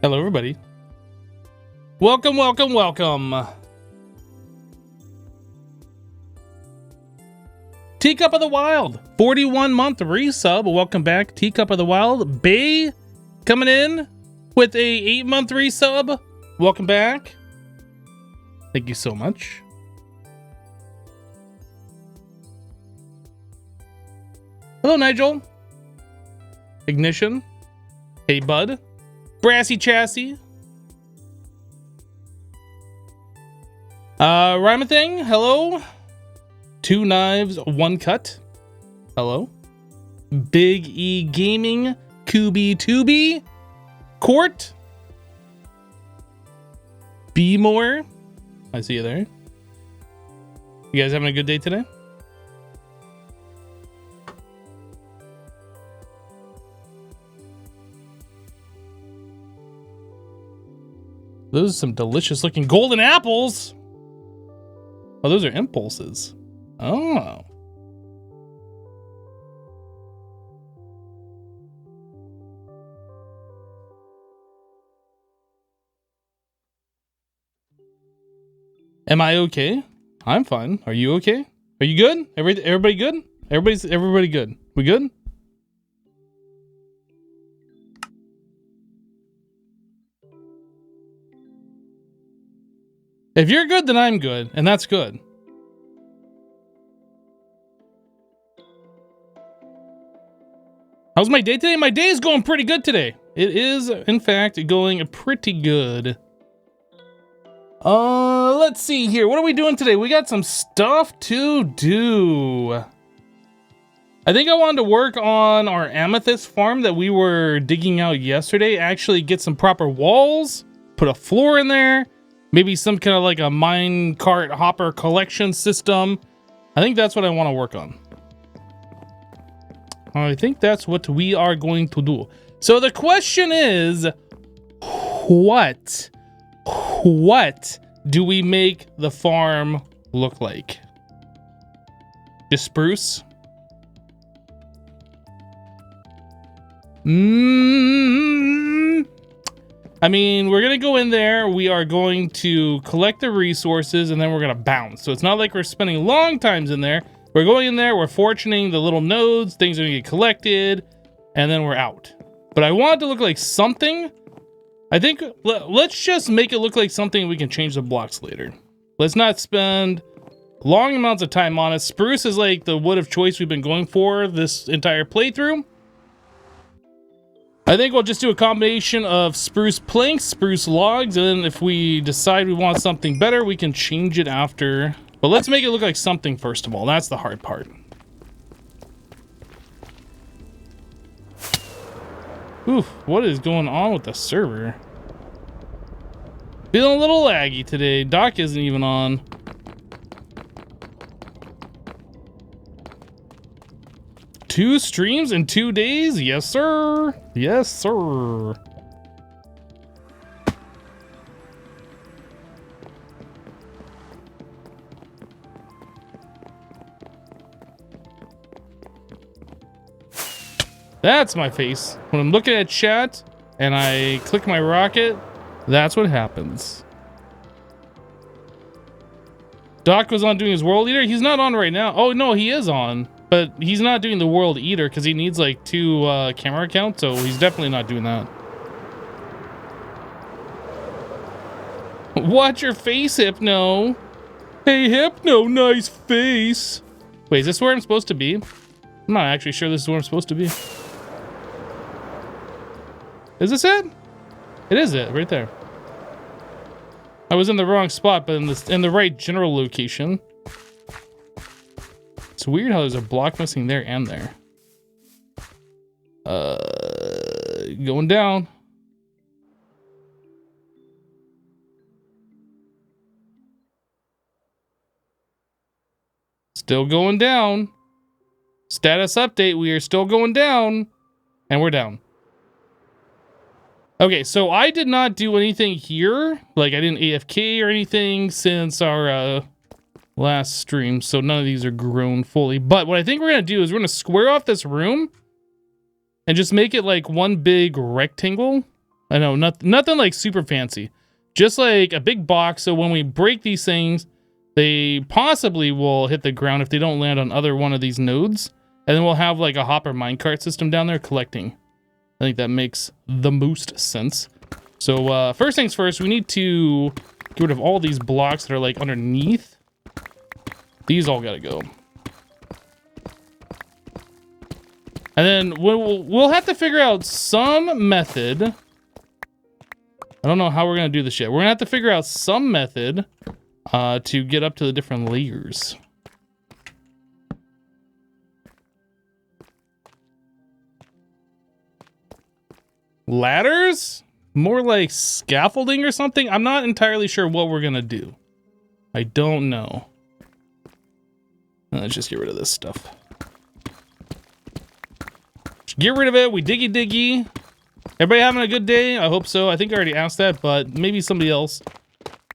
Hello, everybody. Welcome, welcome, welcome. Teacup of the Wild, 41-month resub. Welcome back, Teacup of the Wild. Bay coming in with a 8-month resub. Welcome back. Thank you so much. Hello, Nigel. Ignition. Hey, bud. Brassy Chassis. Rhymathing, hello. 2 Knives, 1 Cut. Hello. Big E Gaming, Kubi Tubi. Court. Be More. I see you there. You guys having a good day today? Those are some delicious looking golden apples. Oh, those are impulses. Oh. Am I okay? I'm fine. Are you okay? Are you good? Everybody good? Everybody good. We good? If you're good, then I'm good, and that's good. How's my day today? My day is going pretty good today. It is, in fact, going pretty good. Let's see here. What are we doing today? We got some stuff to do. I think I wanted to work on our Amethyst farm that we were digging out yesterday. Actually get some proper walls, put a floor in there. Maybe some kind of like a mine cart hopper collection system. I think that's what I want to work on. I think that's what we are going to do. So the question is, what do we make the farm look like? Just spruce? I mean, we're going to go in there. We are going to collect the resources and then we're going to bounce. So it's not like we're spending long times in there. We're going in there. We're fortuning the little nodes. Things are going to get collected and then we're out. But I want it to look like something. I think let's just make it look like something we can change the blocks later. Let's not spend long amounts of time on it. Spruce is like the wood of choice we've been going for this entire playthrough. I think we'll just do a combination of spruce planks, spruce logs, and then if we decide we want something better, we can change it after. But let's make it look like something first of all. That's the hard part. Oof, what is going on with the server? Feeling a little laggy today. Doc isn't even on. Two streams in 2 days? Yes, sir. Yes, sir. That's my face. When I'm looking at chat and I click my rocket, that's what happens. Doc was on doing his World Eater. He's not on right now. Oh, no, he is on. But he's not doing the World Eater because he needs like 2 camera accounts, so he's definitely not doing that. Watch your face, Hypno. Hey, Hypno, nice face. Wait, is this where I'm supposed to be? I'm not actually sure this is where I'm supposed to be. Is this it? It is it, right there. I was in the wrong spot, but in the right general location. It's weird how there's a block missing there and there. Going down. Still going down. Status update, we are still going down. And we're down. Okay, so I did not do anything here. Like, I didn't AFK or anything since our last stream, so none of these are grown fully. But what I think we're gonna do is we're gonna square off this room and just make it like one big rectangle. I know, nothing like super fancy. Just like a big box, so when we break these things, they possibly will hit the ground if they don't land on other one of these nodes. And then we'll have like a hopper minecart system down there collecting. I think that makes the most sense. So first things first, we need to get rid of all these blocks that are like underneath. These all gotta go. And then we'll have to figure out some method. I don't know how we're gonna do this yet. We're gonna have to figure out some method to get up to the different layers. Ladders? More like scaffolding or something? I'm not entirely sure what we're gonna do. I don't know. Let's just get rid of this stuff. Just get rid of it. We diggy diggy. Everybody having a good day? I hope so. I think I already asked that, but maybe somebody else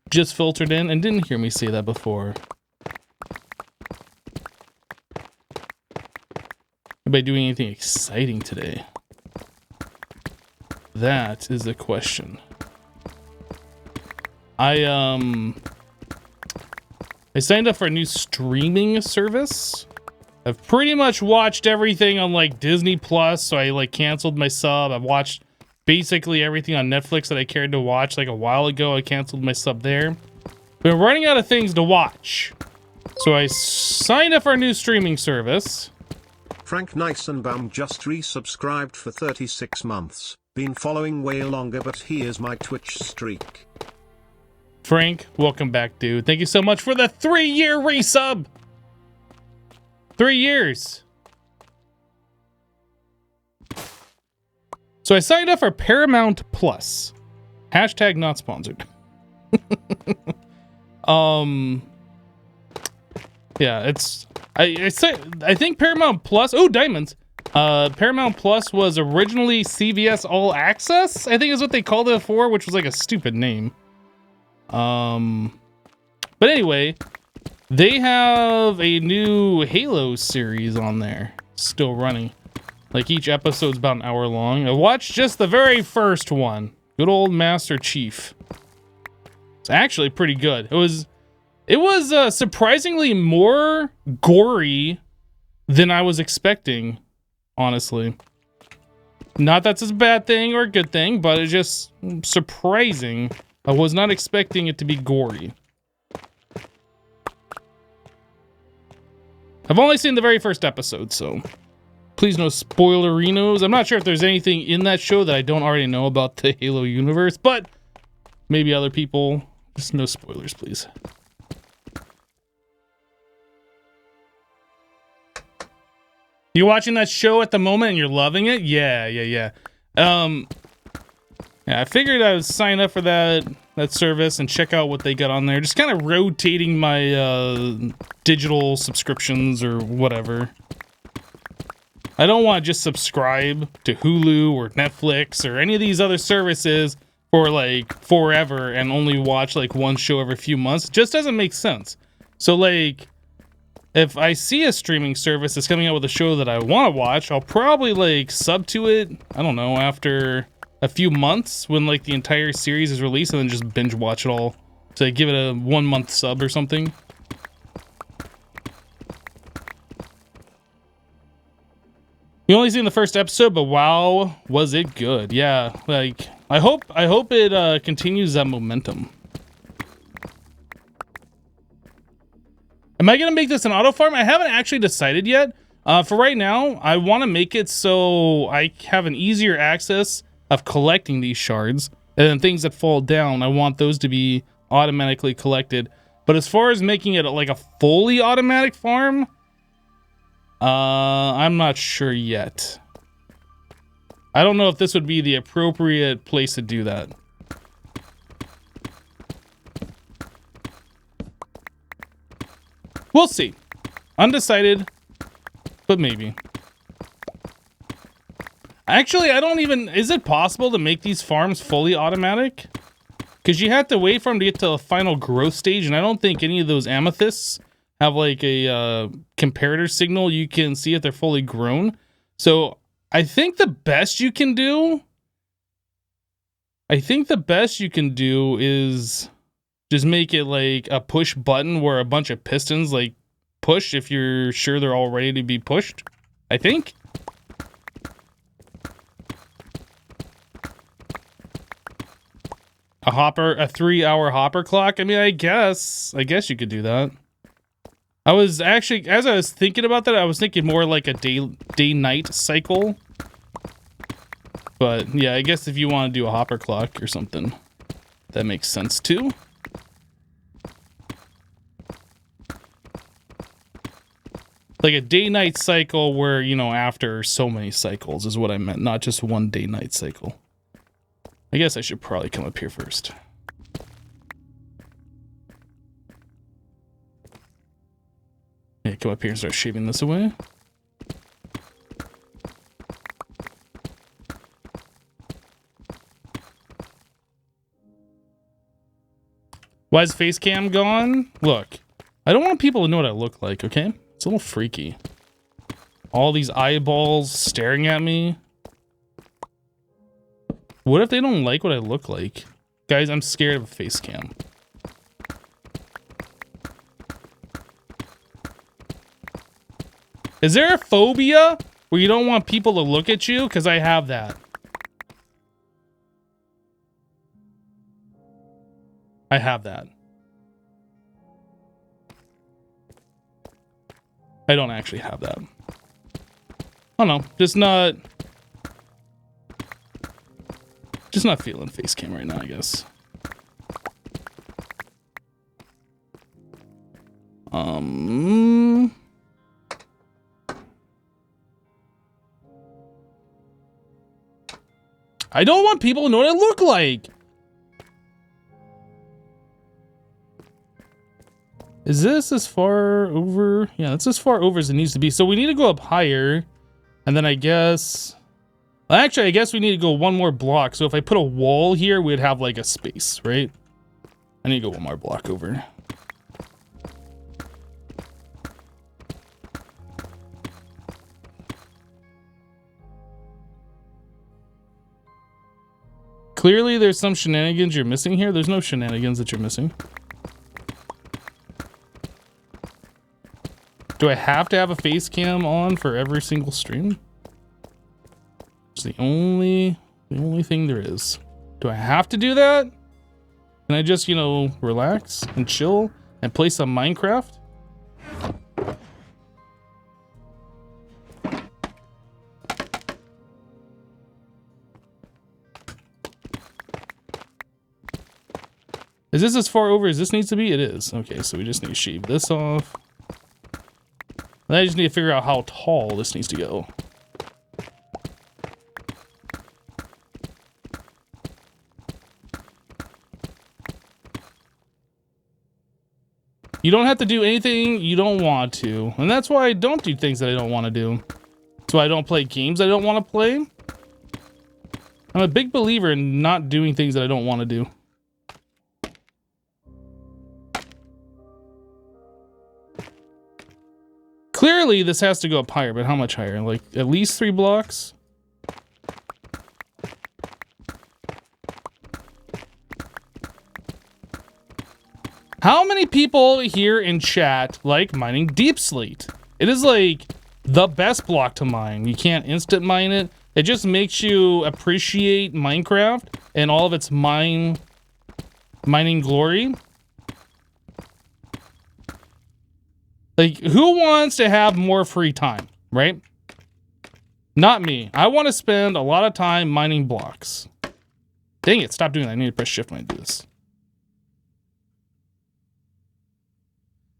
just filtered in and didn't hear me say that before. Anybody doing anything exciting today? That is the question. I signed up for a new streaming service. I've pretty much watched everything on like Disney Plus, so I like canceled my sub. I've watched basically everything on Netflix that I cared to watch like a while ago. I canceled my sub there. Been running out of things to watch. So I signed up for a new streaming service. Frank Nisenbaum just resubscribed for 36 months. Been following way longer, but here's my Twitch streak. Frank, welcome back, dude. Thank you so much for the 3-year resub. 3 years. So I signed up for Paramount Plus. Hashtag not sponsored. Yeah, it's I think Paramount Plus. Oh, diamonds. Paramount Plus was originally CBS All Access, I think is what they called it before, which was like a stupid name. But anyway, they have a new Halo series on there, still running. Like each episode's about an hour long. I watched just the very first one. Good old Master Chief. It's actually pretty good. It was surprisingly more gory than I was expecting, honestly. Not that's a bad thing or a good thing, but it's just surprising. I was not expecting it to be gory. I've only seen the very first episode, so please no spoilerinos. I'm not sure if there's anything in that show that I don't already know about the Halo universe, but maybe other people. Just no spoilers, please. You watching that show at the moment and you're loving it? Yeah. Yeah, I figured I would sign up for that service and check out what they got on there. Just kind of rotating my digital subscriptions or whatever. I don't want to just subscribe to Hulu or Netflix or any of these other services for like forever and only watch like one show every few months. It just doesn't make sense. So like, if I see a streaming service that's coming out with a show that I want to watch, I'll probably like sub to it, I don't know, after a few months when like the entire series is released, and then just binge watch it all. So I give it a 1 month sub or something. You only seen the first episode, but wow, was it good. Yeah, like I hope it continues that momentum. Am I gonna make this an auto farm? I haven't actually decided yet. For right now, I want to make it so I have an easier access of collecting these shards, and then things that fall down, I want those to be automatically collected. But as far as making it like a fully automatic farm, I'm not sure yet. I don't know if this would be the appropriate place to do that. We'll see. Undecided, but maybe. Actually, I don't even... Is it possible to make these farms fully automatic? Because you have to wait for them to get to the final growth stage, and I don't think any of those amethysts have like a comparator signal you can see if they're fully grown. So I think the best you can do I think the best you can do is just make it like a push button where a bunch of pistons like push if you're sure they're all ready to be pushed. I think. A 3-hour hopper clock. I mean, I guess you could do that. I was actually, as I was thinking about that, I was thinking more like a day-night cycle. But yeah, I guess if you want to do a hopper clock or something, that makes sense too. Like a day-night cycle where, you know, after so many cycles is what I meant, not just one day-night cycle. I guess I should probably come up here first. Yeah, come up here and start shaving this away. Why is face cam gone? Look, I don't want people to know what I look like, okay? It's a little freaky. All these eyeballs staring at me. What if they don't like what I look like? Guys, I'm scared of a face cam. Is there a phobia where you don't want people to look at you? Because I have that. I have that. I don't actually have that. I don't know. Just not feeling face cam right now, I guess. I don't want people to know what I look like. Is this as far over? Yeah, that's as far over as it needs to be. So we need to go up higher. And then I guess... Actually, I guess we need to go one more block. So if I put a wall here, we'd have like a space, right? I need to go one more block over. Clearly, there's some shenanigans you're missing here. There's no shenanigans that you're missing. Do I have to have a face cam on for every single stream? It's the only thing there is. Do I have to do that? Can I just, you know, relax and chill and play some Minecraft? Is this as far over as this needs to be? It is. Okay, so we just need to shave this off. And I just need to figure out how tall this needs to go. You don't have to do anything you don't want to. And that's why I don't do things that I don't want to do. That's why I don't play games I don't want to play. I'm a big believer in not doing things that I don't want to do. Clearly, this has to go up higher, but how much higher? Like, at least 3 blocks? How many people here in chat like mining deep slate? It is like the best block to mine. You can't instant mine it. It just makes you appreciate Minecraft and all of its mining glory. Like, who wants to have more free time, right? Not me. I want to spend a lot of time mining blocks. Dang it, stop doing that. I need to press shift when I do this.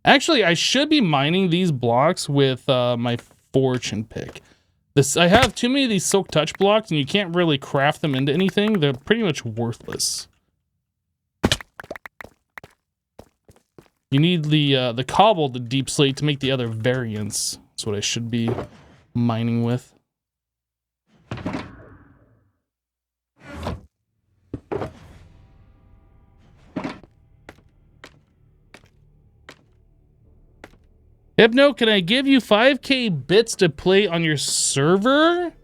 Actually, I should be mining these blocks with my fortune pick. I have too many of these silk touch blocks, and you can't really craft them into anything. They're pretty much worthless. You need the cobbled the deep slate to make the other variants. That's what I should be mining with. Hypno, can I give you 5k bits to play on your server?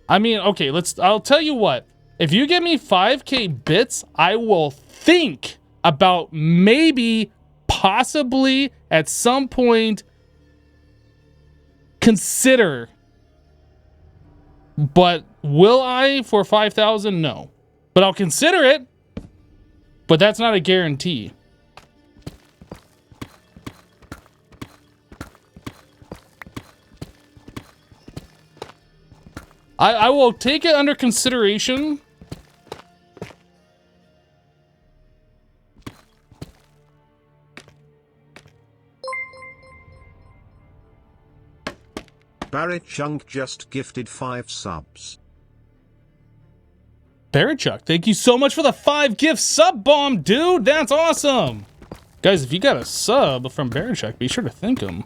I mean, okay, I'll tell you what. If you give me 5K bits, I will think about maybe, possibly, at some point, consider. But will I for 5,000? No. But I'll consider it. But that's not a guarantee. I will take it under consideration. Barrett Chunk just gifted 5 subs. Barachuk, thank you so much for the 5 gift sub bomb, dude. That's awesome. Guys, if you got a sub from Barachuk, be sure to thank him.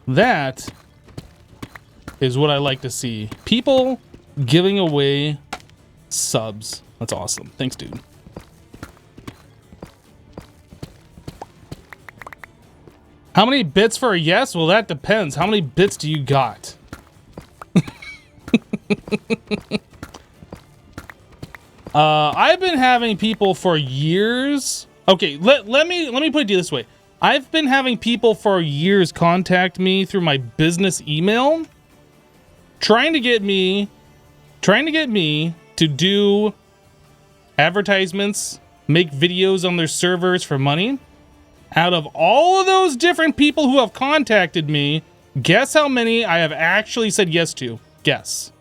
That is what I like to see. People giving away subs. That's awesome. Thanks, dude. How many bits for a yes? Well, that depends. How many bits do you got? I've been having people for years. Okay, let me put it this way. I've been having people for years contact me through my business email, trying to get me to do advertisements, make videos on their servers for money. Out of all of those different people who have contacted me, guess how many I have actually said yes to? Guess.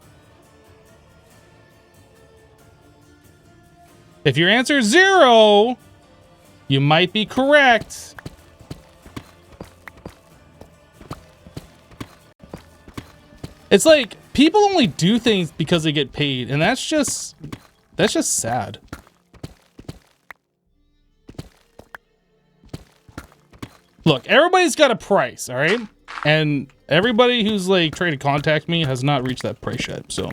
If your answer is 0, you might be correct. It's like people only do things because they get paid, and that's just sad. Look, everybody's got a price, all right? And everybody who's like trying to contact me has not reached that price yet, so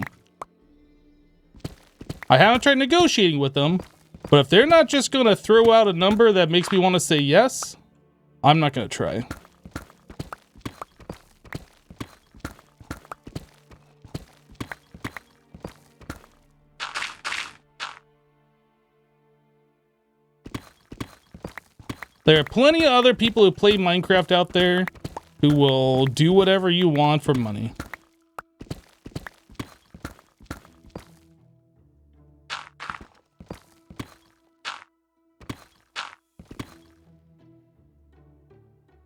I haven't tried negotiating with them, but if they're not just gonna throw out a number that makes me want to say yes, I'm not gonna try. There are plenty of other people who play Minecraft out there who will do whatever you want for money.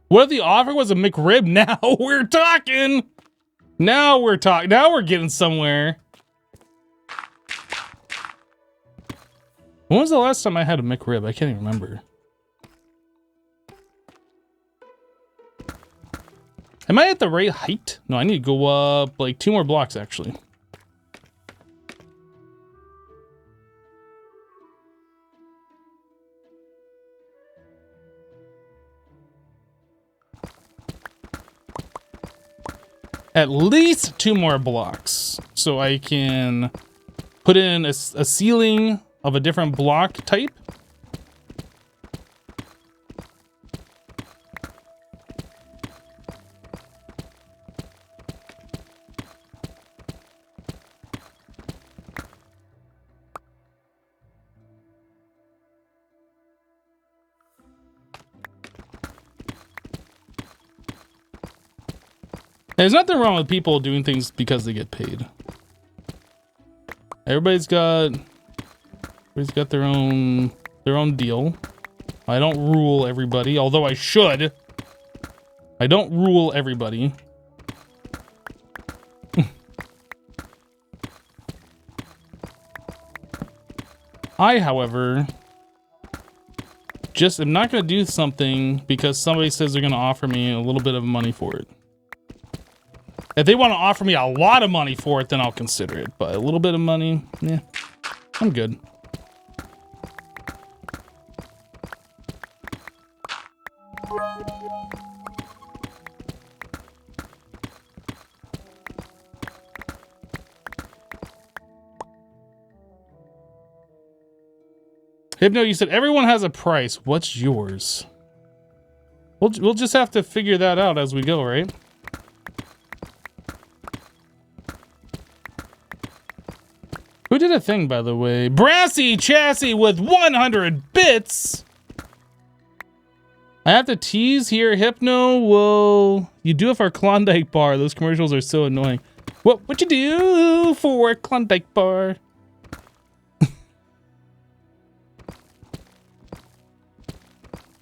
What if the offer was a McRib? Now we're talking. Now we're talking. Now we're getting somewhere. When was the last time I had a McRib? I can't even remember. Am I at the right height? No, I need to go up like 2 more blocks, actually. At least 2 more blocks. So I can put in a ceiling of a different block type. There's nothing wrong with people doing things because they get paid. Everybody's got their own deal. I don't rule everybody, although I should. I don't rule everybody. I, however, just am not going to do something because somebody says they're going to offer me a little bit of money for it. If they want to offer me a lot of money for it, then I'll consider it. But a little bit of money, yeah, I'm good. Hypno, you said everyone has a price. What's yours? We'll just have to figure that out as we go, right? Who did a thing, by the way? Brassy Chassis with 100 bits! I have to tease here. Hypno will... You do it for Klondike Bar. Those commercials are so annoying. What you do for Klondike Bar? I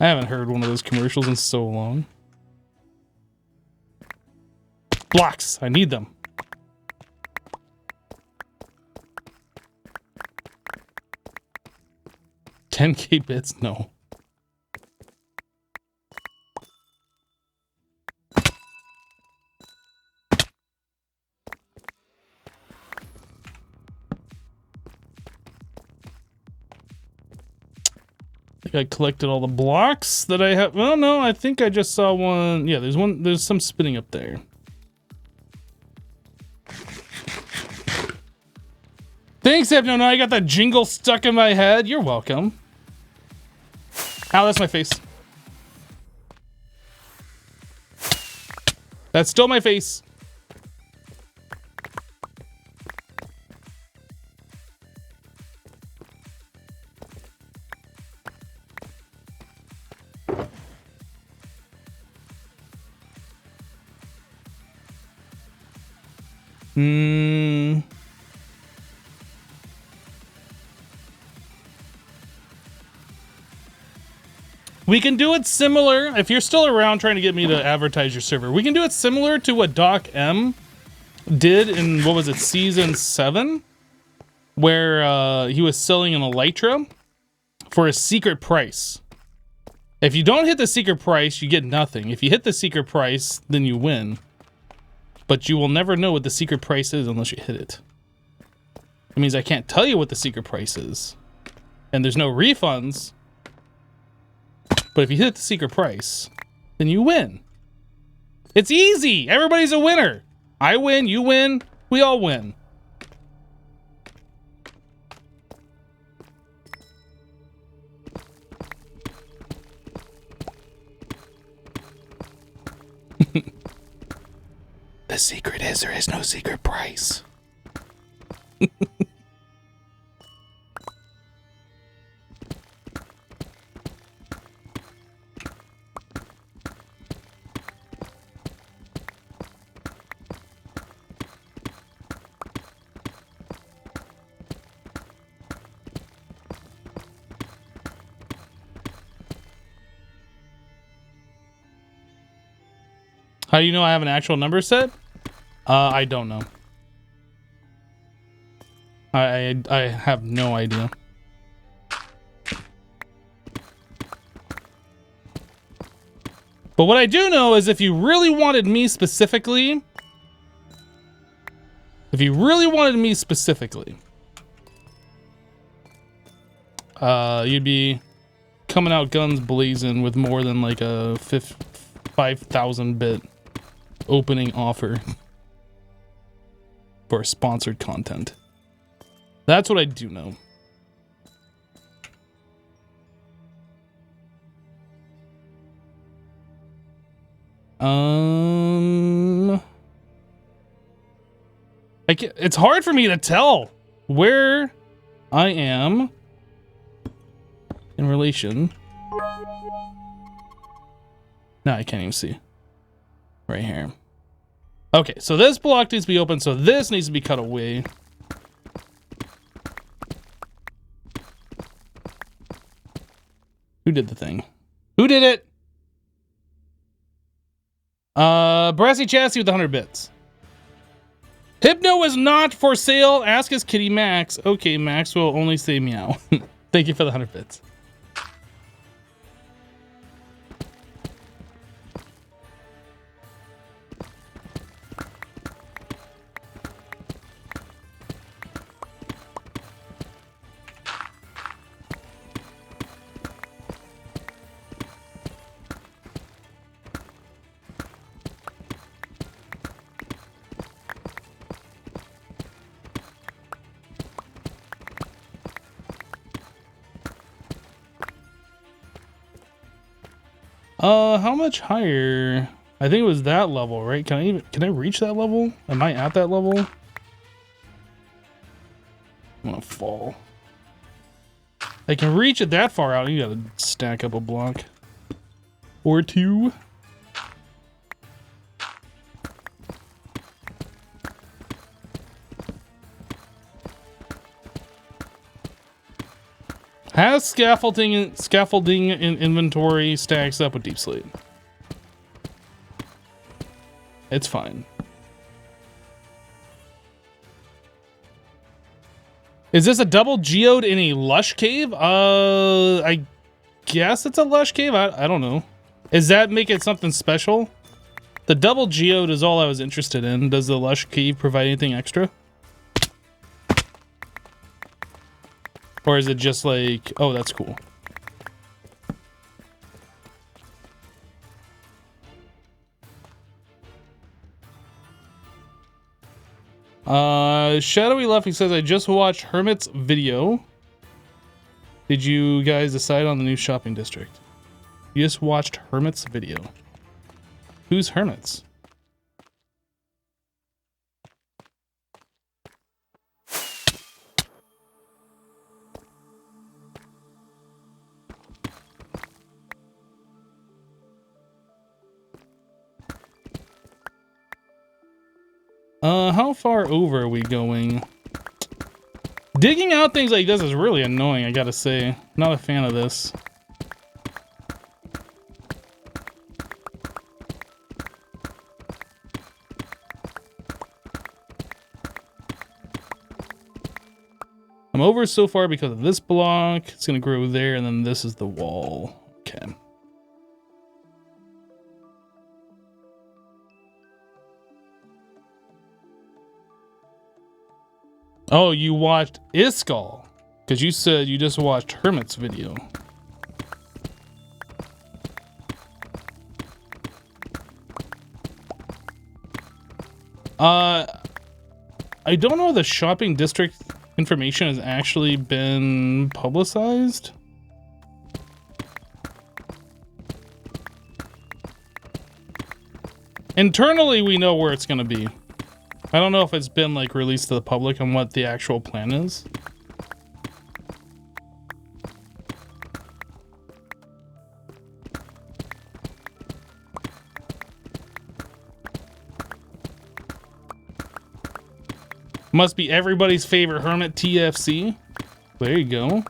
haven't heard one of those commercials in so long. Blocks. I need them. $10K bits? No. I think I collected all the blocks that I have. Well, no, I think I just saw one. Yeah, there's one. There's some spinning up there. Thanks, Hypno. Now I got that jingle stuck in my head. You're welcome. Ow, that's my face. That's still my face. We can do it similar. If you're still around trying to get me to advertise your server, we can do it similar to what Doc M did in, what was it, season 7? Where he was selling an Elytra for a secret price. If you don't hit the secret price, you get nothing. If you hit the secret price, then you win. But you will never know what the secret price is unless you hit it. It means I can't tell you what the secret price is. And there's no refunds. But if you hit the secret price, then you win. It's easy. Everybody's a winner. I win, you win, we all win. The secret is there is no secret price. How do you know I have an actual number set? I don't know. I have no idea. But what I do know is if you really wanted me specifically, you'd be coming out guns blazing with more than like a 5,000 bit opening offer for sponsored content. That's what I do know. It's hard for me to tell where I am in relation. No, I can't even see. Right here. Okay, so this block needs to be open, so this needs to be cut away. Who did the thing? Who did it? Brassy Chassis with 100 bits. Hypno is not for sale. Ask his kitty Max. Okay, Max will only say meow. Thank you for the 100 bits. How much higher? I think it was that level, right? Can I reach that level? Am I at that level? I'm gonna fall. I can reach it that far out. You gotta stack up a block or two. Has scaffolding in inventory, stacks up with deep slate. It's fine. Is this a double geode in a lush cave? I guess it's a lush cave. I don't know. Does that make it something special? The double geode is all I was interested in. Does the lush cave provide anything extra? Or is it just like, oh, that's cool. Shadowy Luffy says, I just watched Hermit's video. Did you guys decide on the new shopping district? You just watched Hermit's video. Who's Hermit's? How far over are we going? Digging out things like this is really annoying, I gotta say. Not a fan of this. I'm over so far because of this block. It's gonna grow there, and then this is the wall. Okay. Oh, you watched Iskall, because you said you just watched Hermit's video. I don't know if the shopping district information has actually been publicized. Internally, we know where it's going to be. I don't know if it's been like released to the public on what the actual plan is. Must be everybody's favorite Hermit TFC. There you go.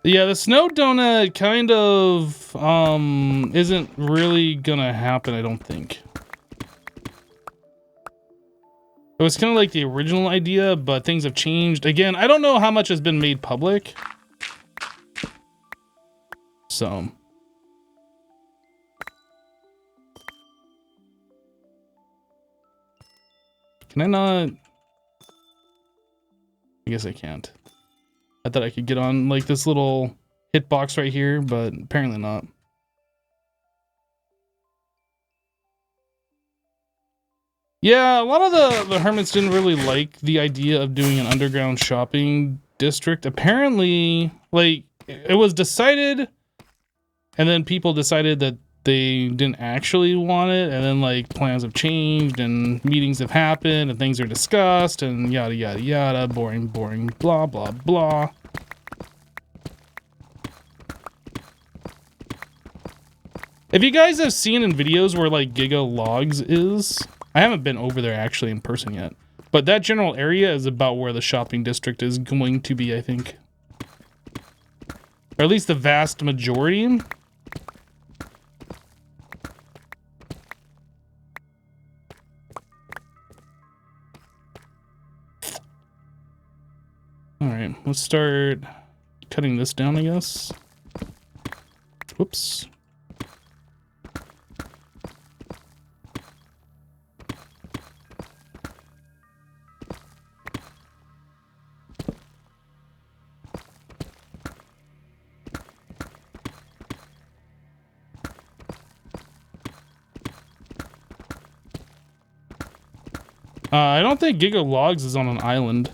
Yeah, the snow donut kind of isn't really gonna happen, I don't think. It was kind of like the original idea, but things have changed. Again, I don't know how much has been made public. So. Can I not? I guess I can't. I thought I could get on like this little hitbox right here, but apparently not. Yeah, a lot of the hermits didn't really like the idea of doing an underground shopping district. Apparently, like, it was decided, and then people decided that they didn't actually want it, and then like plans have changed, and meetings have happened, and things are discussed, and yada yada yada, boring, boring, blah blah blah. If you guys have seen in videos where like Giga Logs is, I haven't been over there actually in person yet, but that general area is about where the shopping district is going to be, I think. Or at least the vast majority. Alright, let's start cutting this down, I guess. Whoops. I don't think Giga Logs is on an island.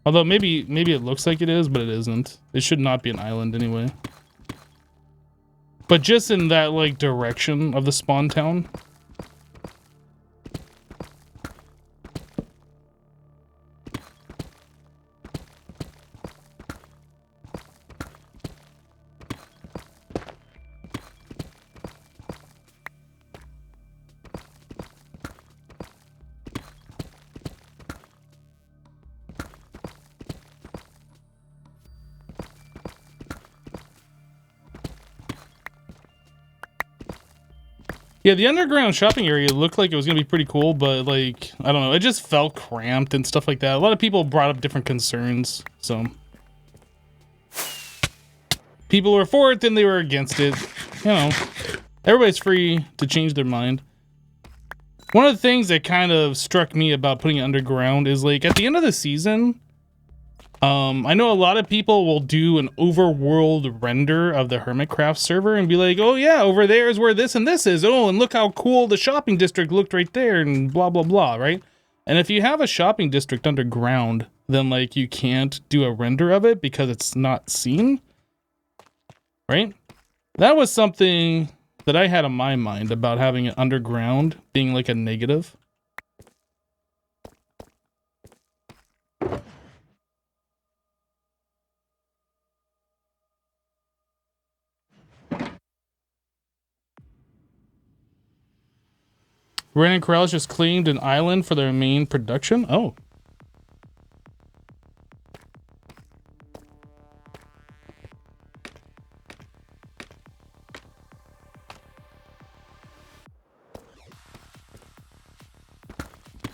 Although maybe it looks like it is, but it isn't. It should not be an island anyway. But just in that, like, direction of the spawn town. Yeah, the underground shopping area looked like it was going to be pretty cool, but, like, I don't know. It just felt cramped and stuff like that. A lot of people brought up different concerns, so. People were for it, then they were against it. You know, everybody's free to change their mind. One of the things that kind of struck me about putting it underground is, like, at the end of the season, I know a lot of people will do an overworld render of the HermitCraft server and be like, oh yeah, over there is where this and this is. Oh, and look how cool the shopping district looked right there and blah, blah, blah, right? And if you have a shopping district underground, then like you can't do a render of it because it's not seen, right? That was something that I had in my mind about having it underground being like a negative. Ren and Corrales just claimed an island for their main production. Oh.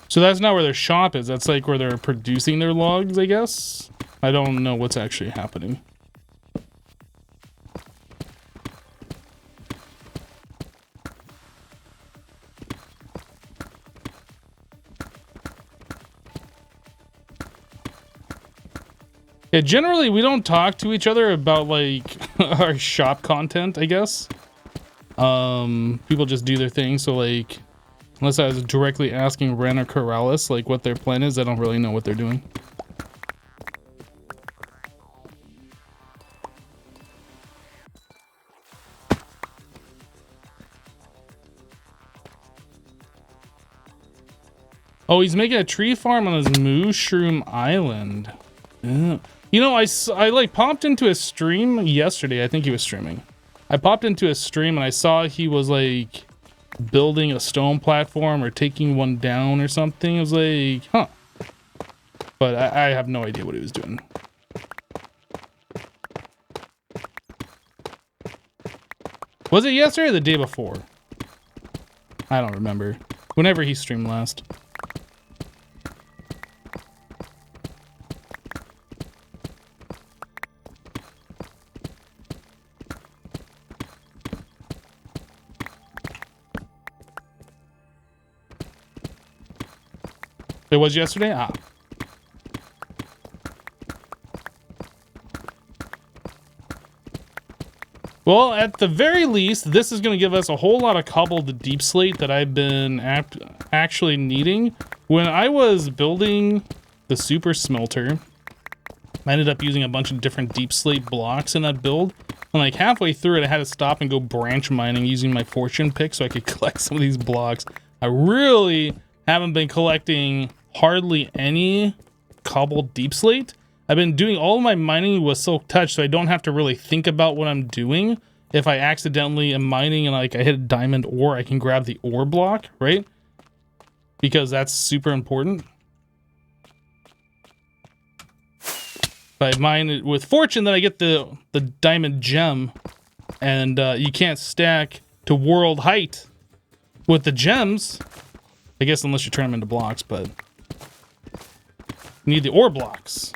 So that's not where their shop is. That's like where they're producing their logs, I guess. I don't know what's actually happening. Yeah, generally we don't talk to each other about like our shop content, I guess. People just do their thing, so like unless I was directly asking Ren or Corrales like what their plan is, I don't really know what they're doing. Oh, he's making a tree farm on his Mushroom Island. Yeah. You know, I like popped into a stream yesterday. I think he was streaming. I popped into a stream and I saw he was like building a stone platform or taking one down or something. I was like, huh. But I have no idea what he was doing. Was it yesterday or the day before? I don't remember. Whenever he streamed last. It was yesterday? Ah. Well, at the very least, this is going to give us a whole lot of cobbled deep slate that I've been actually needing. When I was building the super smelter, I ended up using a bunch of different deep slate blocks in that build. And like halfway through it, I had to stop and go branch mining using my fortune pick so I could collect some of these blocks. I really haven't been collecting hardly any cobbled deep slate. I've been doing all of my mining with silk touch, so I don't have to really think about what I'm doing. If I accidentally am mining and like I hit a diamond ore, I can grab the ore block, right? Because that's super important. If I mine it with fortune, then I get the diamond gem, and you can't stack to world height with the gems. I guess unless you turn them into blocks, but you need the ore blocks.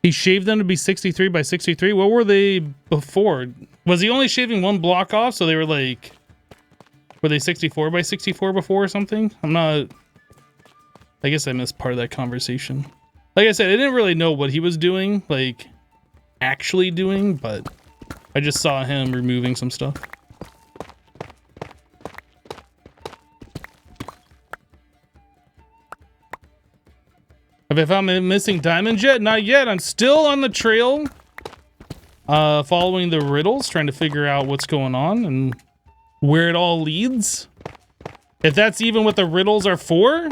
He shaved them to be 63 by 63. What were they before? Was he only shaving one block off? So they were like, were they 64 by 64 before or something? I'm not, I guess I missed part of that conversation. Like I said, I didn't really know what he was doing. Like, actually doing, but I just saw him removing some stuff. Have I found missing diamonds yet? Not yet. I'm still on the trail, following the riddles, trying to figure out what's going on and where it all leads. If that's even what the riddles are for.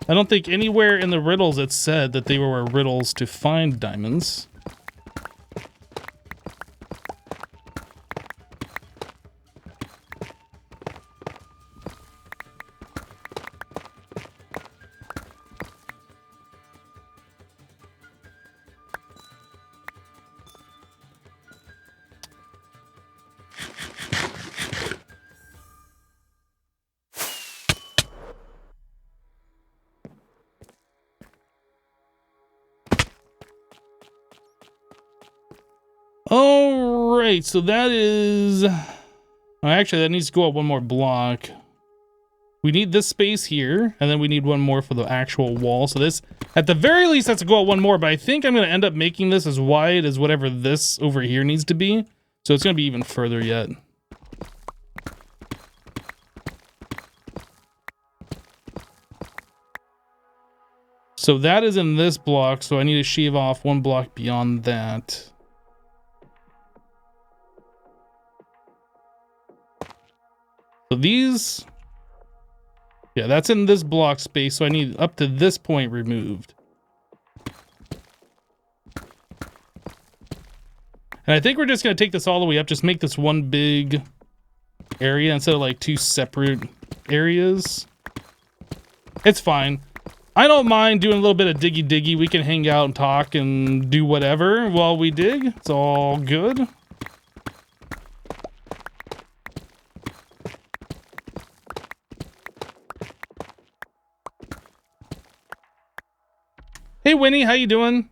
I don't think anywhere in the riddles it said that they were riddles to find diamonds. All right, so that is... actually, that needs to go up one more block. We need this space here, and then we need one more for the actual wall. So this, at the very least, has to go up one more, but I think I'm going to end up making this as wide as whatever this over here needs to be. So it's going to be even further yet. So that is in this block, so I need to shave off one block beyond that. So these, yeah, that's in this block space, so I need up to this point removed. And I think we're just going to take this all the way up, just make this one big area instead of like two separate areas. It's fine. I don't mind doing a little bit of diggy. We can hang out and talk and do whatever while we dig. It's all good. Hey Winnie, how you doing?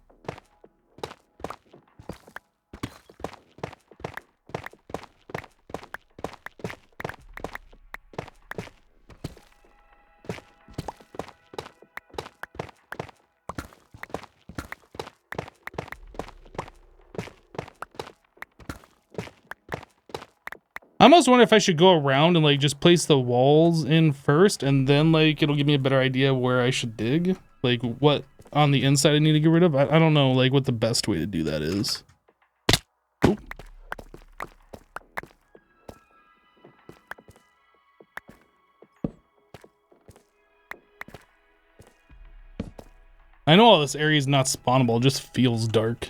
I almost wonder if I should go around and like just place the walls in first, and then like it'll give me a better idea where I should dig, like what on the inside I need to get rid of. I don't know like what the best way to do that is. Oop. I know all this area is not spawnable, it just feels dark.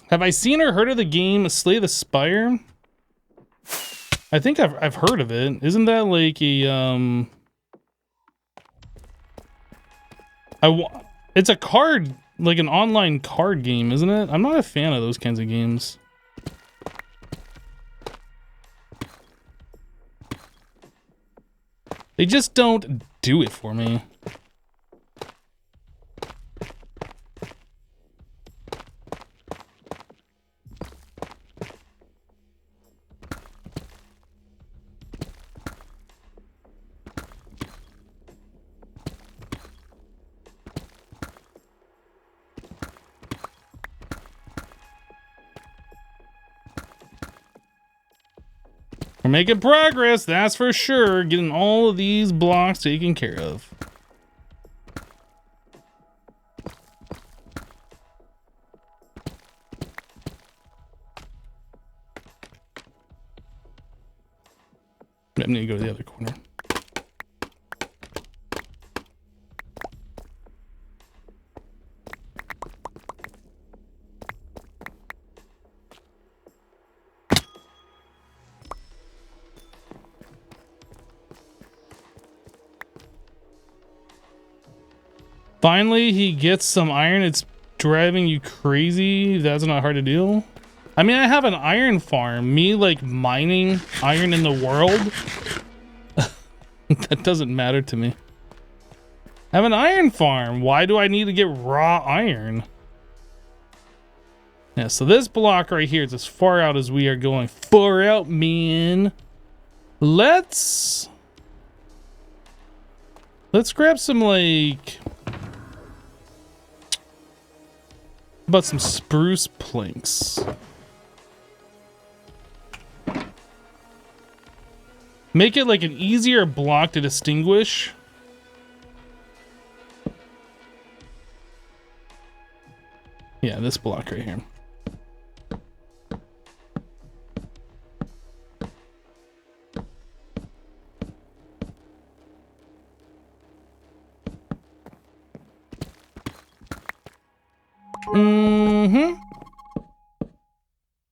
Have I seen or heard of the game Slay the Spire? I think I've heard of it. Isn't that like a it's a card, like an online card game, isn't it? I'm not a fan of those kinds of games. They just don't do it for me. We're making progress, that's for sure. Getting all of these blocks taken care of. I need to go to the other corner. Finally, he gets some iron. It's driving you crazy. That's not hard to do. I mean, I have an iron farm. Me, like, mining iron in the world? That doesn't matter to me. I have an iron farm. Why do I need to get raw iron? Yeah, so this block right here is as far out as we are going. Far out, man. Let's grab some, like... about some spruce planks? Make it like an easier block to distinguish. Yeah, this block right here.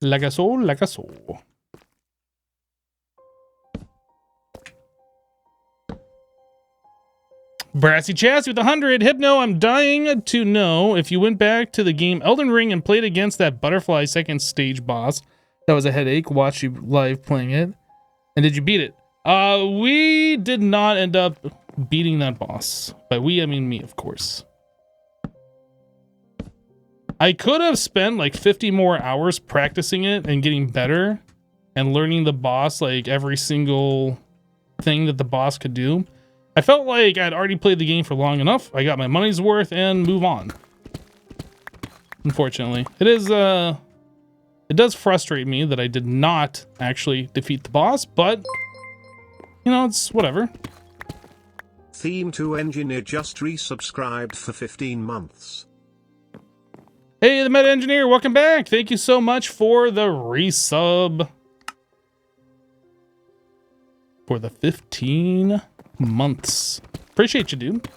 Like a soul, like a soul. Brassy Chassis with 100. Hypno, I'm dying to know if you went back to the game Elden Ring and played against that butterfly second stage boss. That was a headache. Watched you live playing it. And did you beat it? We did not end up beating that boss. By we, I mean me, of course. I could have spent like 50 more hours practicing it and getting better and learning the boss, like every single thing that the boss could do. I felt like I'd already played the game for long enough. I got my money's worth and move on. Unfortunately, it does frustrate me that I did not actually defeat the boss, but you know, it's whatever. Theme 2 Engineer just resubscribed for 15 months. Hey, the Meta Engineer, welcome back. Thank you so much for the resub. For the 15 months. Appreciate you, dude.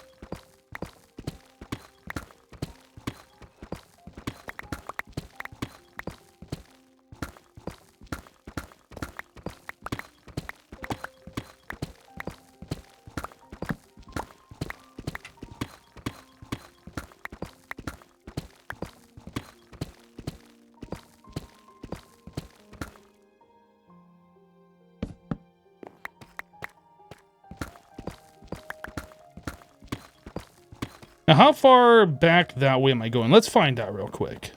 Now, how far back that way am I going? Let's find out real quick.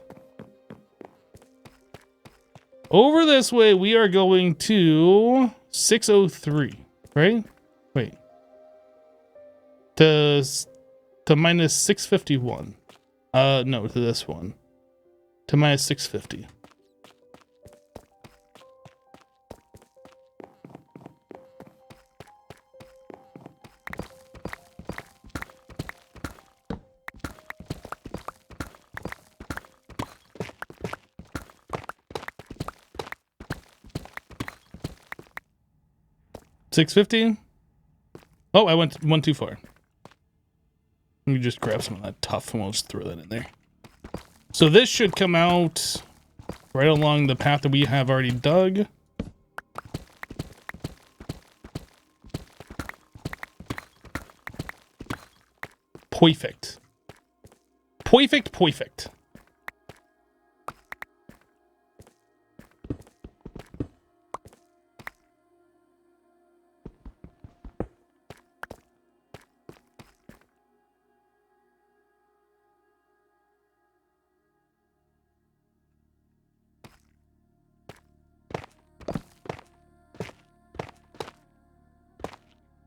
Over this way, we are going to 603, right? Wait. To minus 651. No, to this one. To minus 650. $6.50. Oh, I went one too far. Let me just grab some of that tough and we'll just throw that in there. So this should come out right along the path that we have already dug. Perfect. Perfect, perfect.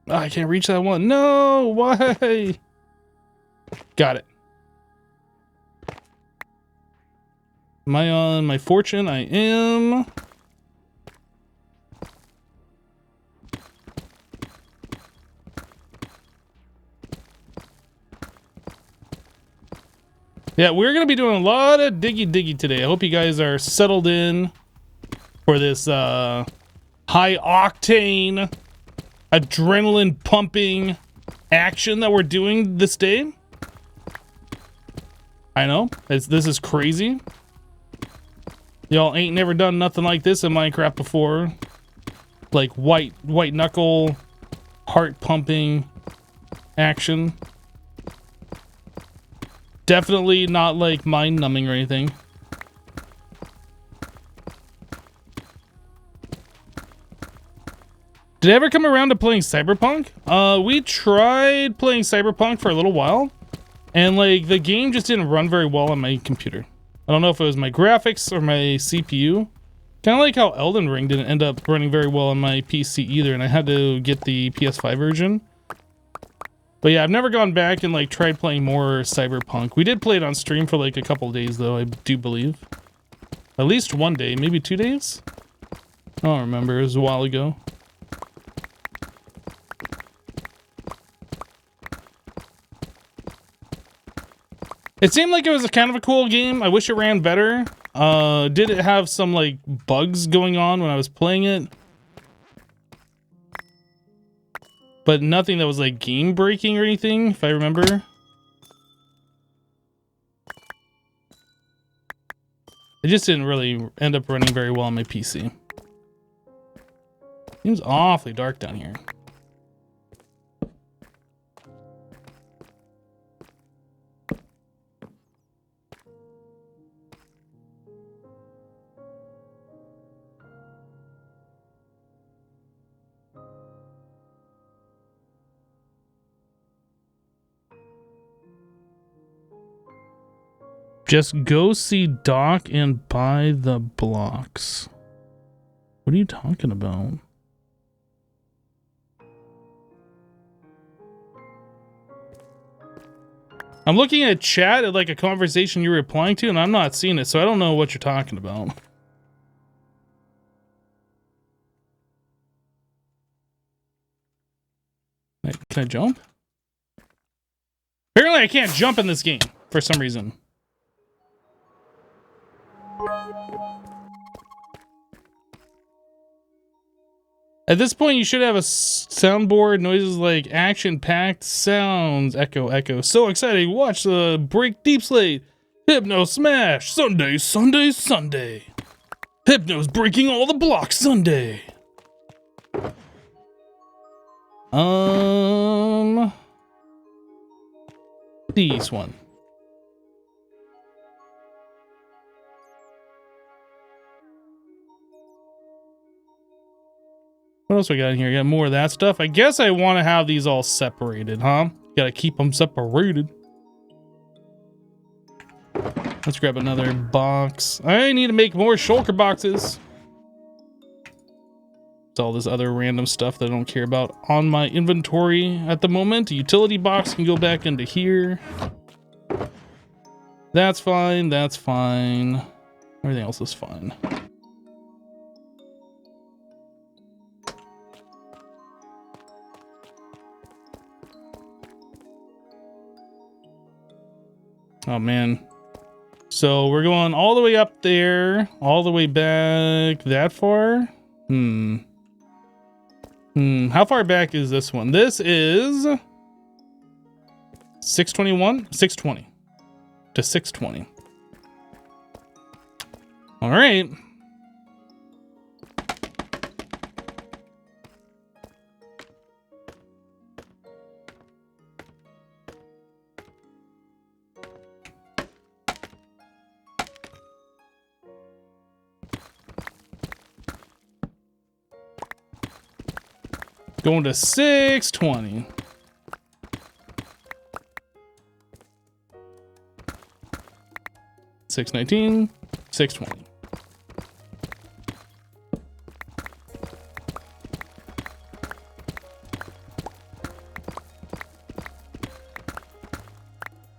Oh, I can't reach that one. No, why? Got it. Am I on my fortune? I am. Yeah, we're going to be doing a lot of diggy today. I hope you guys are settled in for this high octane, adrenaline pumping action that we're doing this day. I know, this is crazy. Y'all ain't never done nothing like this in Minecraft before. Like white knuckle, heart pumping action. Definitely not like mind numbing or anything. Did I ever come around to playing Cyberpunk? We tried playing Cyberpunk for a little while, and like the game just didn't run very well on my computer. I don't know if it was my graphics or my CPU. Kind of like how Elden Ring didn't end up running very well on my PC either, and I had to get the PS5 version. But yeah, I've never gone back and like tried playing more Cyberpunk. We did play it on stream for like a couple days though, I do believe. At least one day, maybe 2 days? I don't remember, it was a while ago. It seemed like it was a kind of a cool game. I wish it ran better. Did it have some like bugs going on when I was playing it? But nothing that was like game breaking or anything, if I remember. It just didn't really end up running very well on my PC. Seems awfully dark down here. Just go see Doc and buy the blocks. What are you talking about? I'm looking at chat at like a conversation you're replying to, and I'm not seeing it, so I don't know what you're talking about. Can I jump? Apparently I can't jump in this game for some reason. At this point, you should have a soundboard, noises like action-packed sounds, echo, echo. So exciting, watch the Break Deep Slate, Hypno Smash, Sunday, Sunday, Sunday. Hypno's breaking all the blocks Sunday. This one. What else we got in here? Got more of that stuff. I guess I want to have these all separated, huh? Gotta keep them separated. Let's grab another box. I need to make more shulker boxes. It's all this other random stuff that I don't care about on my inventory at the moment. A utility box can go back into here. That's fine. That's fine. Everything else is fine. Oh man. So we're going all the way up there, all the way back that far? How far back is this one? This is 621? 620 to 620. All right. Going to 620. $619, $620.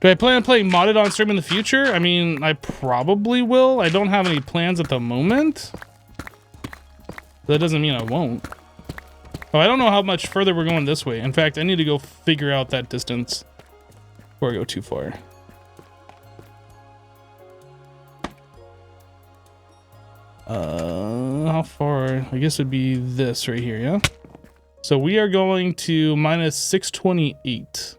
Do I plan on playing modded on stream in the future? I mean, I probably will. I don't have any plans at the moment. That doesn't mean I won't. Oh, I don't know how much further we're going this way. In fact, I need to go figure out that distance before I go too far. How far? I guess it'd be this right here, yeah? So we are going to minus 628.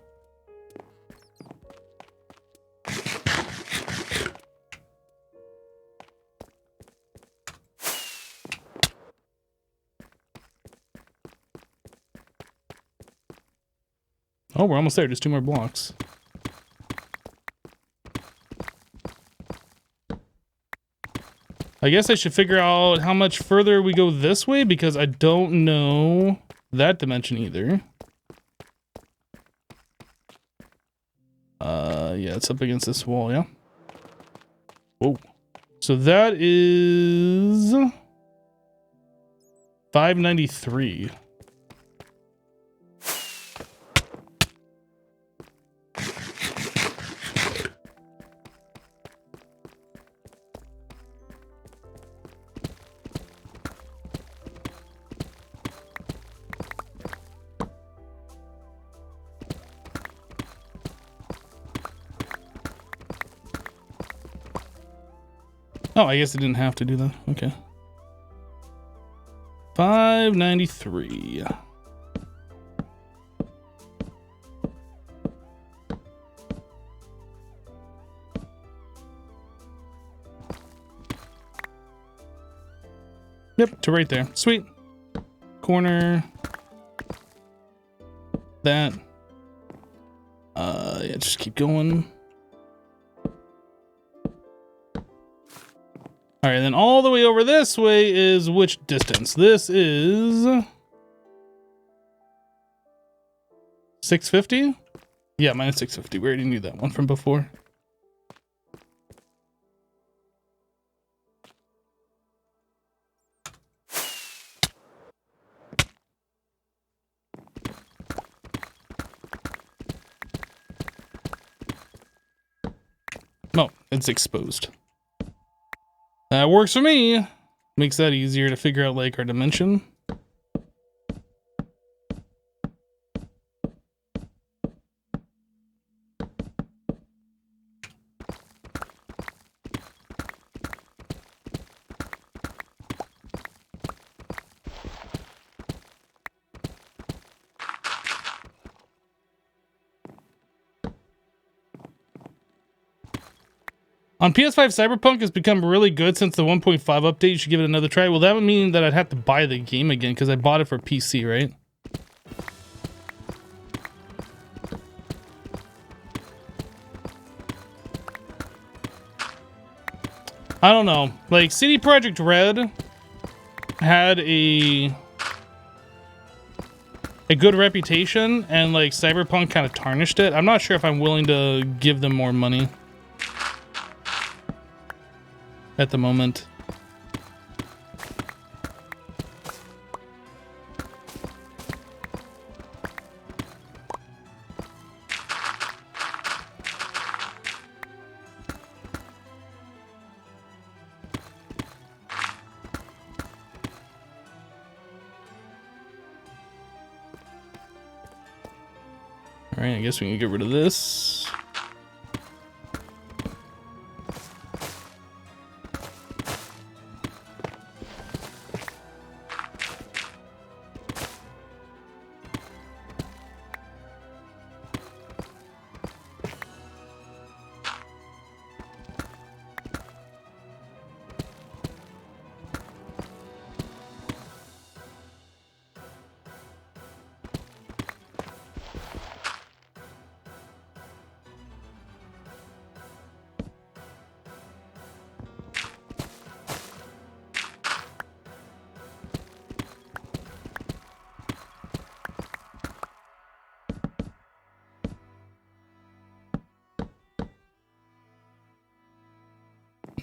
Oh, we're almost there. Just 2 more blocks. I guess I should figure out how much further we go this way because I don't know that dimension either. Yeah, it's up against this wall, yeah? Whoa. So that is 593. Oh, I guess I didn't have to do that. Okay. 593. Yep, to right there. Sweet. Corner. That. Yeah, just keep going. All right, then all the way over this way is which distance? This is 650? Yeah, minus 650. We already knew that one from before. No, it's exposed. That works for me. Makes that easier to figure out like our dimension. On PS5, Cyberpunk has become really good since the 1.5 update. You should give it another try. Well, that would mean that I'd have to buy the game again because I bought it for PC, right? I don't know. Like, CD Projekt Red had a good reputation, and like Cyberpunk kind of tarnished it. I'm not sure if I'm willing to give them more money at the moment. All right, I guess we can get rid of this.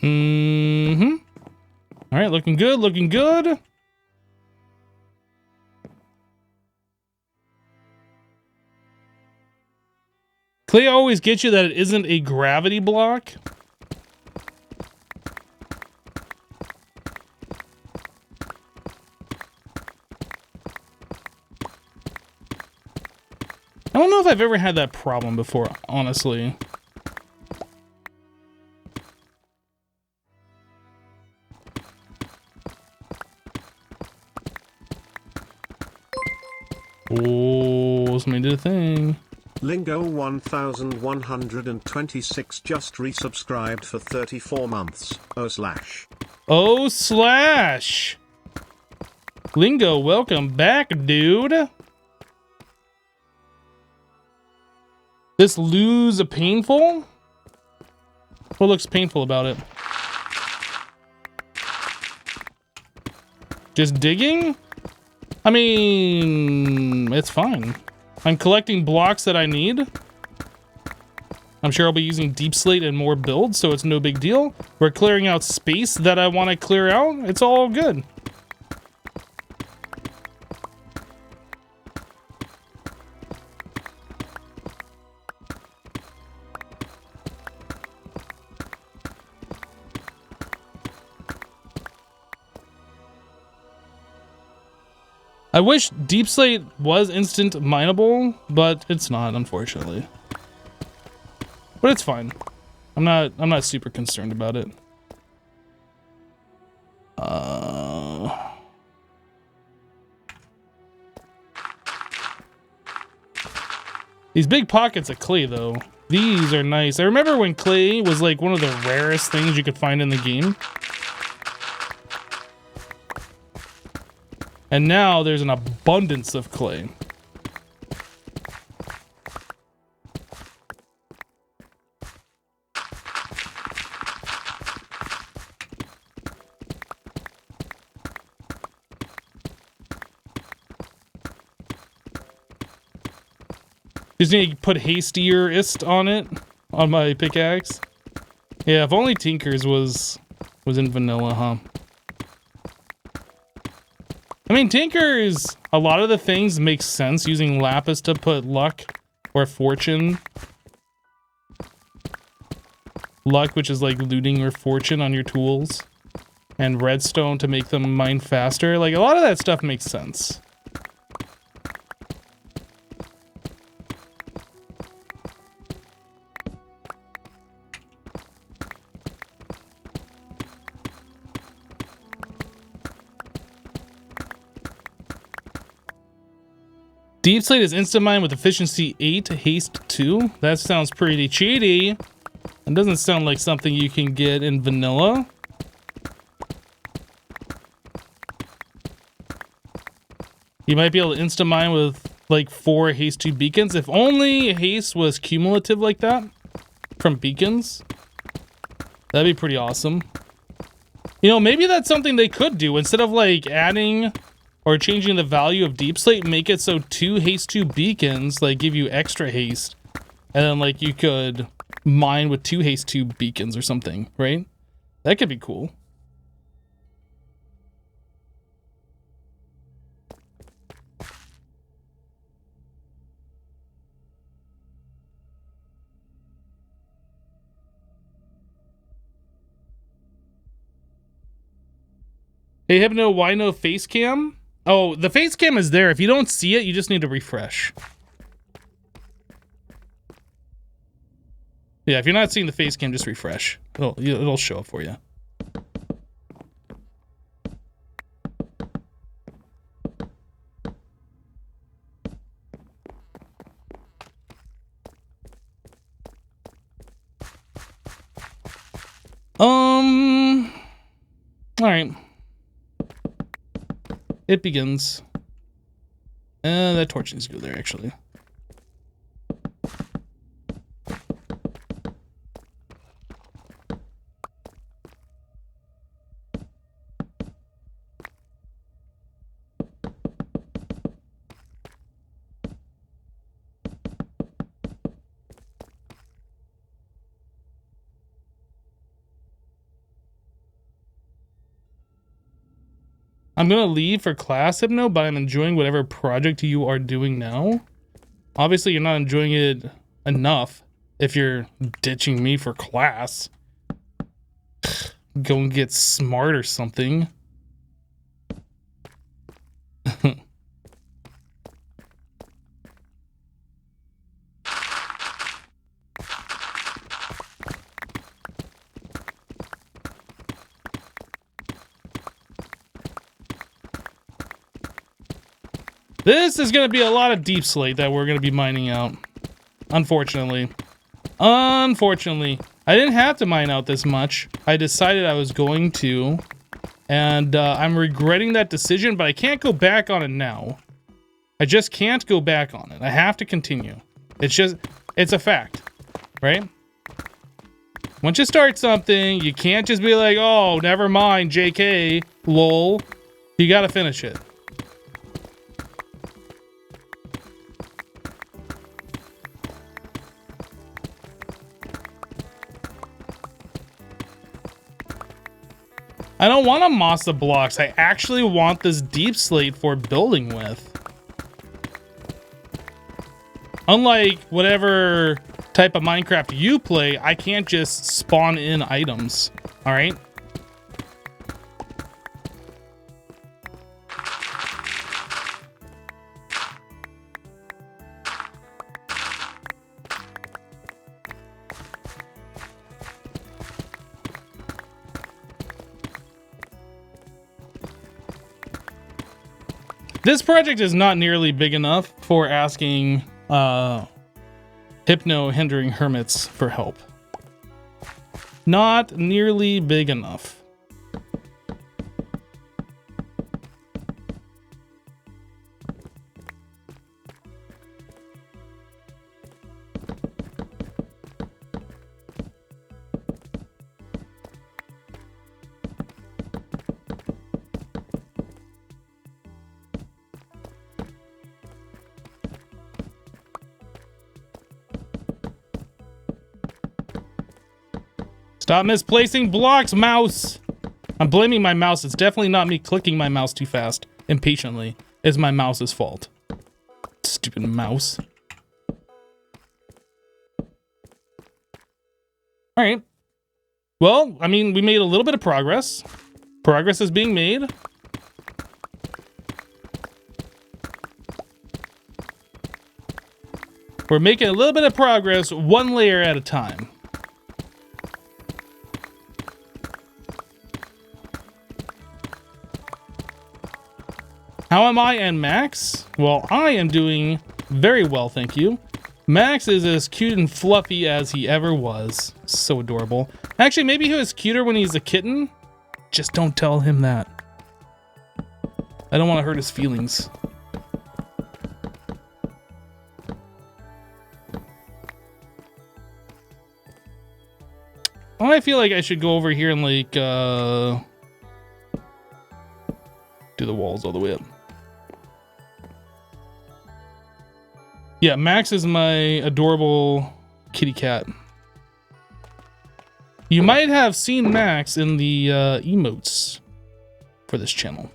Mm-hmm. All right, looking good, looking good. Clay always gets you that it isn't a gravity block. I don't know if I've ever had that problem before, honestly. Oh, somebody did a thing. Lingo 1126 just resubscribed for 34 months. Oh slash. Lingo, welcome back, dude. This lose a painful? What looks painful about it? Just digging? I mean, it's fine. I'm collecting blocks that I need. I'm sure I'll be using deep slate and more builds, so it's no big deal. We're clearing out space that I want to clear out. It's all good. I wish deep slate was instant mineable, but it's not, unfortunately. But it's fine. I'm not super concerned about it. These big pockets of clay, though. These are nice. I remember when clay was like one of the rarest things you could find in the game. And now there's an abundance of clay. Just need to put hastierist on it, on my pickaxe. Yeah, if only Tinker's was in vanilla, huh? I mean, Tinker's, a lot of the things make sense using lapis to put luck or fortune. Luck, which is like looting or fortune on your tools. And redstone to make them mine faster. Like, a lot of that stuff makes sense. Deep Slate is instant mine with efficiency 8, haste 2. That sounds pretty cheaty. It doesn't sound like something you can get in vanilla. You might be able to instant mine with like 4 haste 2 beacons. If only haste was cumulative like that from beacons, that'd be pretty awesome. You know, maybe that's something they could do instead of like adding or changing the value of Deep Slate, make it so 2 haste 2 beacons like give you extra haste, and then like you could mine with 2 haste 2 beacons or something, right? That could be cool. Hey Hypno, why no face cam? Oh, the face cam is there. If you don't see it, you just need to refresh. Yeah, if you're not seeing the face cam, just refresh. It'll show up for you. All right. It begins. That torch needs to go there, actually. I'm gonna leave for class, Hypno, but I'm enjoying whatever project you are doing now. Obviously, you're not enjoying it enough if you're ditching me for class. Go and get smart or something. This is going to be a lot of Deep Slate that we're going to be mining out. Unfortunately. Unfortunately. I didn't have to mine out this much. I decided I was going to. And I'm regretting that decision, but I can't go back on it now. I just can't go back on it. I have to continue. It's a fact. Right? Once you start something, you can't just be like, oh, never mind, JK, lol. You got to finish it. I don't want to moss the blocks. I actually want this Deep Slate for building with. Unlike whatever type of Minecraft you play, I can't just spawn in items. All right? This project is not nearly big enough for asking hypno hindering hermits for help. Not nearly big enough. Stop misplacing blocks, mouse! I'm blaming my mouse. It's definitely not me clicking my mouse too fast, impatiently. It's my mouse's fault. Stupid mouse. Alright. Well, I mean, we made a little bit of progress. Progress is being made. We're making a little bit of progress, one layer at a time. How am I and Max? Well, I am doing very well, thank you. Max is as cute and fluffy as he ever was. So adorable. Actually, maybe he was cuter when he's a kitten. Just don't tell him that. I don't want to hurt his feelings. I feel like I should go over here and like do the walls all the way up. Yeah, Max is my adorable kitty cat. You might have seen Max in the emotes for this channel.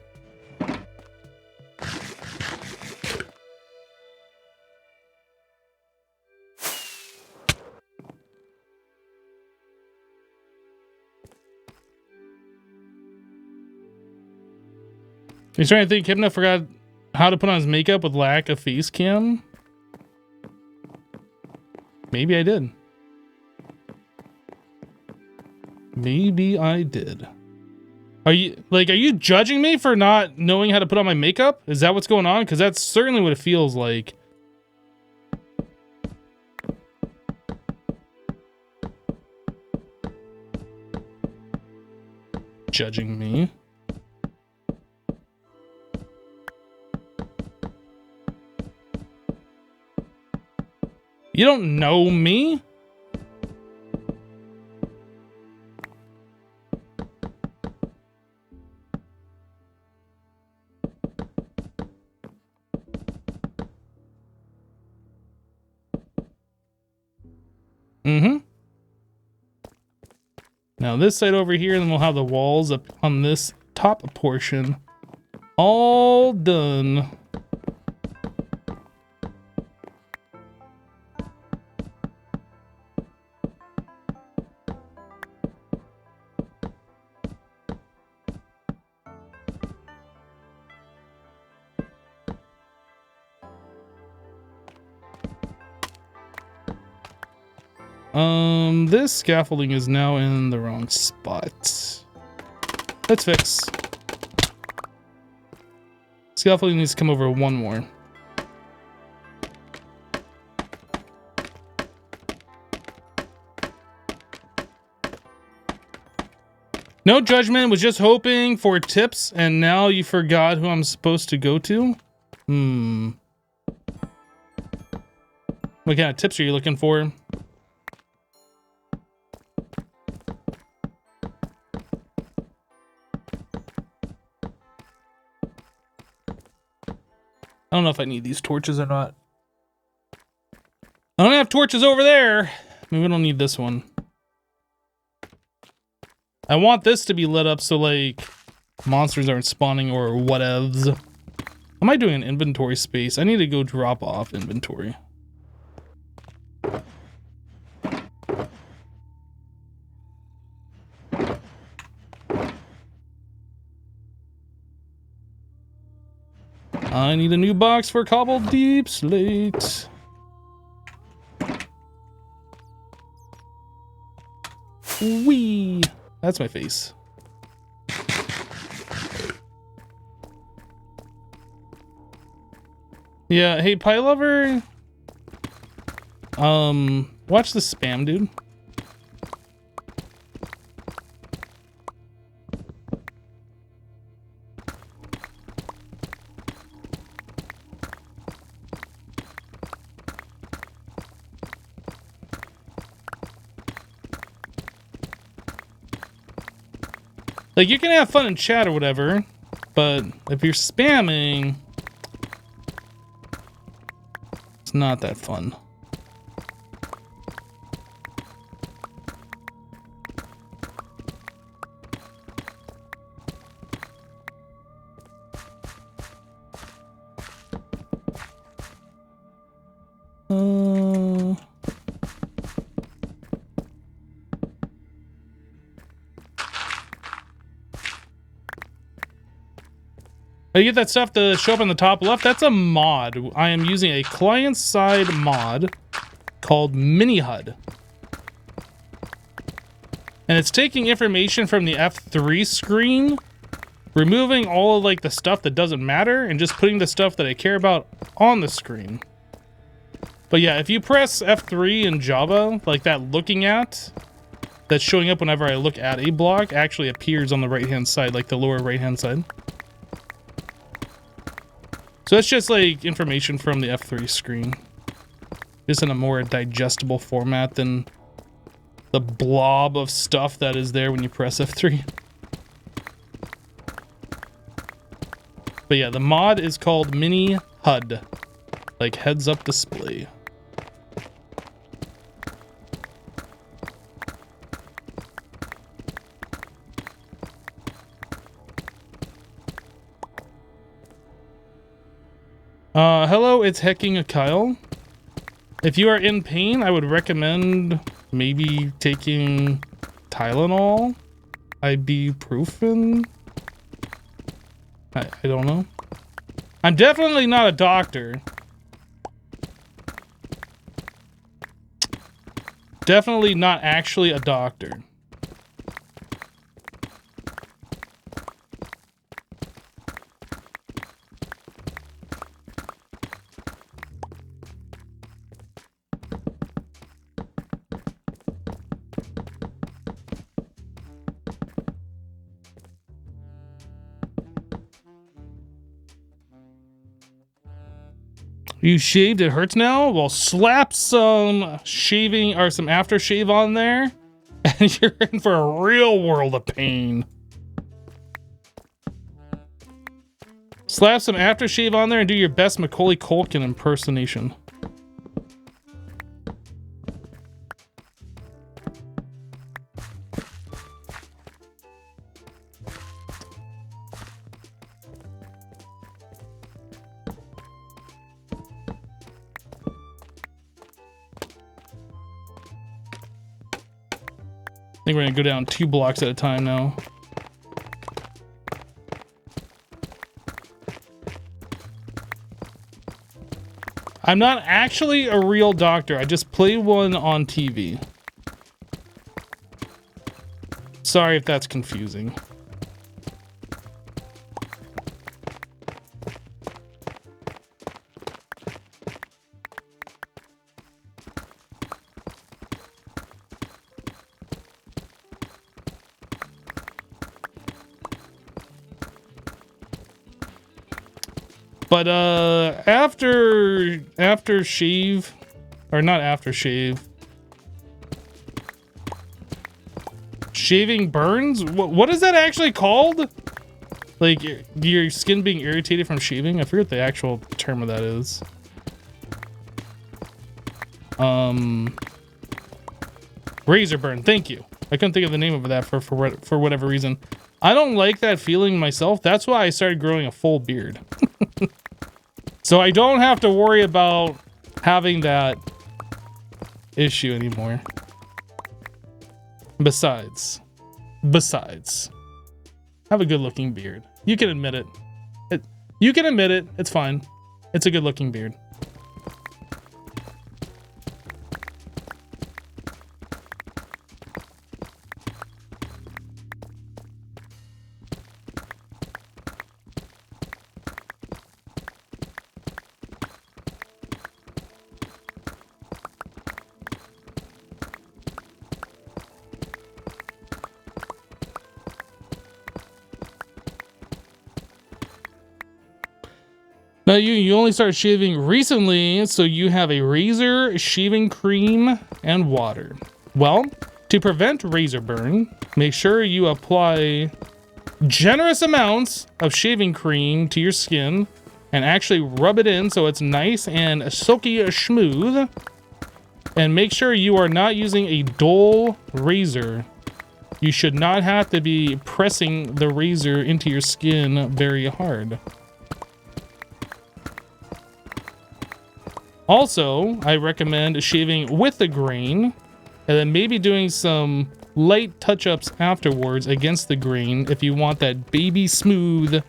He's trying to think Hypno forgot how to put on his makeup with lack of face cam. Maybe I did. Maybe I did. Are you judging me for not knowing how to put on my makeup? Is that what's going on? Because that's certainly what it feels like. Judging me. You don't know me? Mm-hmm. Now this side over here, and then we'll have the walls up on this top portion. All done. This scaffolding is now in the wrong spot. Let's fix. Scaffolding needs to come over one more. No judgment, was just hoping for tips, and now you forgot who I'm supposed to go to? What kind of tips are you looking for? I don't know if I need these torches or not. I don't have torches over there. Maybe we don't need this one. I want this to be lit up so like monsters aren't spawning or whatevs. How am I doing an inventory space? I need to go drop off inventory. I need a new box for cobbled deep slate. Wee! That's my face. Yeah, hey, Pie Lover. Watch the spam, dude. Like, you can have fun in chat or whatever, but if you're spamming, it's not that fun. You get that stuff to show up in the top left. That's a mod. I am using a client-side mod called Mini HUD. And it's taking information from the F3 screen, removing all of like the stuff that doesn't matter, and just putting the stuff that I care about on the screen. But yeah, if you press F3 in Java, like that looking at, that's showing up whenever I look at a block, actually appears on the right-hand side, like the lower right-hand side. So that's just like information from the F3 screen. Just in a more digestible format than the blob of stuff that is there when you press F3. But yeah, the mod is called Mini HUD. Like heads up display. Hello, it's Hecking Kyle. If you are in pain, I would recommend maybe taking Tylenol, ibuprofen. I don't know. I'm definitely not a doctor. Definitely not actually a doctor. You shaved, it hurts now? Well, slap some shaving or some aftershave on there, and you're in for a real world of pain. Slap some aftershave on there and do your best Macaulay Culkin impersonation. I think we're gonna go down 2 blocks at a time now. I'm not actually a real doctor. I just play one on TV. Sorry if that's confusing. But after shave, or not after shave, shaving burns? What is that actually called? Like your skin being irritated from shaving? I forget what the actual term of that is. Razor burn. Thank you. I couldn't think of the name of that for whatever reason. I don't like that feeling myself. That's why I started growing a full beard. So I don't have to worry about having that issue anymore. Besides, have a good looking beard. You can admit it. You can admit it. It's fine. It's a good looking beard. Now you only started shaving recently, so you have a razor, shaving cream, and water. Well, to prevent razor burn, make sure you apply generous amounts of shaving cream to your skin and actually rub it in so it's nice and silky smooth. And make sure you are not using a dull razor. You should not have to be pressing the razor into your skin very hard. Also, I recommend shaving with the grain and then maybe doing some light touch-ups afterwards against the grain if you want that baby smooth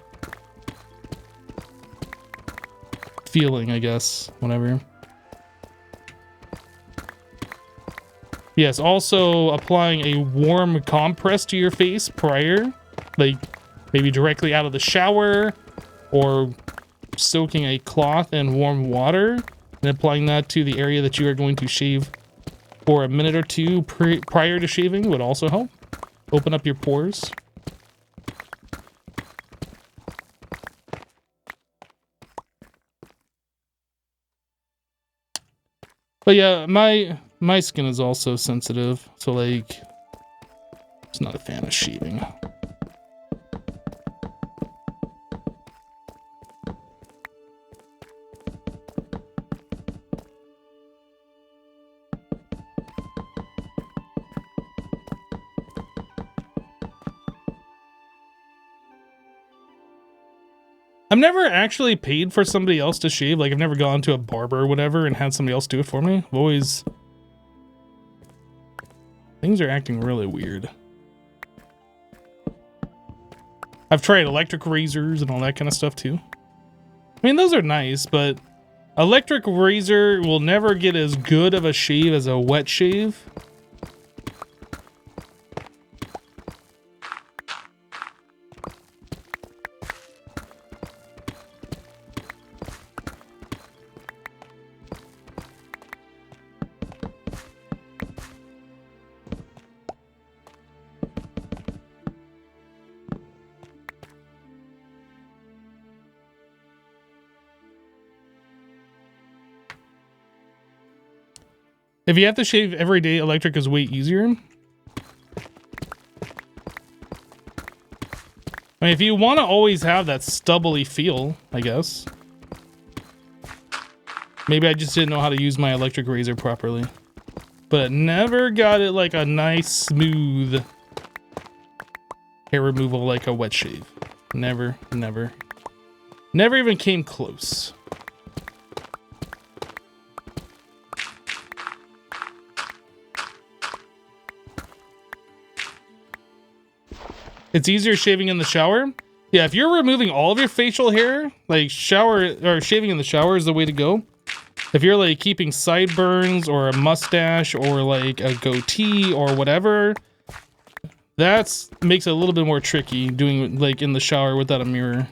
feeling, I guess, whatever. Yes, also applying a warm compress to your face prior, like maybe directly out of the shower, or soaking a cloth in warm water and applying that to the area that you are going to shave for a minute or two prior to shaving would also help. Open up your pores. But yeah, my skin is also sensitive, so like, it's not a fan of shaving. I've never actually paid for somebody else to shave. Like, I've never gone to a barber or whatever and had somebody else do it for me. I've always... Things are acting really weird. I've tried electric razors and all that kind of stuff too. I mean, those are nice, but electric razor will never get as good of a shave as a wet shave. If you have to shave every day, electric is way easier. I mean, if you want to always have that stubbly feel, I guess. Maybe I just didn't know how to use my electric razor properly. But it never got it like a nice, smooth hair removal like a wet shave. Never, never. Never even came close. It's easier shaving in the shower. Yeah, if you're removing all of your facial hair, like shaving in the shower is the way to go. If you're like keeping sideburns or a mustache or like a goatee or whatever, that makes it a little bit more tricky doing like in the shower without a mirror.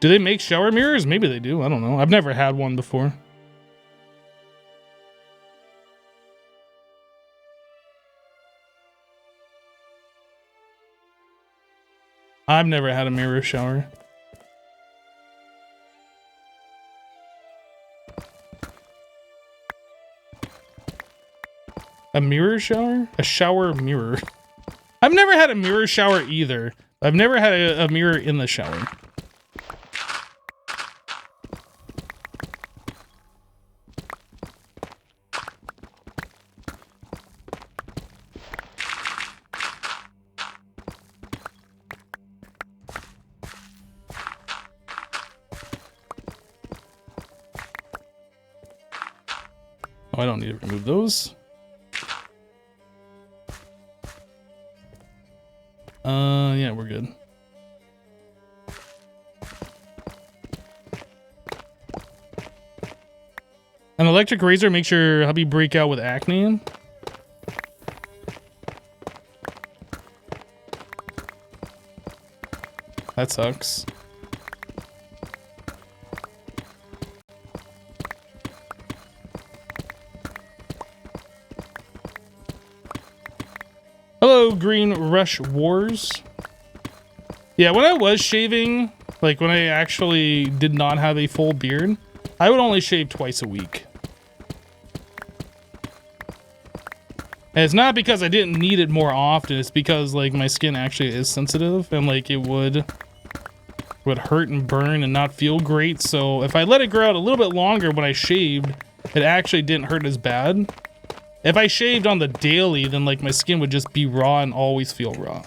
Do they make shower mirrors? Maybe they do. I don't know. I've never had one before. I've never had a mirror shower. A mirror shower? A shower mirror. I've never had a mirror shower either. I've never had a mirror in the shower. Oh, I don't need to remove those. Yeah, we're good. An electric razor makes your hubby break out with acne. That sucks. Hello, Green Rush Wars. Yeah, when I was shaving, like when I actually did not have a full beard, I would only shave twice a week. And it's not because I didn't need it more often, it's because like my skin actually is sensitive and like it would hurt and burn and not feel great. So if I let it grow out a little bit longer when I shaved, it actually didn't hurt as bad. If I shaved on the daily, then like my skin would just be raw and always feel raw.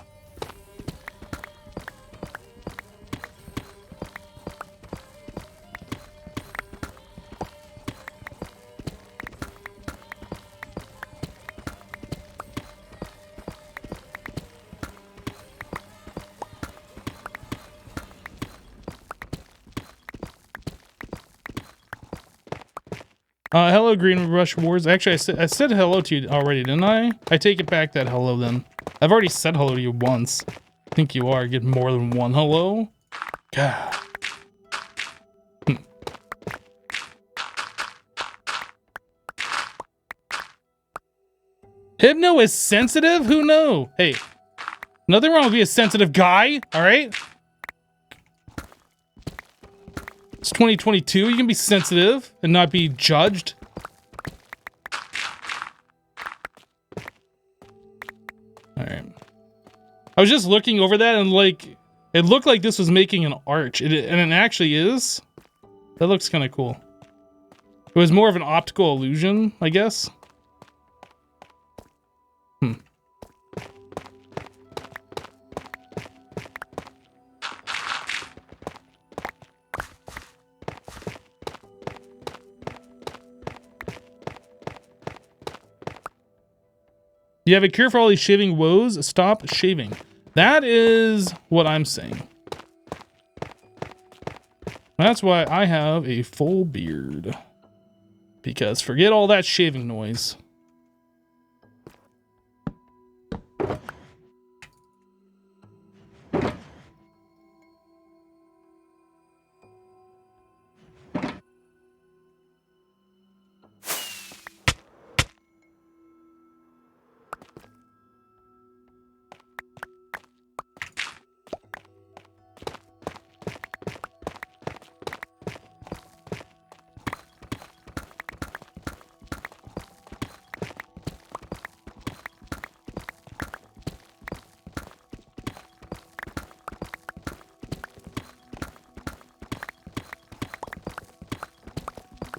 Hello, Green Rush Wars. Actually, I said hello to you already, didn't I? I take it back that hello then. I've already said hello to you once. I think you are. Get more than one hello? God. Hypno is sensitive? Who knew? Hey, nothing wrong with being a sensitive guy, alright? It's 2022. You can be sensitive and not be judged. Alright. I was just looking over that and like, it looked like this was making an arch. And it actually is. That looks kind of cool. It was more of an optical illusion, I guess. You have a cure for all these shaving woes? Stop shaving. That is what I'm saying. That's why I have a full beard. Because forget all that shaving noise.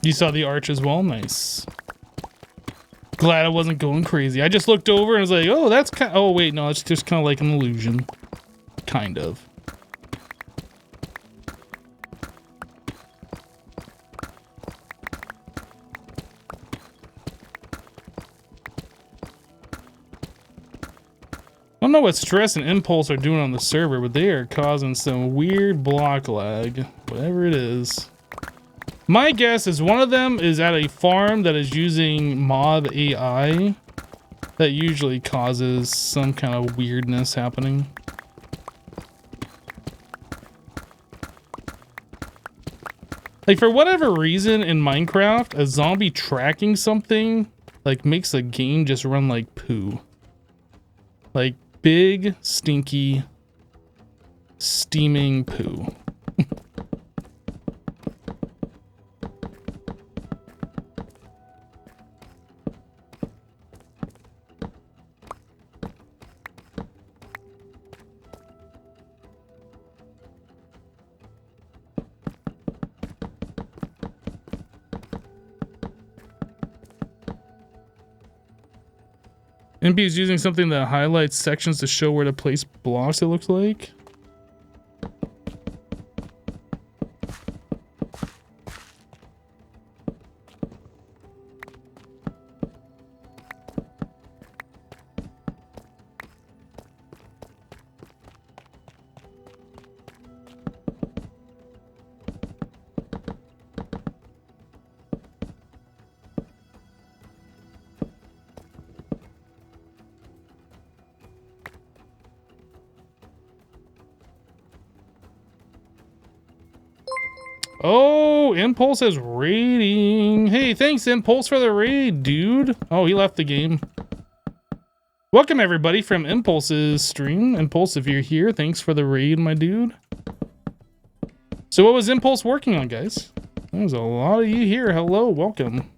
You saw the arch as well? Nice. Glad I wasn't going crazy. I just looked over and was like, oh, that's kind of... Oh, wait, no, it's just kind of like an illusion. Kind of. I don't know what stress and impulse are doing on the server, but they are causing some weird block lag. Whatever it is. My guess is one of them is at a farm that is using mob AI. That usually causes some kind of weirdness happening. Like for whatever reason in Minecraft, a zombie tracking something like makes the game just run like poo. Like big, stinky, steaming poo. NP is using something that highlights sections to show where to place blocks, it looks like. Oh, Impulse is raiding. Hey, thanks, Impulse, for the raid, dude. Oh, he left the game. Welcome, everybody, from Impulse's stream. Impulse, if you're here, thanks for the raid, my dude. So what was Impulse working on, guys? There's a lot of you here. Hello, welcome.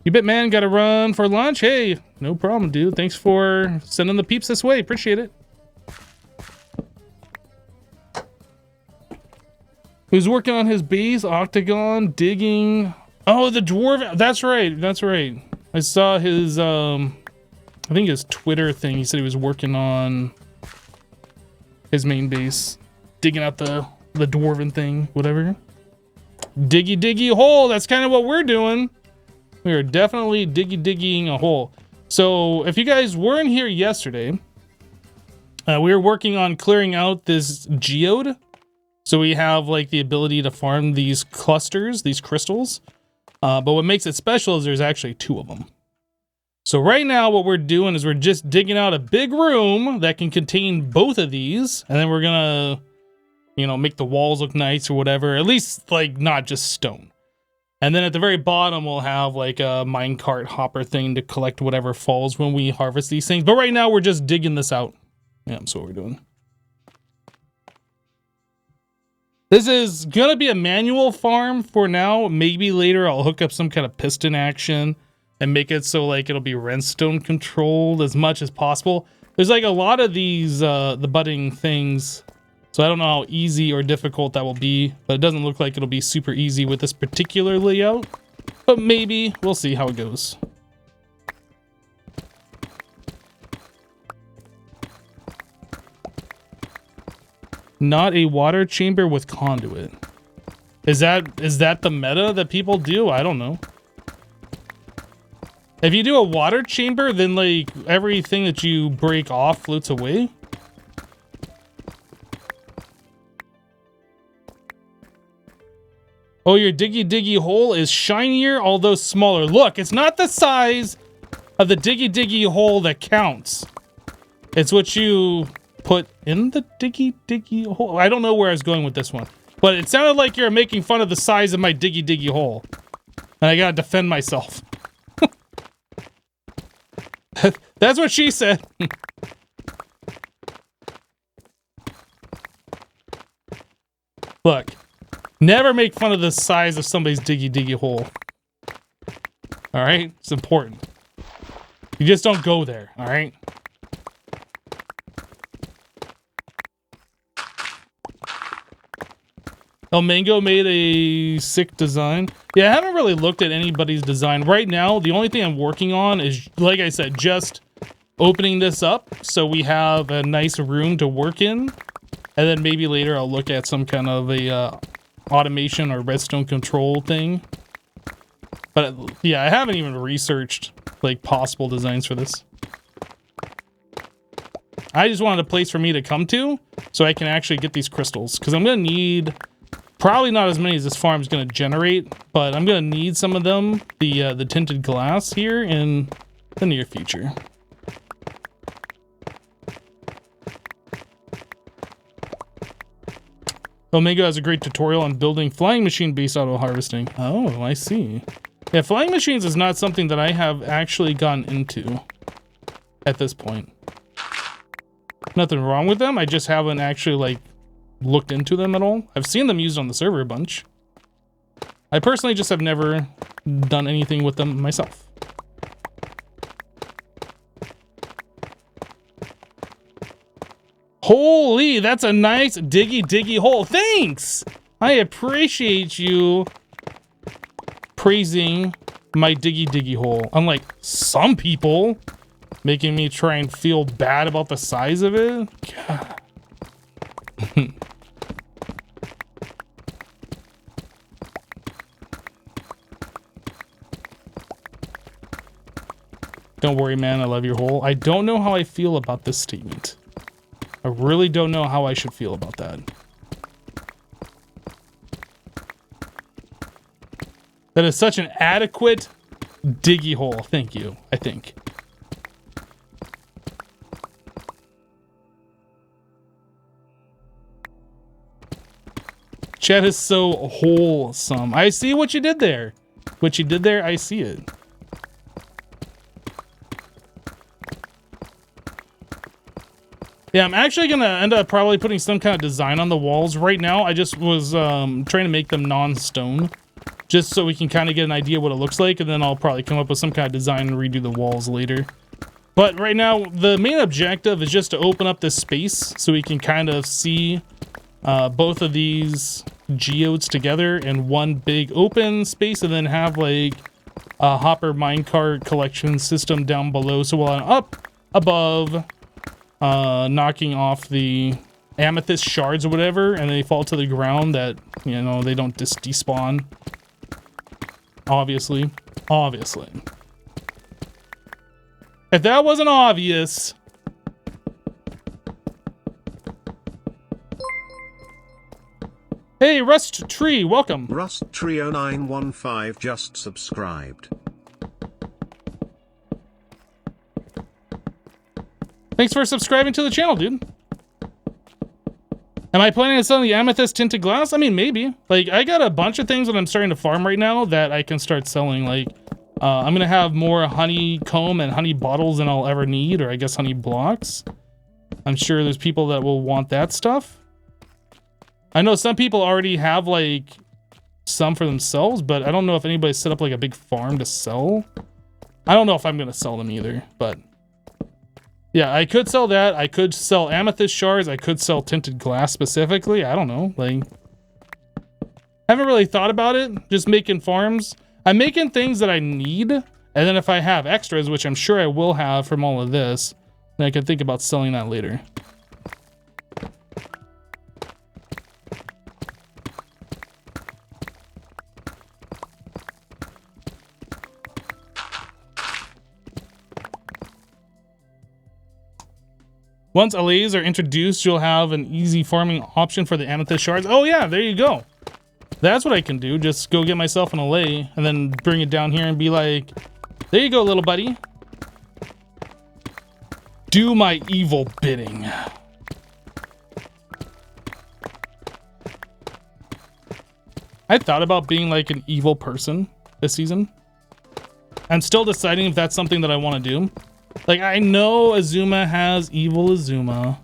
You bit man, gotta run for lunch? Hey, no problem, dude. Thanks for sending the peeps this way. Appreciate it. Who's working on his base? Octagon, digging. Oh, the dwarf. That's right. That's right. I saw his, I think his Twitter thing. He said he was working on his main base. Digging out the dwarven thing, whatever. Diggy, diggy hole. That's kind of what we're doing. We are definitely digging a hole. So if you guys weren't here yesterday, we were working on clearing out this geode. So we have like the ability to farm these clusters, these crystals. But what makes it special is there's actually 2 of them. So right now what we're doing is we're just digging out a big room that can contain both of these. And then we're gonna, you know, make the walls look nice or whatever. At least like not just stone. And then at the very bottom, we'll have like a minecart hopper thing to collect whatever falls when we harvest these things. But right now, we're just digging this out. Yeah, that's what we're doing. This is going to be a manual farm for now. Maybe later I'll hook up some kind of piston action and make it so like it'll be redstone controlled as much as possible. There's like a lot of these, the budding things. So I don't know how easy or difficult that will be, but it doesn't look like it'll be super easy with this particular layout. But maybe we'll see how it goes. Not a water chamber with conduit. Is that the meta that people do? I don't know. If you do a water chamber, then like everything that you break off floats away. Oh, your diggy hole is shinier, although smaller. Look, it's not the size of the diggy hole that counts. It's what you put in the diggy hole. I don't know where I was going with this one, but it sounded like you're making fun of the size of my diggy hole. And I gotta defend myself. That's what she said. Look. Never make fun of the size of somebody's diggy hole. Alright? It's important. You just don't go there, alright? El Mango made a sick design. Yeah, I haven't really looked at anybody's design. Right now, the only thing I'm working on is, like I said, just opening this up so we have a nice room to work in. And then maybe later I'll look at some kind of a automation or redstone control thing. But yeah, I haven't even researched like possible designs for this. I just wanted a place for me to come to so I can actually get these crystals, because I'm gonna need probably not as many as this farm's gonna generate, but I'm gonna need some of them, the tinted glass here in the near future. Omega has a great tutorial on building flying machine based auto harvesting. Oh, I see. Yeah, flying machines is not something that I have actually gotten into at this point. Nothing wrong with them. I just haven't actually like looked into them at all. I've seen them used on the server a bunch. I personally just have never done anything with them myself. Holy, that's a nice diggy hole. Thanks! I appreciate you praising my diggy hole. Unlike some people making me try and feel bad about the size of it. God. Don't worry, man. I love your hole. I don't know how I feel about this statement. I really don't know how I should feel about that. That is such an adequate diggy hole. Thank you, I think. Chat is so wholesome. I see what you did there. What you did there, I see it. Yeah, I'm actually gonna end up probably putting some kind of design on the walls. Right now, I just was trying to make them non-stone, just so we can kind of get an idea what it looks like, and then I'll probably come up with some kind of design and redo the walls later. But right now, the main objective is just to open up this space so we can kind of see both of these geodes together in one big open space, and then have like a hopper minecart collection system down below. So while I'm up above, knocking off the amethyst shards or whatever, and they fall to the ground, that, you know, they don't just despawn. Obviously. If that wasn't obvious. Hey, Rust Tree, welcome. Rust Tree 0915 just subscribed. Thanks for subscribing to the channel, dude. Am I planning on selling the amethyst tinted glass? I mean, maybe. Like, I got a bunch of things that I'm starting to farm right now that I can start selling. Like, I'm gonna have more honeycomb and honey bottles than I'll ever need, or I guess honey blocks. I'm sure there's people that will want that stuff. I know some people already have, like, some for themselves, but I don't know if anybody's set up, like, a big farm to sell. I don't know if I'm gonna sell them either, but... yeah, I could sell that. I could sell amethyst shards. I could sell tinted glass specifically. I don't know. Like, haven't really thought about it. Just making farms. I'm making things that I need. And then if I have extras, which I'm sure I will have from all of this, then I can think about selling that later. Once allays are introduced, you'll have an easy farming option for the amethyst shards. Oh yeah, there you go. That's what I can do. Just go get myself an allay and then bring it down here and be like, there you go, little buddy. Do my evil bidding. I thought about being like an evil person this season. I'm still deciding if that's something that I want to do. Like, I know Azuma has evil Azuma.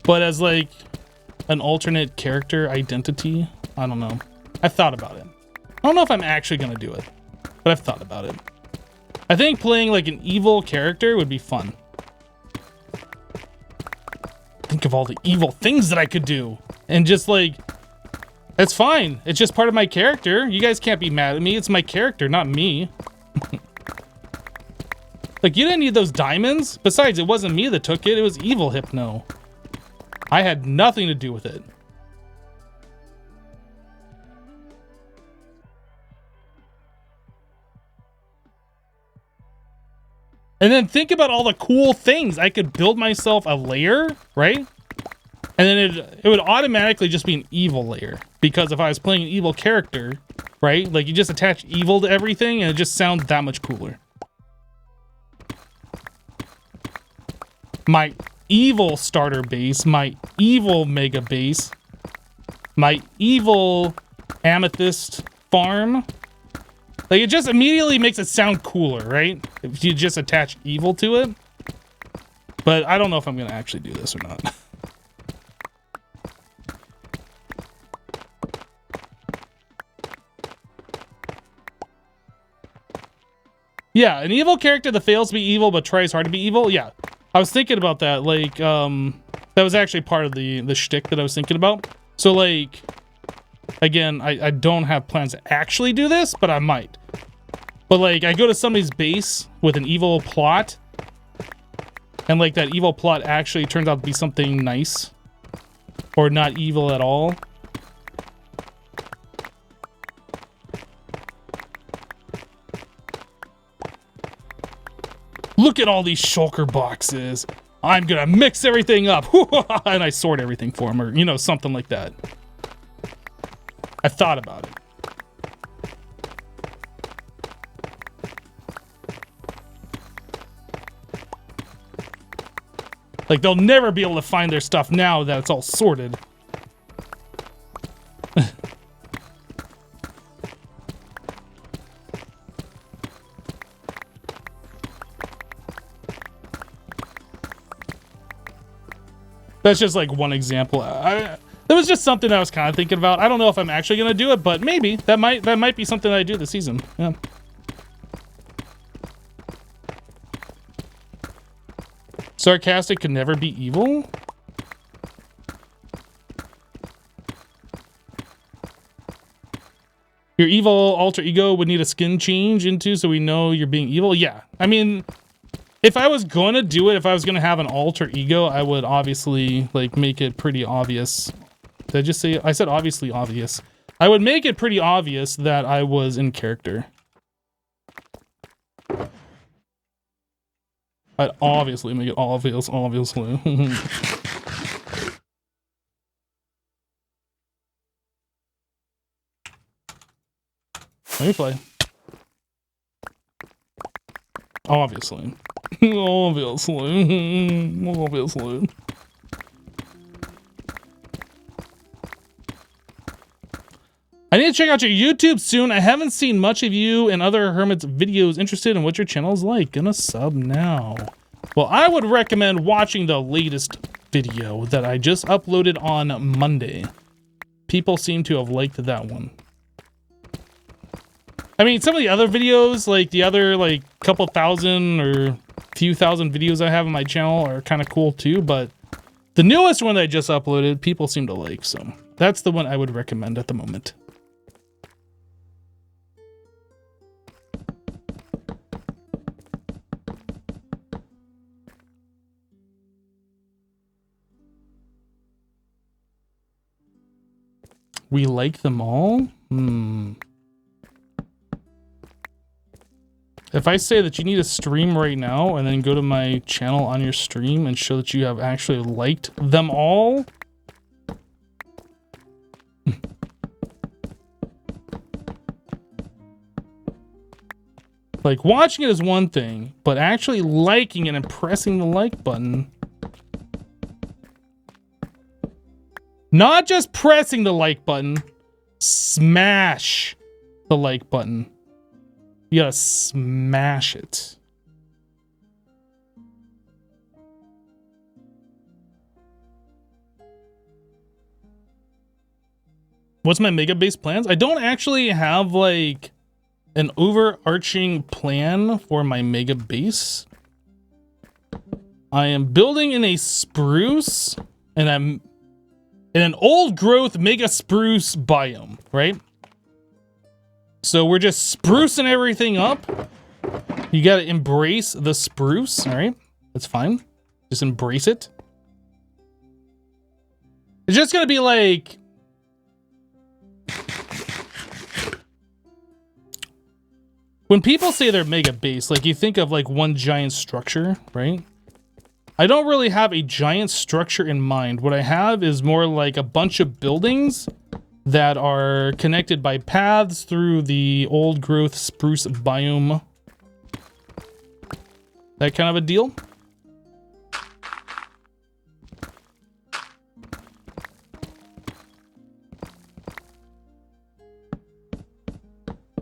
But as, like, an alternate character identity, I don't know. I've thought about it. I don't know if I'm actually going to do it, but I've thought about it. I think playing, like, an evil character would be fun. Think of all the evil things that I could do. And just, like, it's fine. It's just part of my character. You guys can't be mad at me. It's my character, not me. Like, you didn't need those diamonds. Besides, it wasn't me that took it. It was evil Hypno. I had nothing to do with it. And then think about all the cool things. I could build myself a layer, right? And then it would automatically just be an evil layer. Because if I was playing an evil character, right? Like, you just attach evil to everything and it just sounds that much cooler. My evil starter base, my evil mega base, my evil amethyst farm. Like, it just immediately makes it sound cooler, right? If you just attach evil to it. But I don't know if I'm going to actually do this or not. Yeah, an evil character that fails to be evil but tries hard to be evil. Yeah, I was thinking about that. Like, that was actually part of the shtick that I was thinking about. So, like, again, I don't have plans to actually do this, but I might. But, like, I go to somebody's base with an evil plot, and, like, that evil plot actually turns out to be something nice. Or not evil at all. Look at all these shulker boxes. I'm gonna mix everything up. And I sort everything for him, or, you know, something like that. I thought about it. Like, they'll never be able to find their stuff now that it's all sorted. That's just like one example. That was just something I was kind of thinking about. I don't know if I'm actually gonna do it, but maybe that might be something that I do this season. Yeah. Sarcastic can never be evil. Your evil alter ego would need a skin change into so we know you're being evil. Yeah, I mean, if I was gonna do it, if I was gonna have an alter ego, I would obviously like make it pretty obvious. Did I just say, I said obviously obvious. I would make it pretty obvious that I was in character. I'd obviously make it obvious, obviously. Let me play. Obviously. Obviously. Obviously. I need to check out your YouTube soon. I haven't seen much of you and other Hermit's videos. Interested in what your channel is like. Gonna sub now. Well, I would recommend watching the latest video that I just uploaded on Monday. People seem to have liked that one. I mean, some of the other videos, like the other like couple thousand or few thousand videos I have on my channel are kind of cool too, but the newest one that I just uploaded, people seem to like, so that's the one I would recommend at the moment. We like them all? If I say that you need to stream right now and then go to my channel on your stream and show that you have actually liked them all. Like, watching it is one thing, but actually liking it and pressing the like button. Not just pressing the like button, smash the like button. You gotta smash it. What's my mega base plans? I don't actually have like an overarching plan for my mega base. I am building in a spruce, and I'm in an old growth mega spruce biome, right? So we're just sprucing everything up. You gotta embrace the spruce, all right? That's fine. Just embrace it. It's just gonna be like... when people say they're mega base, like you think of like one giant structure, right? I don't really have a giant structure in mind. What I have is more like a bunch of buildings that are connected by paths through the old growth spruce biome. That kind of a deal.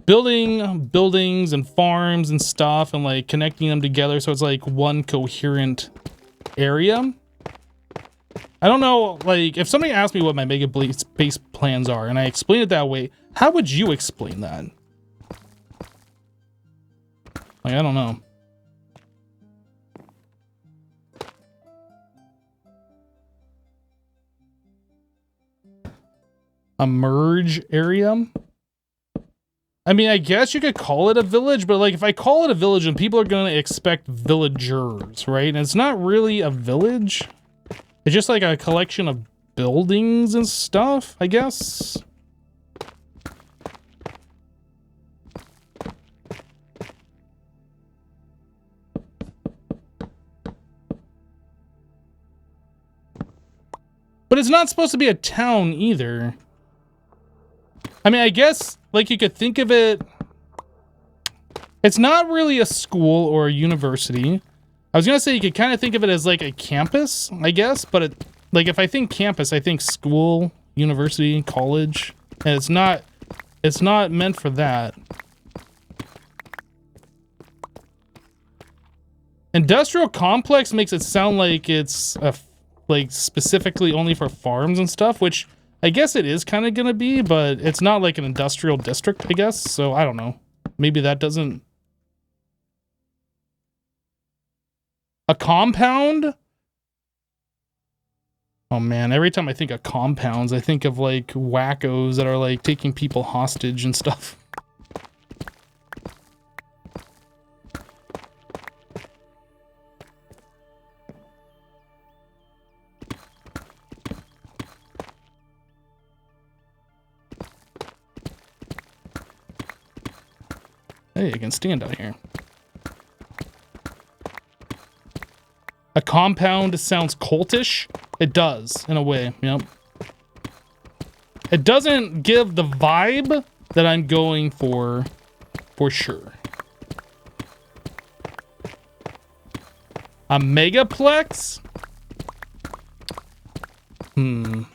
Building buildings and farms and stuff and like connecting them together so it's like one coherent area. I don't know, like, if somebody asked me what my mega base plans are and I explain it that way, how would you explain that? Like, I don't know. A merge area? I mean, I guess you could call it a village, but like if I call it a village, then people are going to expect villagers, right? And it's not really a village. It's just like a collection of buildings and stuff, I guess. But it's not supposed to be a town either. I mean, I guess, like, you could think of it... It's not really a school or a university. I was gonna say you could kind of think of it as like a campus, I guess, but like if I think campus, I think school, university, college, and it's not meant for that. Industrial complex makes it sound like it's like specifically only for farms and stuff, which I guess it is kind of gonna be, but it's not like an industrial district, I guess. So I don't know. Maybe that doesn't. A compound? Oh man, every time I think of compounds, I think of like wackos that are like taking people hostage and stuff. Hey, you can stand out here. A compound sounds cultish. It does, in a way, yep. It doesn't give the vibe that I'm going for sure. A megaplex? A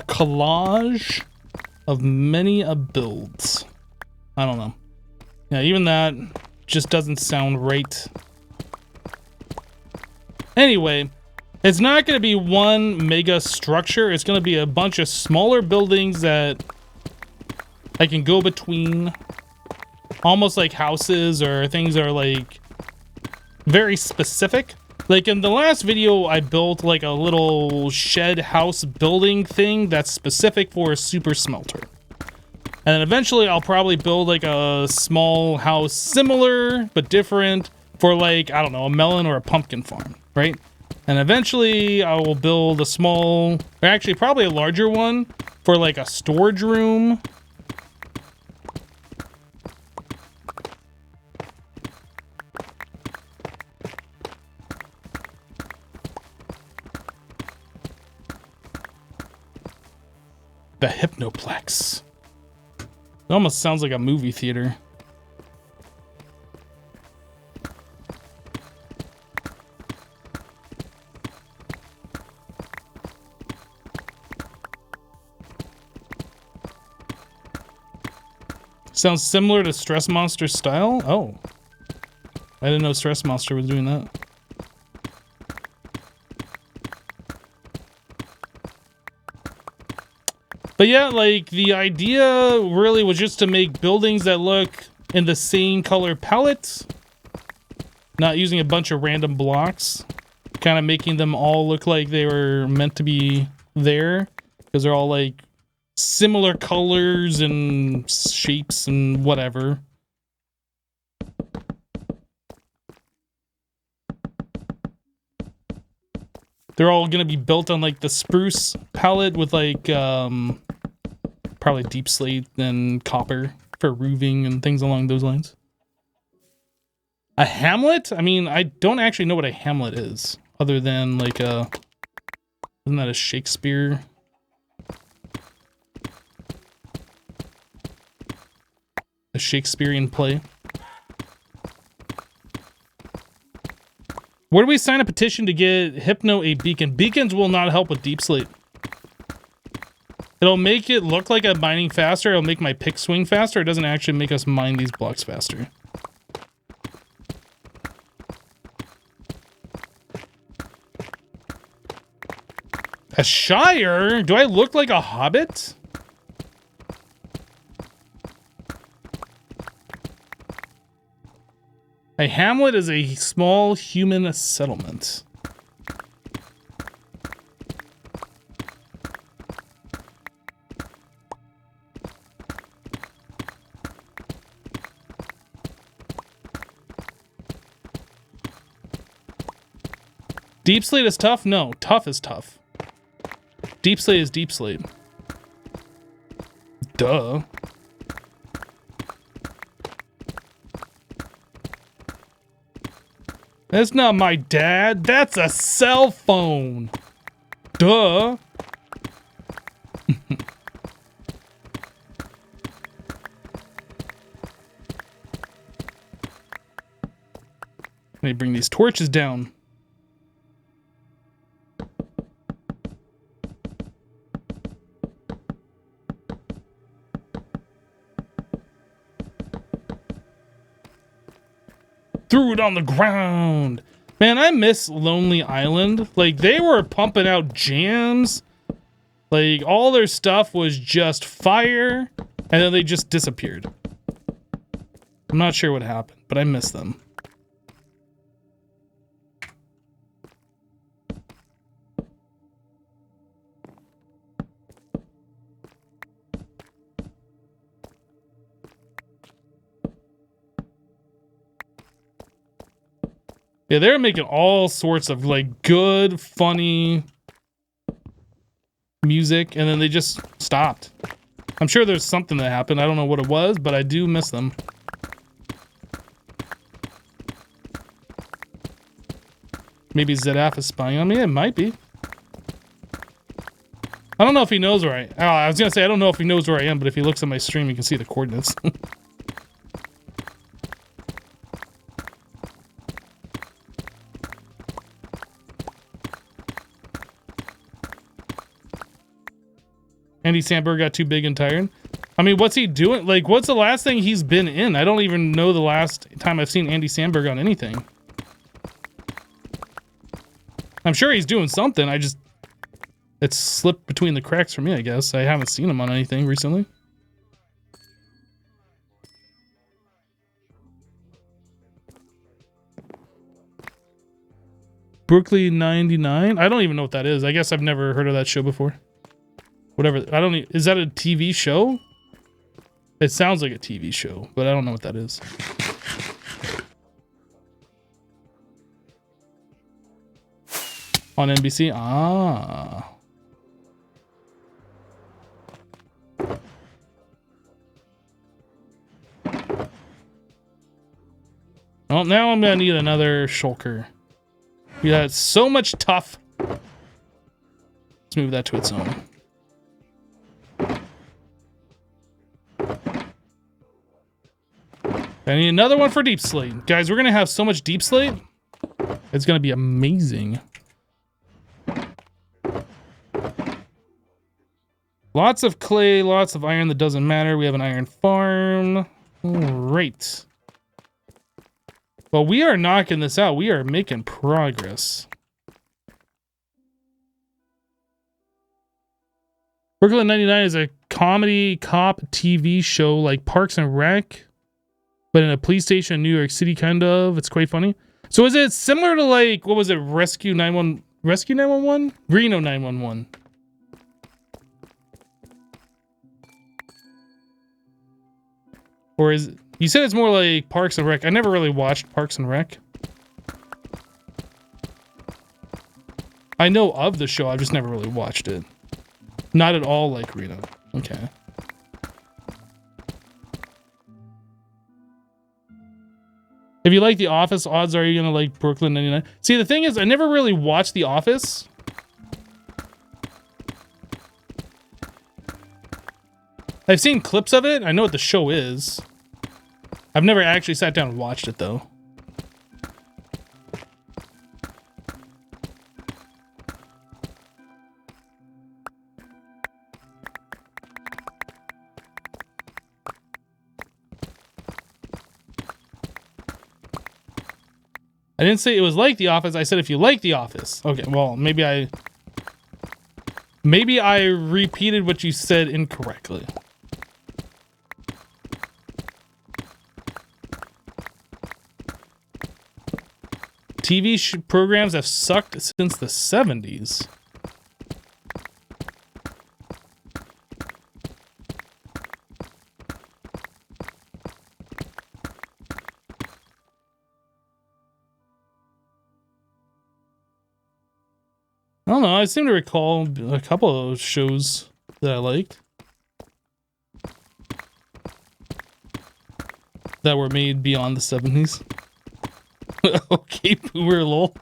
collage of many builds. I don't know. Yeah, even that just doesn't sound right. Anyway, it's not going to be one mega structure. It's going to be a bunch of smaller buildings that I can go between. Almost like houses or things that are like very specific. Like in the last video, I built like a little shed house building thing that's specific for a super smelter. And then eventually I'll probably build like a small house similar but different for like, I don't know, a melon or a pumpkin farm, right? And eventually I will build a small, or actually probably a larger one for like a storage room. The Hypnoplex. It almost sounds like a movie theater. Sounds similar to Stress Monster style? Oh. I didn't know Stress Monster was doing that. But yeah, like, the idea really was just to make buildings that look in the same color palette. Not using a bunch of random blocks. Kind of making them all look like they were meant to be there. Because they're all, like, similar colors and shapes and whatever. They're all gonna be built on, like, the spruce palette with, like, probably deep slate and copper for roofing and things along those lines. A hamlet? I mean, I don't actually know what a hamlet is, other than like isn't that a Shakespeare? A Shakespearean play? Where do we sign a petition to get Hypno a beacon? Beacons will not help with deep slate. It'll make it look like I'm mining faster. It'll make my pick swing faster. It doesn't actually make us mine these blocks faster. A shire? Do I look like a hobbit? A hamlet is a small human settlement. Deep slate is tough? No, tough is tough. Deep slate is deep slate. Duh. That's not my dad. That's a cell phone. Duh. me bring these torches down. Threw it on the ground. Man, I miss Lonely Island. Like, they were pumping out jams. Like, all their stuff was just fire. And then they just disappeared. I'm not sure what happened, but I miss them. Yeah, they're making all sorts of like good, funny music, and then they just stopped. I'm sure there's something that happened. I don't know what it was, but I do miss them. Maybe Zedaf is spying on me. It might be. I don't know if he knows where I was gonna say I don't know if he knows where I am, but if he looks at my stream, you can see the coordinates. Andy Samberg got too big and tired. I mean, what's he doing? Like, what's the last thing he's been in? I don't even know the last time I've seen Andy Samberg on anything. I'm sure he's doing something. It's slipped between the cracks for me, I guess. I haven't seen him on anything recently. Brooklyn 99? I don't even know what that is. I guess I've never heard of that show before. Whatever. Is that a TV show? It sounds like a TV show, but I don't know what that is. On NBC? Ah. Well, now I'm gonna need another shulker. We got so much tough. Let's move that to its own. I need another one for deep slate. Guys, we're gonna have so much deep slate. It's gonna be amazing. Lots of clay, lots of iron that doesn't matter. We have an iron farm. All right. Well, we are knocking this out. We are making progress. Brooklyn 99 is a comedy cop TV show like Parks and Rec, but in a police station in New York City, kind of. It's quite funny. So is it similar to like, what was it, Rescue 911? Reno 911. Or is it, you said it's more like Parks and Rec. I never really watched Parks and Rec. I know of the show, I've just never really watched it. Not at all like Reno. Okay. If you like The Office, odds are you're gonna like Brooklyn 99. See, the thing is, I never really watched The Office. I've seen clips of it. I know what the show is. I've never actually sat down and watched it, though. I didn't say it was like The Office. I said if you like The Office. Okay, well, maybe I repeated what you said incorrectly. TV programs have sucked since the 70s. I don't know. I seem to recall a couple of those shows that I liked that were made beyond the 70s. Okay, boomer lol.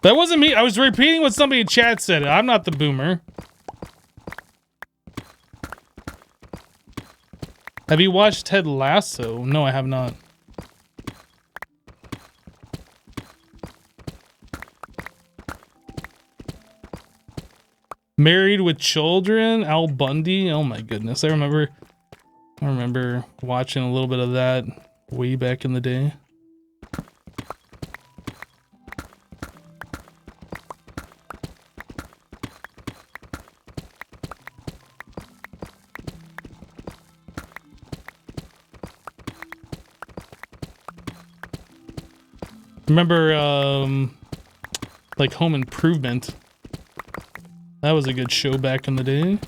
That wasn't me. I was repeating what somebody in chat said. I'm not the boomer. Have you watched Ted Lasso? No, I have not. Married with Children, Al Bundy. Oh my goodness. I remember watching a little bit of that way back in the day. Remember like Home Improvement. That was a good show back in the day.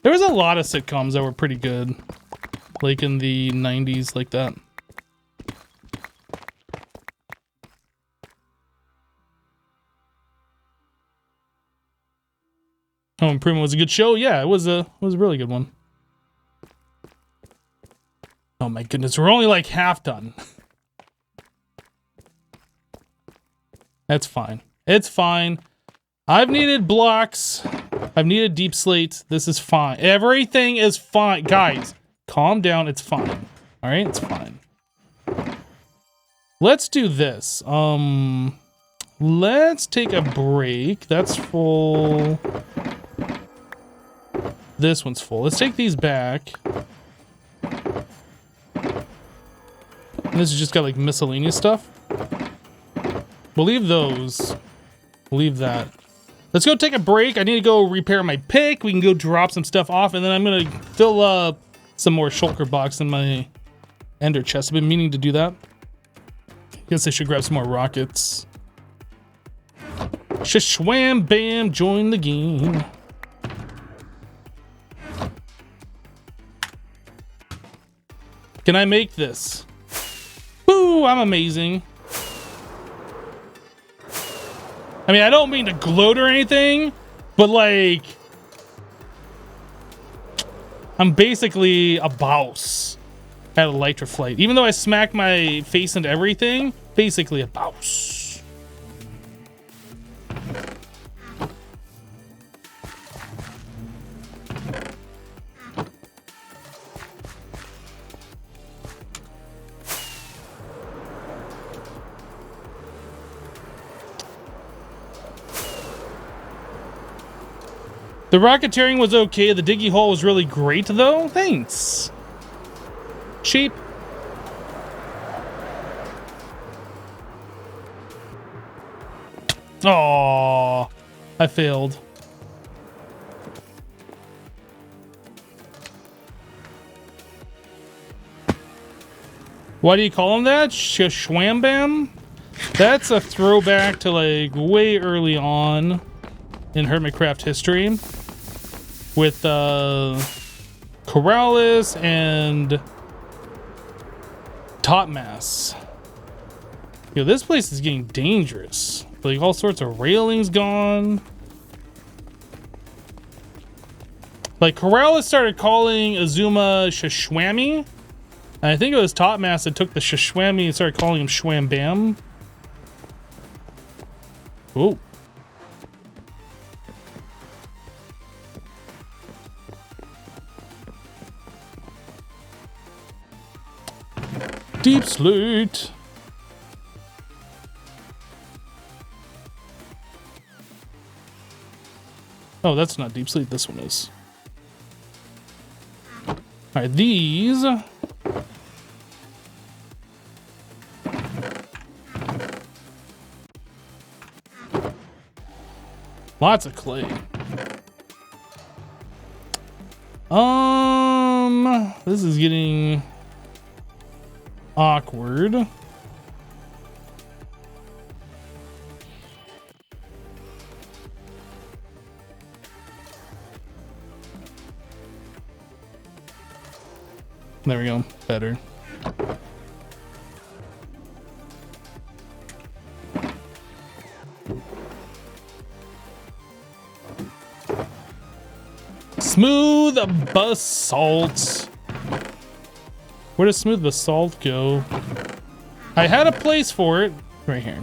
There was a lot of sitcoms that were pretty good, like in the 90s, like that. Home Improvement was a good show. Yeah, it was a really good one. Oh my goodness, we're only like half done. That's fine. It's fine. I've needed blocks. I've needed deep slate. This is fine. Everything is fine. Guys, calm down. It's fine. All right, it's fine. Let's do this. Let's take a break. That's full. This one's full. Let's take these back. And this has just got like miscellaneous stuff. We'll leave those. We'll leave that. Let's go take a break. I need to go repair my pick. We can go drop some stuff off, and then I'm gonna fill up some more shulker box in my ender chest. I've been meaning to do that. Guess I should grab some more rockets. Shwam bam, join the game. Can I make this? Woo, I'm amazing. I mean, I don't mean to gloat or anything, but like, I'm basically a boss at Elytra Flight. Even though I smack my face into everything, basically a boss. The rocketeering was okay. The diggy hole was really great, though. Thanks. Cheap. Aww. I failed. Why do you call him that? Shwambam? That's a throwback to like way early on in HermitCraft history. With Corrales and Topmass. Yo, this place is getting dangerous. Like all sorts of railings gone. Like Corrales started calling Azuma Shashwami. And I think it was Topmass that took the Shashwami and started calling him Shwambam. Oh. Deep slate. Oh, that's not deep slate. This one is. All right, these. Lots of clay. This is getting awkward. There we go. Better. Smooth basalt. Where does smooth basalt go? I had a place for it right here.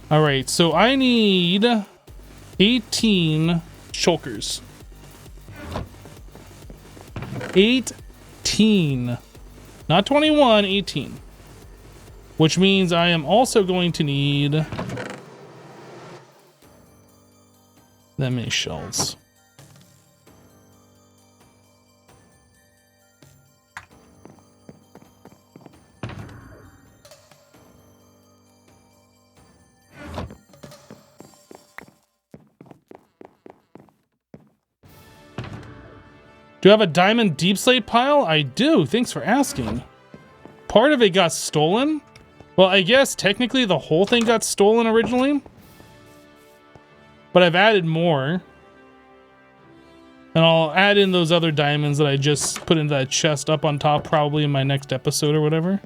All right, so I need 18 chokers. 18. Not 21, 18. Which means I am also going to need that many shells. Do I have a diamond deep slate pile? I do. Thanks for asking. Part of it got stolen. Well, I guess technically the whole thing got stolen originally. But I've added more. And I'll add in those other diamonds that I just put into that chest up on top probably in my next episode or whatever.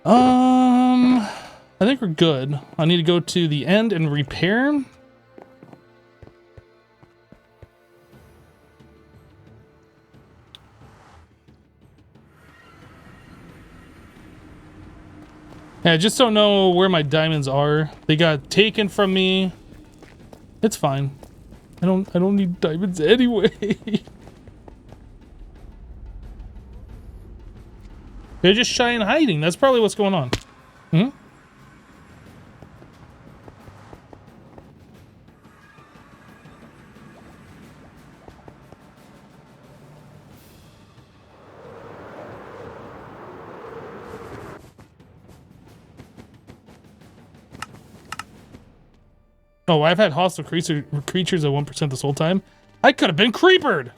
I think we're good. I need to go to the end and repair. Yeah, I just don't know where my diamonds are. They got taken from me. It's fine. I don't need diamonds anyway. They're just shy and hiding. That's probably what's going on. Hmm? Oh, I've had hostile creatures at 1% this whole time. I could have been creepered.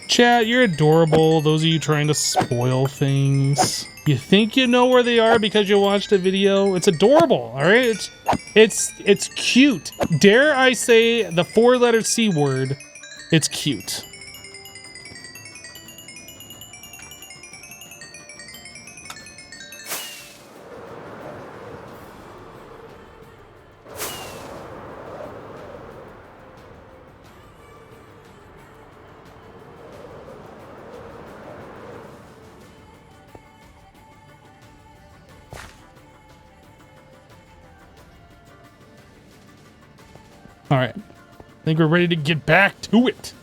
Chat, you're adorable. Those of you trying to spoil things. You think you know where they are because you watched a video? It's adorable, all right? It's cute. Dare I say the 4-letter C word? It's cute. All right, I think we're ready to get back to it.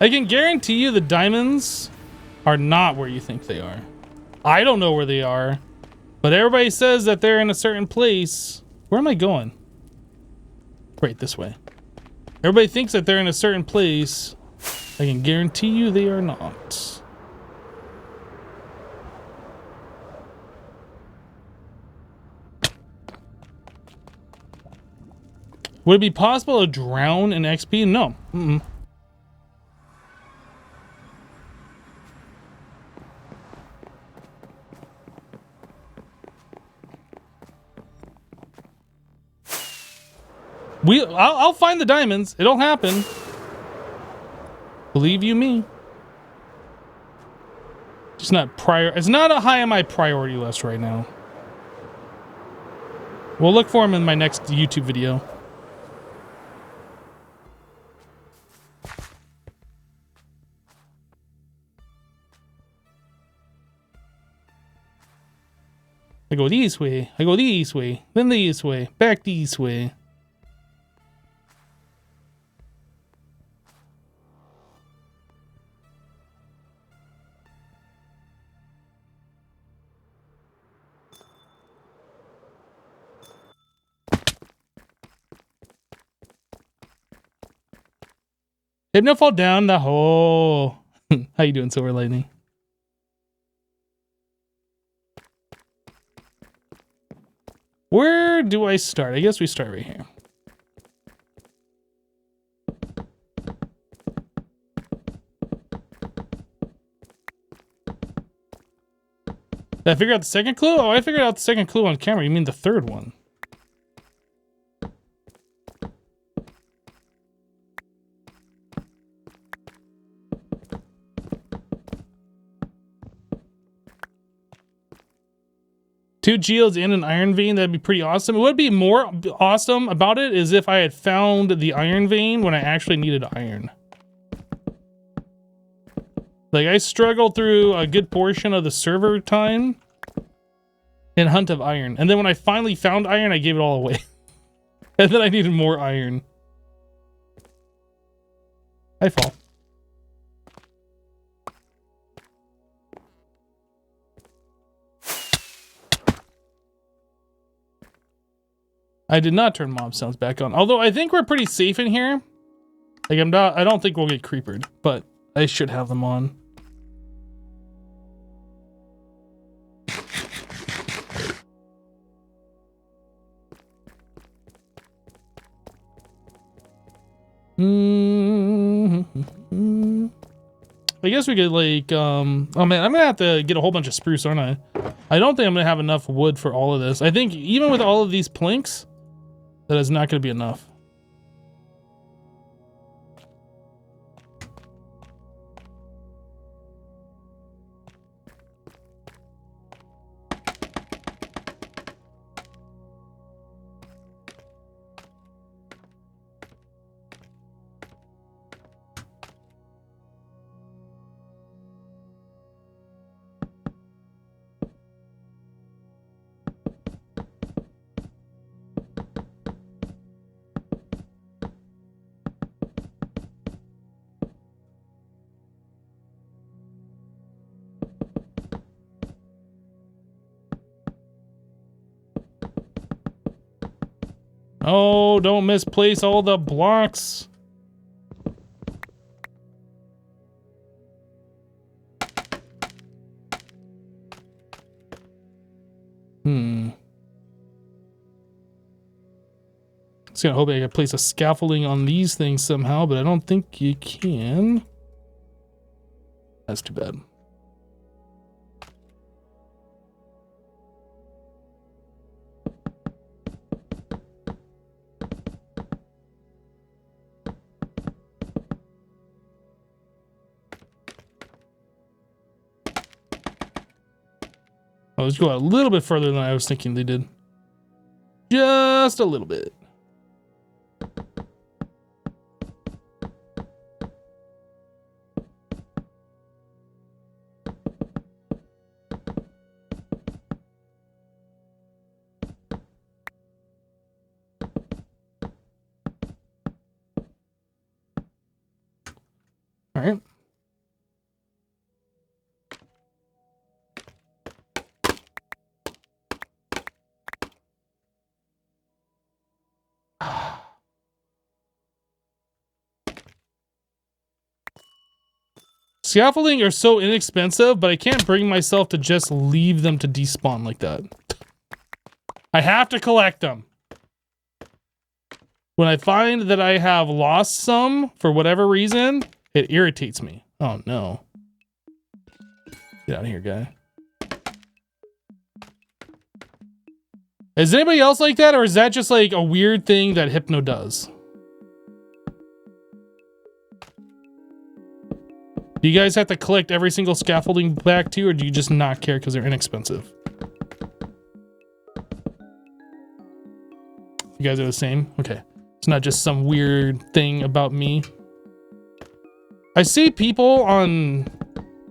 I can guarantee you the diamonds are not where you think they are. I don't know where they are, but everybody says that they're in a certain place. Where am I going? Right, this way. Everybody thinks that they're in a certain place. I can guarantee you they are not. Would it be possible to drown in XP? No. Mm-mm. I'll find the diamonds. It'll happen. Believe you me. Just not it's not a high on my priority list right now. We'll look for them in my next YouTube video. I go this way, I go this way, then this way, back this way. Hypno fall down the hole. How you doing, Silver Lightning? Where do I start? I guess we start right here. Did I figure out the second clue? Oh, I figured out the second clue on camera. You mean the third one? 2 geodes and an iron vein, that'd be pretty awesome. It would be more awesome about it is if I had found the iron vein when I actually needed iron. Like, I struggled through a good portion of the server time in hunt of iron. And then when I finally found iron, I gave it all away. And then I needed more iron. I fall. I did not turn mob sounds back on. Although I think we're pretty safe in here. Like, I don't think we'll get creepered, but I should have them on. I guess we could, like, oh man, I'm gonna have to get a whole bunch of spruce, aren't I? I don't think I'm gonna have enough wood for all of this. I think even with all of these planks, that is not gonna be enough. Oh, don't misplace all the blocks. Just gonna hope I can place a scaffolding on these things somehow, but I don't think you can. That's too bad. Oh, let's go out a little bit further than I was thinking they did. Just a little bit. All right. Scaffolding are so inexpensive, but I can't bring myself to just leave them to despawn like that. I have to collect them. When I find that I have lost some for whatever reason, it irritates me. Oh no. Get out of here, guy. Is anybody else like that, or is that just like a weird thing that Hypno does? Do you guys have to collect every single scaffolding back too, or do you just not care because they're inexpensive? You guys are the same? Okay. It's not just some weird thing about me. I see people on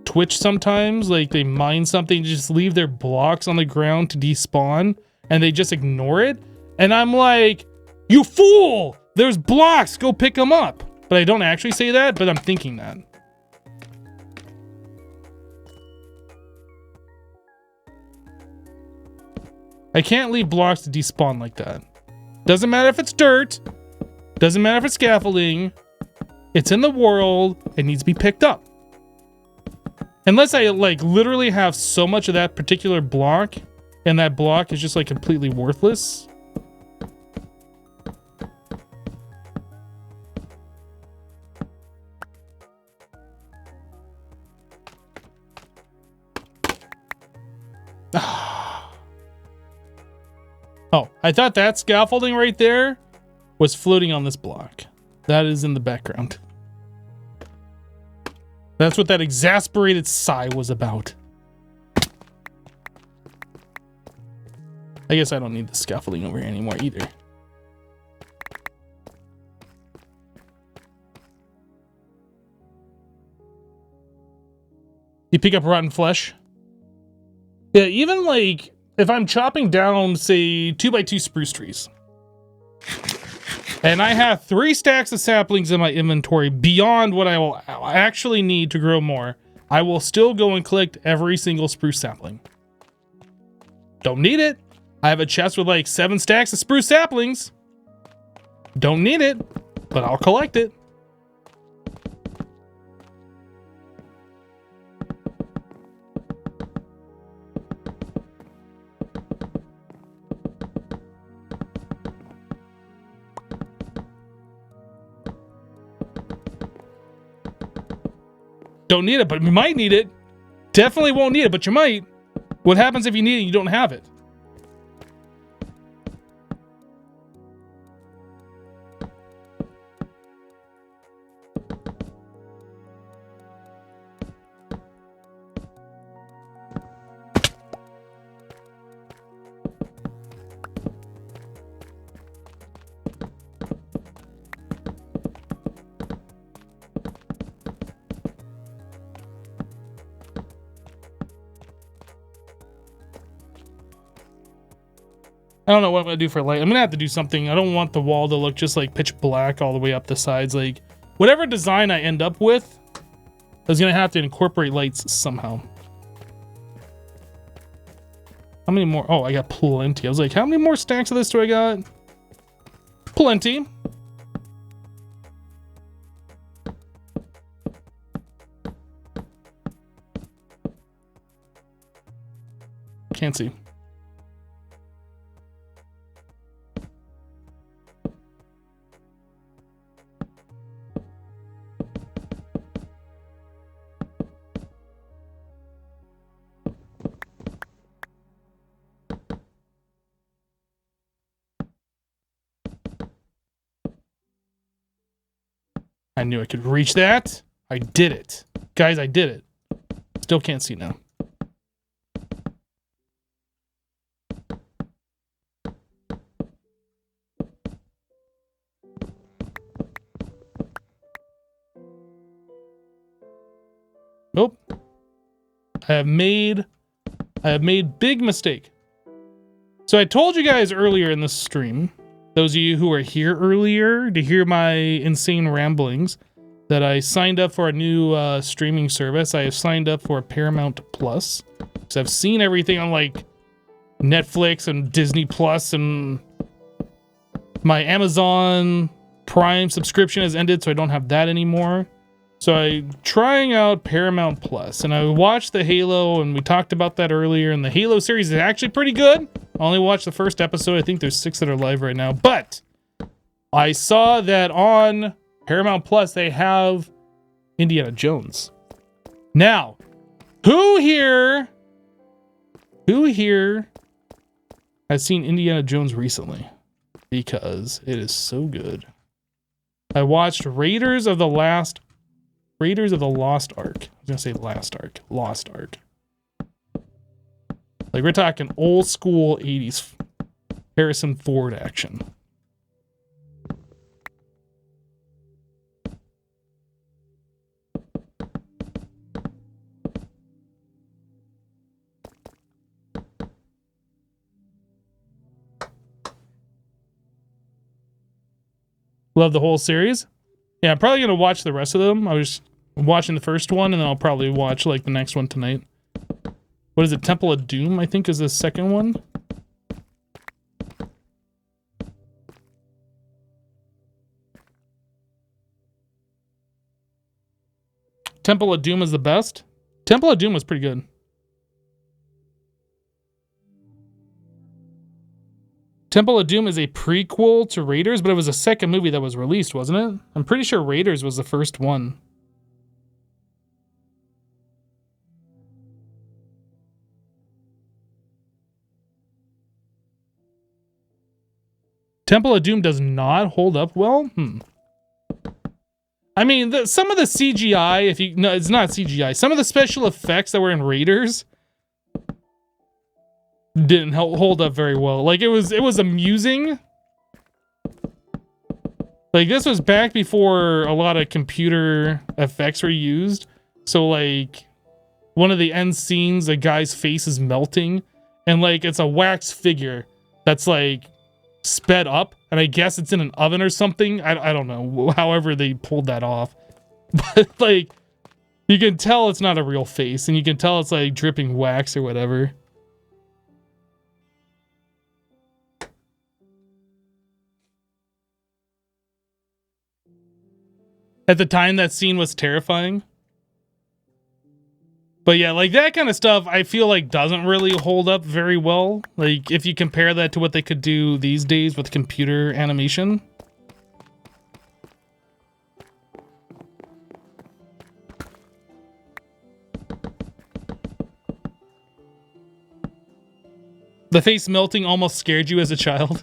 Twitch sometimes, like they mine something, just leave their blocks on the ground to despawn, and they just ignore it. And I'm like, you fool! There's blocks, go pick them up. But I don't actually say that, but I'm thinking that. I can't leave blocks to despawn like that. Doesn't matter if it's dirt. Doesn't matter if it's scaffolding. It's in the world. It needs to be picked up. Unless I like literally have so much of that particular block and that block is just like completely worthless. Oh, I thought that scaffolding right there was floating on this block. That is in the background. That's what that exasperated sigh was about. I guess I don't need the scaffolding over here anymore either. You pick up rotten flesh. Yeah, even like if I'm chopping down, say, 2x2 spruce trees, and I have 3 stacks of saplings in my inventory beyond what I will actually need to grow more, I will still go and collect every single spruce sapling. Don't need it. I have a chest with like 7 stacks of spruce saplings. Don't need it, but I'll collect it. Don't need it, but you might need it. Definitely won't need it, but you might. What happens if you need it and you don't have it? I don't know what I'm gonna do for light. I'm gonna have to do something. I don't want the wall to look just like pitch black all the way up the sides. Like whatever design I end up with is gonna have to incorporate lights somehow. How many more? Oh, I got plenty. I was like, how many more stacks of this do I got? Plenty. Can't see. I knew I could reach that. I did it. Guys, I did it. Still can't see now. Nope. I have made big mistake. So I told you guys earlier in the stream, those of you who were here earlier to hear my insane ramblings, that I signed up for a new streaming service. I have signed up for Paramount Plus. So I've seen everything on like Netflix and Disney Plus, and my Amazon Prime subscription has ended, so I don't have that anymore. So I'm trying out Paramount Plus, and I watched the Halo, and we talked about that earlier, and the Halo series is actually pretty good. I only watched the first episode. I think there's 6 that are live right now, but I saw that on Paramount Plus they have Indiana Jones. Now, who here has seen Indiana Jones recently? Because it is so good. I watched Raiders of the Lost Ark. I was gonna say Last Ark. Lost Ark. Like, we're talking old school 80s Harrison Ford action. Love the whole series. Yeah, I'm probably gonna watch the rest of them. I was watching the first one, and then I'll probably watch like the next one tonight. What is it? Temple of Doom, I think, is the second one. Temple of Doom is the best. Temple of Doom was pretty good. Temple of Doom is a prequel to Raiders, but it was a second movie that was released, wasn't it? I'm pretty sure Raiders was the first one. Temple of Doom does not hold up well? I mean, some of the CGI, no, it's not CGI. Some of the special effects that were in Raiders didn't hold up very well. Like it was amusing. Like this was back before a lot of computer effects were used. So like one of the end scenes, the guy's face is melting and like it's a wax figure that's like sped up, and I guess it's in an oven or something. I don't know. However they pulled that off. But like you can tell it's not a real face, and you can tell it's like dripping wax or whatever. At the time, that scene was terrifying. But yeah, like that kind of stuff, I feel like doesn't really hold up very well. Like if you compare that to what they could do these days with computer animation. The face melting almost scared you as a child.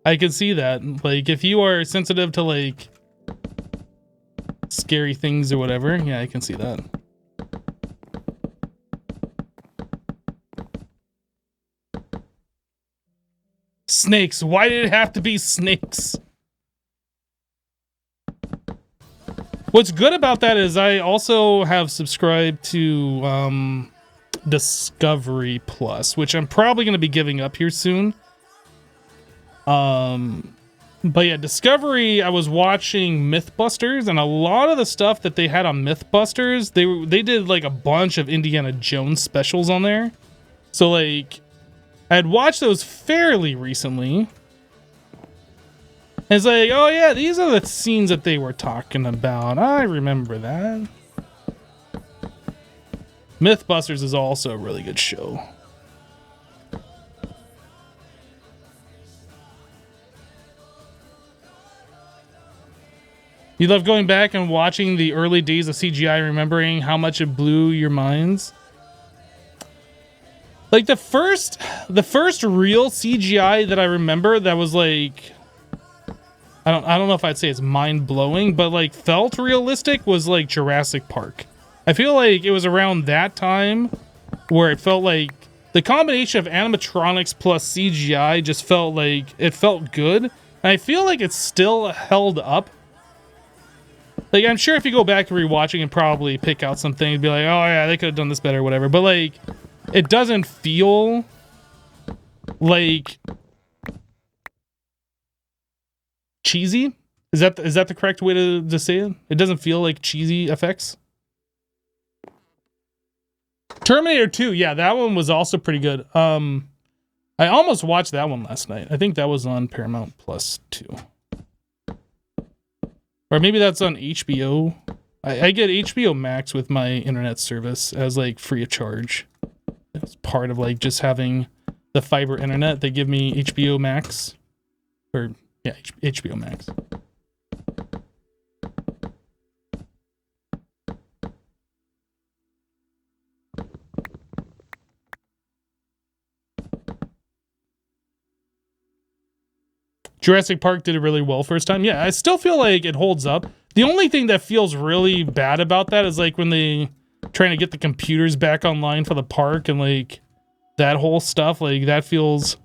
I can see that. Like, if you are sensitive to, like, scary things or whatever, yeah, I can see that. Snakes. Why did it have to be snakes? What's good about that is I also have subscribed to Discovery Plus, which I'm probably going to be giving up here soon. But yeah, Discovery, I was watching Mythbusters, and a lot of the stuff that they had on Mythbusters, they did like a bunch of Indiana Jones specials on there. So like, I had watched those fairly recently. And it's like, oh yeah, these are the scenes that they were talking about. I remember that. Mythbusters is also a really good show. You love going back and watching the early days of CGI, remembering how much it blew your minds. Like the first real CGI that I remember that was like, I don't know if I'd say it's mind-blowing, but like felt realistic was like Jurassic Park. I feel like it was around that time where it felt like the combination of animatronics plus CGI just felt like it felt good. And I feel like it's still held up. Like, I'm sure if you go back to rewatching and probably pick out some things, be like, oh yeah, they could have done this better, whatever. But like, it doesn't feel like cheesy. Is that the correct way to say it? It doesn't feel like cheesy effects. Terminator 2, yeah, that one was also pretty good. I almost watched that one last night. I think that was on Paramount Plus too. Or maybe that's on HBO. I get HBO Max with my internet service as like free of charge. It's part of like just having the fiber internet. They give me HBO Max. Or yeah, HBO Max. Jurassic Park did it really well first time. Yeah, I still feel like it holds up. The only thing that feels really bad about that is like when they trying to get the computers back online for the park and like that whole stuff. Like that feels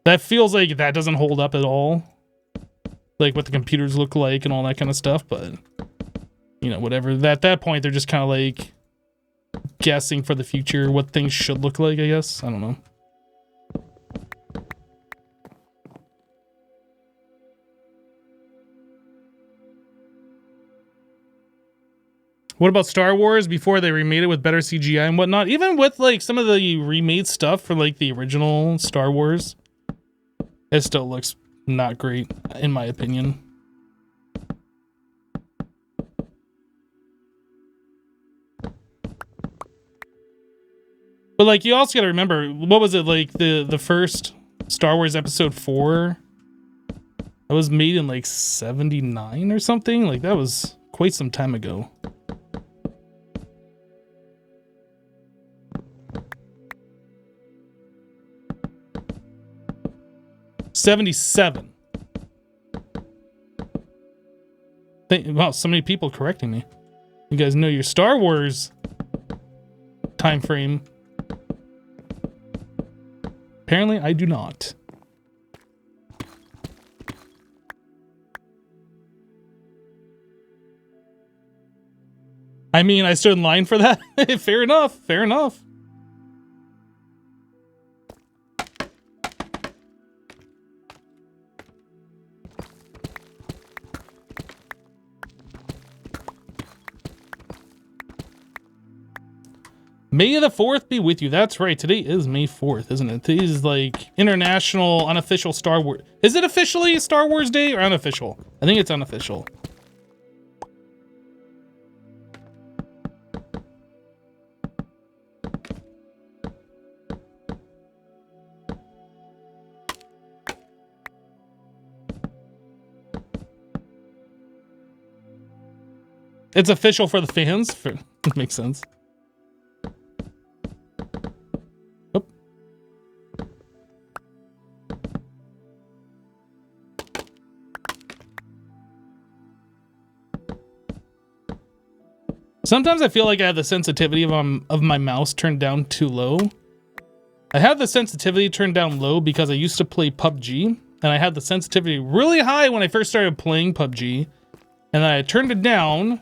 like that doesn't hold up at all. Like what the computers look like and all that kind of stuff. But you know, whatever. At that point, they're just kind of like guessing for the future what things should look like, I guess. I don't know. What about Star Wars before they remade it with better CGI and whatnot? Even with like some of the remade stuff for like the original Star Wars, it still looks not great in my opinion. But like you also got to remember, what was it like the first Star Wars Episode 4? That was made in like 79 or something. Like that was quite some time ago. 77. Wow, so many people correcting me. You guys know your Star Wars time frame. Apparently, I do not. I mean, I stood in line for that. Fair enough. Fair enough. May the 4th be with you. That's right. Today is May 4th, isn't it? Today is like international unofficial Star Wars. Is it officially Star Wars Day or unofficial? I think it's unofficial. It's official for the fans. Makes sense. Oop. Sometimes I feel like I have the sensitivity of my mouse turned down too low. I have the sensitivity turned down low because I used to play PUBG, and I had the sensitivity really high when I first started playing PUBG, and then I turned it down.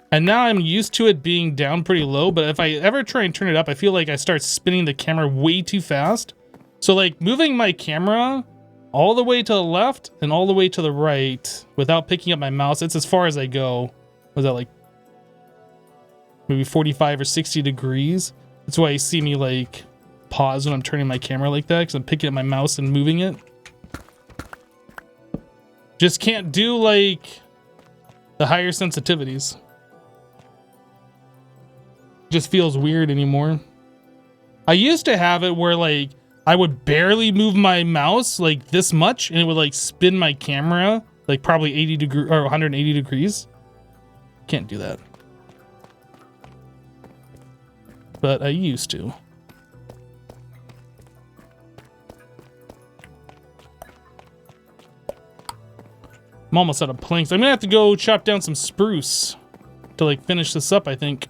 And now I'm used to it being down pretty low, but if I ever try and turn it up, I feel like I start spinning the camera way too fast. So like moving my camera all the way to the left and all the way to the right without picking up my mouse, it's as far as I go. Was that like maybe 45 or 60 degrees? That's why you see me like pause when I'm turning my camera like that, because I'm picking up my mouse and moving it. Just can't do like the higher sensitivities. Just feels weird anymore. I used to have it where like I would barely move my mouse like this much and it would like spin my camera like probably 80 degrees or 180 degrees. Can't do that. But I used to. I'm almost out of planks. I'm gonna have to go chop down some spruce to like finish this up, I think.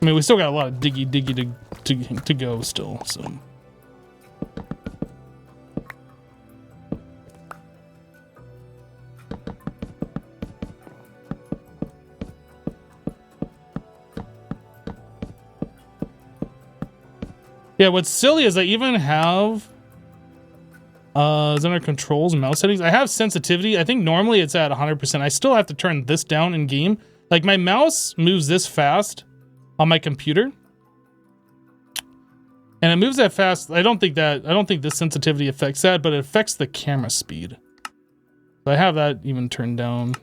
I mean, we still got a lot of diggy to go still, so. Yeah, what's silly is I even have is under controls and mouse settings. I have sensitivity. I think normally it's at 100%. I still have to turn this down in game. Like my mouse moves this fast on my computer, and it moves that fast. I don't think this sensitivity affects that, but it affects the camera speed. So I have that even turned down.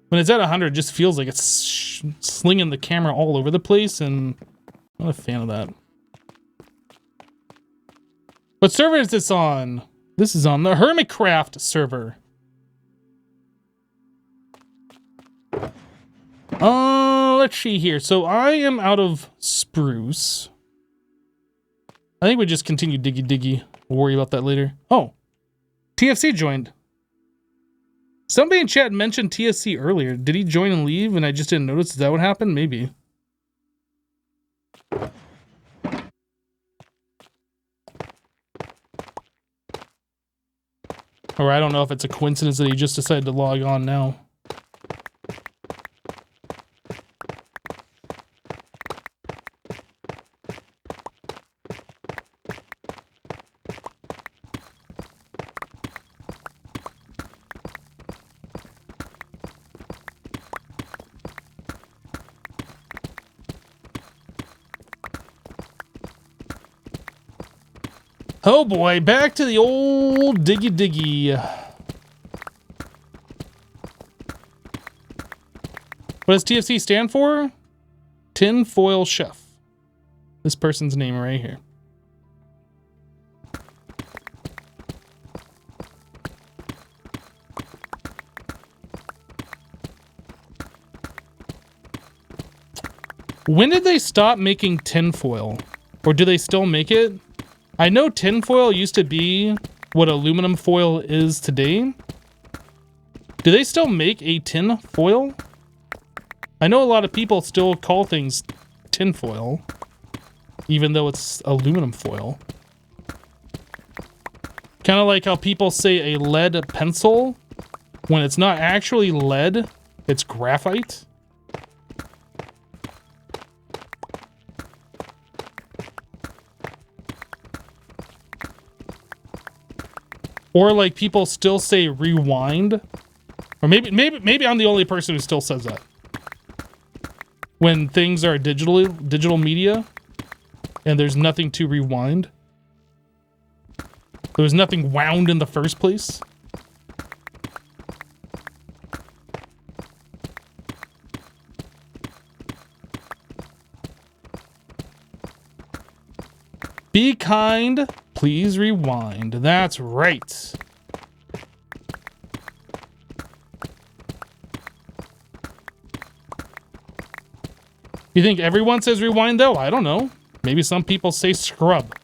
When it's at 100, it just feels like it's slinging the camera all over the place, and I'm not a fan of that. What server is this on? This is on the HermitCraft server. Let's see here. So I am out of spruce. I think we just continue diggy. We'll worry about that later. Oh, TFC joined. Somebody in chat mentioned TFC earlier. Did he join and leave and I just didn't notice? Is that what happened? Maybe. Or I don't know if it's a coincidence that he just decided to log on now. Oh boy, back to the old diggy. What does TFC stand for? Tin Foil Chef. This person's name right here. When did they stop making tinfoil? Or do they still make it? I know tinfoil used to be what aluminum foil is today. Do they still make a tin foil? I know a lot of people still call things tin foil, even though it's aluminum foil. Kind of like how people say a lead pencil when it's not actually lead, it's graphite. Or like people still say rewind. Or maybe I'm the only person who still says that. When things are digital media and there's nothing to rewind. There was nothing wound in the first place. Be kind, please rewind. That's right. You think everyone says rewind though? I don't know. Maybe some people say scrub.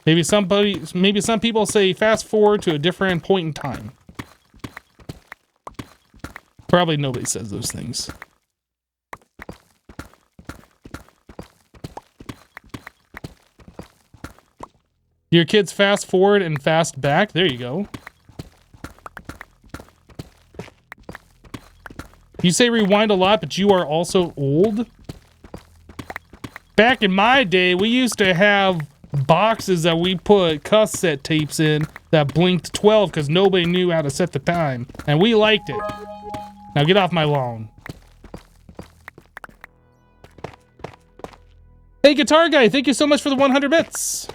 Maybe some people say fast forward to a different point in time. Probably nobody says those things. Your kids fast forward and fast back. There you go. You say rewind a lot, but you are also old. Back in my day, we used to have boxes that we put cassette tapes in that blinked 12 because nobody knew how to set the time. And we liked it. Now get off my lawn. Hey, Guitar Guy, thank you so much for the 100 bits.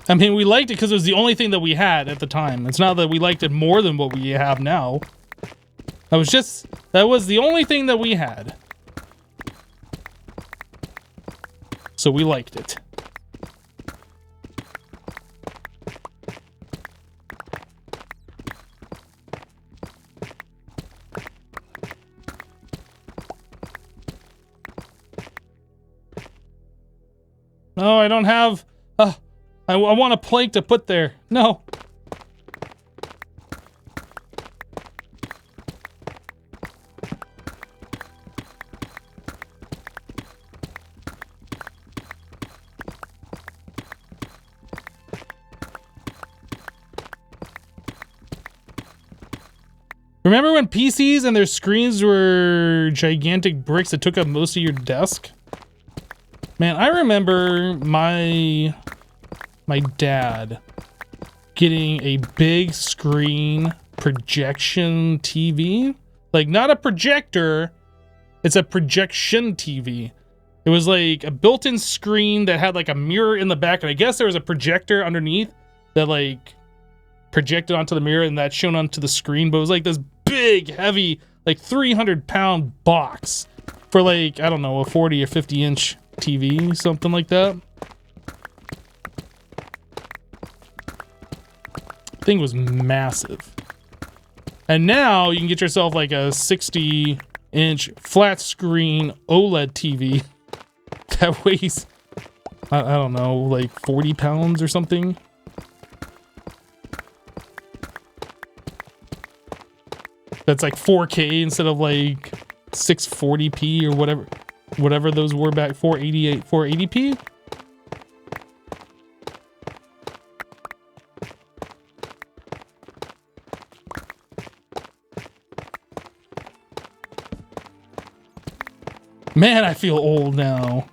I mean, we liked it because it was the only thing that we had at the time. It's not that we liked it more than what we have now. That was the only thing that we had. So we liked it. No, I don't have... I want a plank to put there. No. Remember when PCs and their screens were gigantic bricks that took up most of your desk? Man, I remember my dad getting a big screen projection TV. Like, not a projector, it's a projection TV. It was like a built-in screen that had like a mirror in the back, and I guess there was a projector underneath that like projected onto the mirror and that shone onto the screen, but it was like this big, heavy, like 300-pound box for like, I don't know, a 40 or 50-inch TV, something like that. Thing was massive. And now you can get yourself like a 60-inch flat screen OLED TV that weighs, I don't know, like 40 pounds or something. That's like 4K instead of like 640p or whatever those were back, 480p. Man, I feel old now.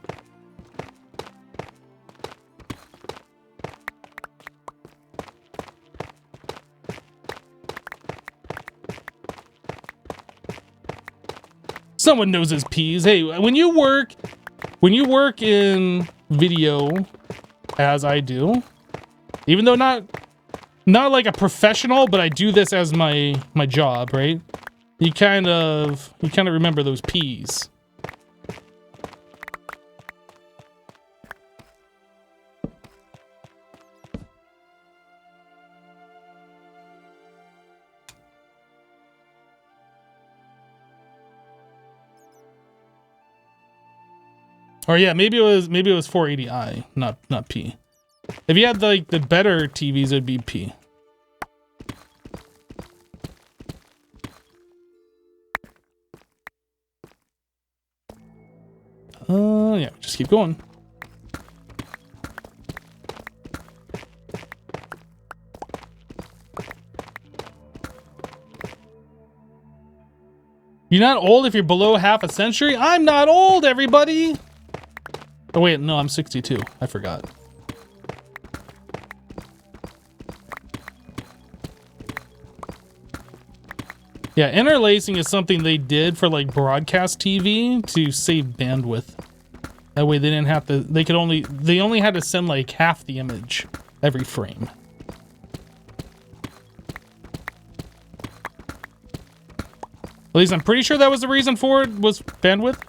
Someone knows his P's. Hey, when you work in video, as I do, even though not like a professional, but I do this as my job, right? You kind of remember those P's. Or yeah, maybe it was 480i, not P. If you had like the better TVs, it'd be P. Yeah, just keep going. You're not old if you're below half a century? I'm not old, everybody! Oh wait, no, I'm 62. I forgot. Yeah, interlacing is something they did for like broadcast TV to save bandwidth. That way they didn't have to, they only had to send like half the image every frame. At least I'm pretty sure that was the reason for it, was bandwidth.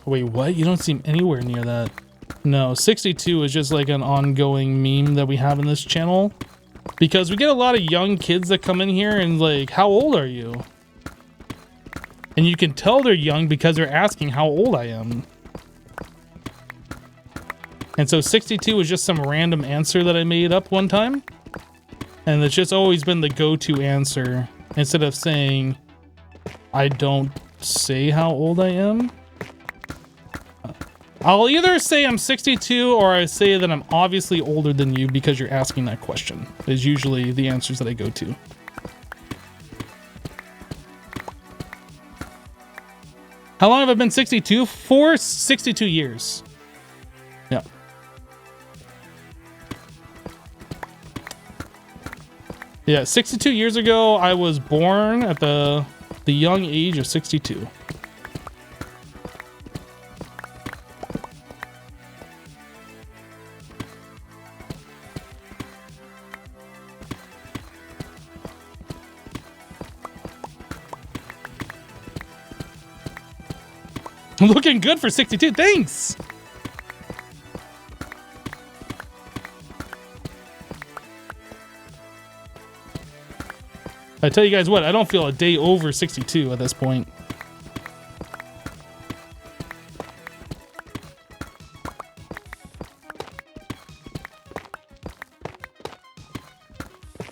Wait, what? You don't seem anywhere near that. No, 62 is just like an ongoing meme that we have in this channel. Because we get a lot of young kids that come in here and like, how old are you? And you can tell they're young because they're asking how old I am. And so 62 was just some random answer that I made up one time. And it's just always been the go-to answer. Instead of saying, I don't say how old I am. I'll either say I'm 62 or I say that I'm obviously older than you because you're asking that question. Is usually the answers that I go to. How long have I been 62 for? 62 years. Yeah. Yeah, 62 years ago, I was born at the young age of 62. Looking good for 62. Thanks. I tell you guys what, I don't feel a day over 62 at this point.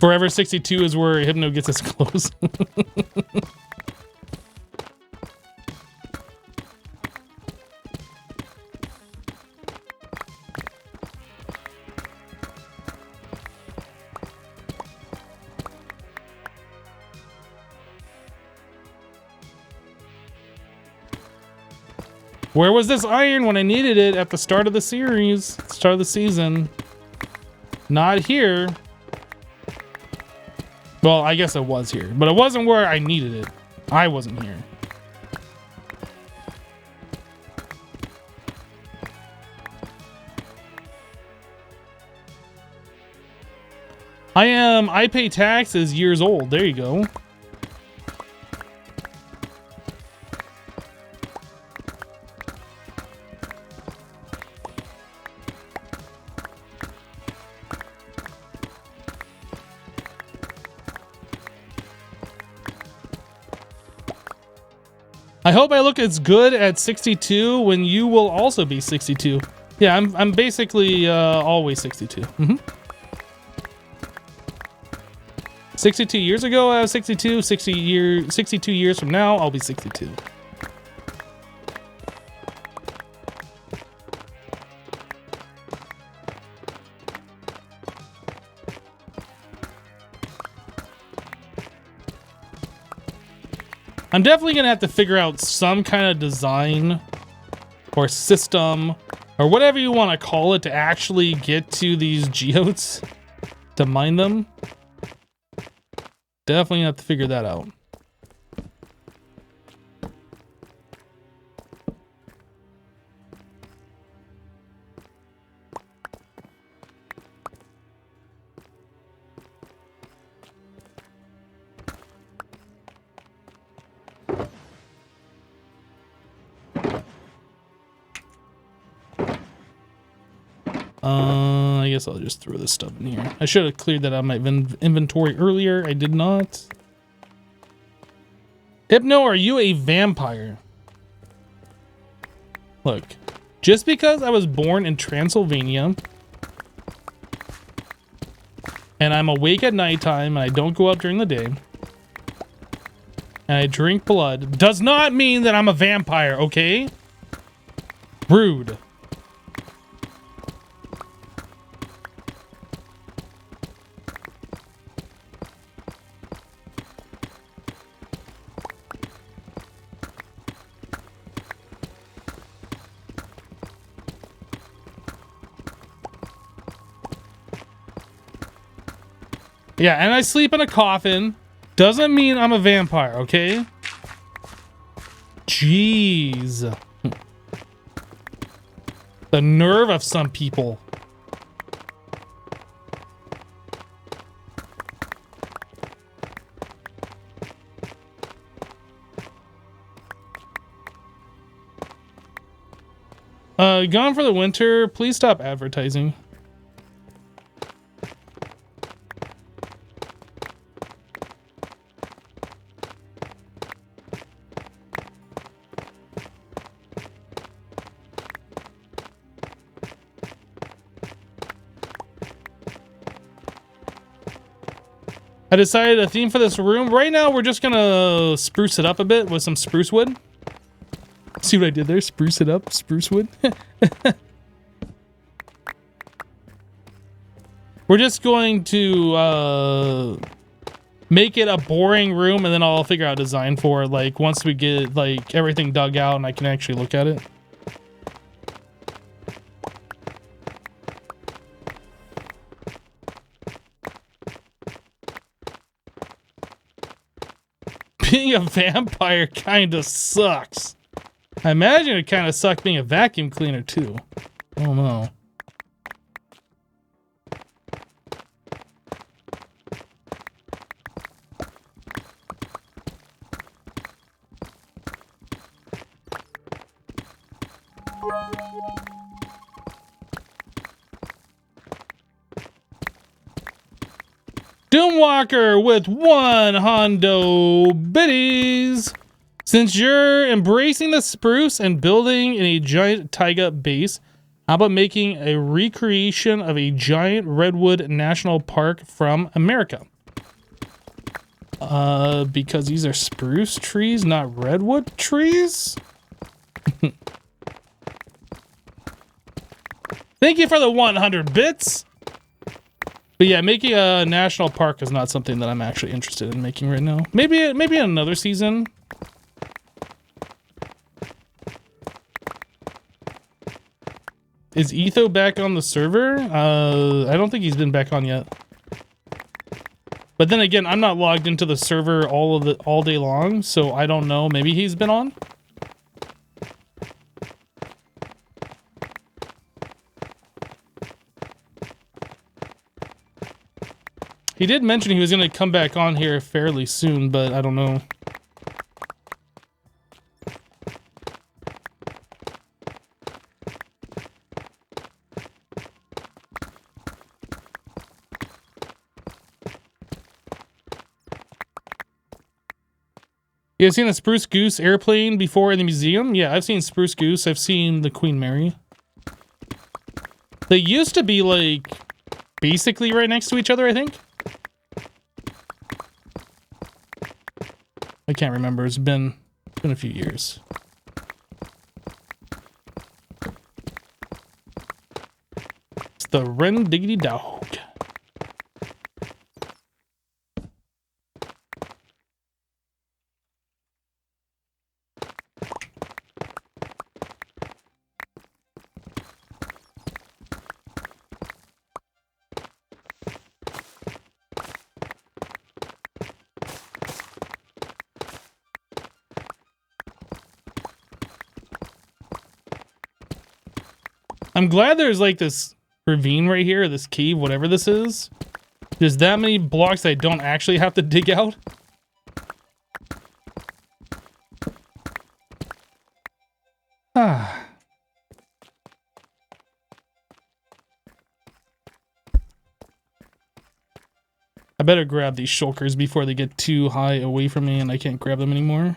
Forever 62 is where Hypno gets his clothes. Where was this iron when I needed it at the start of the series, start of the season? Not here. Well, I guess it was here, but it wasn't where I needed it. I wasn't here. I pay taxes years old. There you go. I hope I look as good at 62 when you will also be 62. Yeah, I'm basically always 62. 62 years ago, I was 62. 62 years from now, I'll be 62. I'm definitely gonna have to figure out some kind of design or system or whatever you want to call it to actually get to these geodes to mine them. Definitely have to figure that out. I guess I'll just throw this stuff in here. I should have cleared that out of my inventory earlier. I did not. Hypno, are you a vampire? Look, just because I was born in Transylvania and I'm awake at nighttime and I don't go out during the day and I drink blood does not mean that I'm a vampire, okay? Rude. Yeah, and I sleep in a coffin. Doesn't mean I'm a vampire, okay? Jeez. The nerve of some people. Gone for the winter. Please stop advertising. I decided a theme for this room. Right now, we're just gonna spruce it up a bit with some spruce wood. See what I did there? Spruce it up, spruce wood. We're just going to make it a boring room, and then I'll figure out a design for it, like once we get like everything dug out and I can actually look at it. Being a vampire kind of sucks. I imagine it kind of sucked being a vacuum cleaner too. I don't know. Doomwalker with 1 hundo biddies. Since you're embracing the spruce and building in a giant taiga base, how about making a recreation of a giant redwood national park from America? Because these are spruce trees, not redwood trees? Thank you for the 100 bits. But yeah, making a national park is not something that I'm actually interested in making right now. Maybe in another season. Is Etho back on the server? I don't think he's been back on yet. But then again, I'm not logged into the server all day long, so I don't know. Maybe he's been on. He did mention he was going to come back on here fairly soon, but I don't know. You guys seen a Spruce Goose airplane before in the museum? Yeah, I've seen Spruce Goose. I've seen the Queen Mary. They used to be, like, basically right next to each other, I think. I can't remember. It's been a few years. It's the Ren Diggity Dog. I'm glad there's like this ravine right here, this cave, whatever this is. There's that many blocks I don't actually have to dig out. Ah. better grab these shulkers before they get too high away from me and I can't grab them anymore.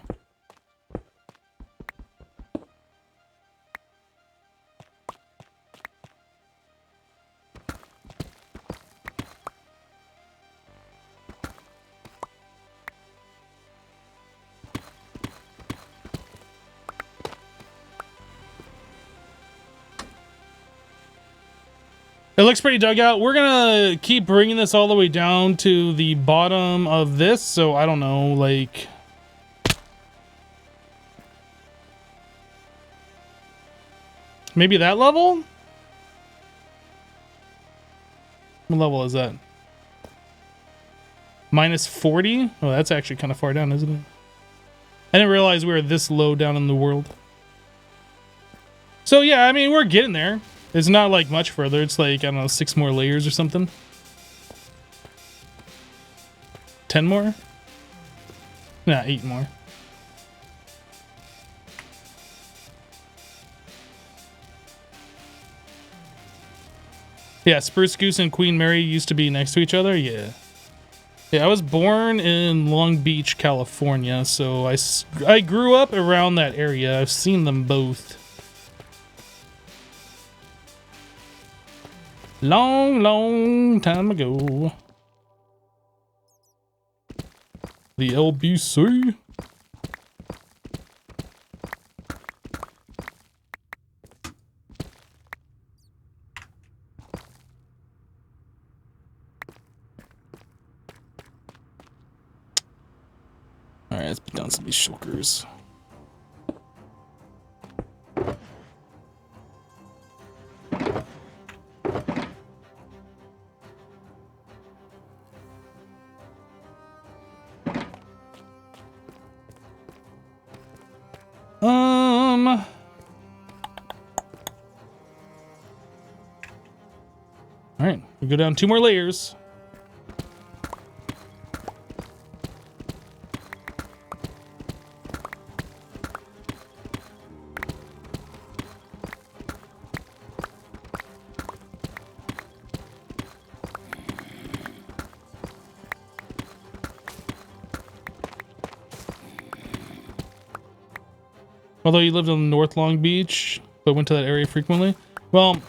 It looks pretty dug out. We're gonna keep bringing this all the way down to the bottom of this, so I don't know, like... maybe that level? What level is that? Minus 40? Oh, that's actually kind of far down, isn't it? I didn't realize we were this low down in the world. So yeah, I mean, we're getting there. It's not like much further. It's like, I don't know, 6 more layers or something. 10 more? Nah, 8 more. Yeah, Spruce Goose and Queen Mary used to be next to each other. Yeah. Yeah, I was born in Long Beach, California, so I grew up around that area. I've seen them both. Long, long time ago. The LBC. Alright, let's put down some of these shulkers. Alright, we go down 2 more layers. Although you lived in North Long Beach, but went to that area frequently. Well,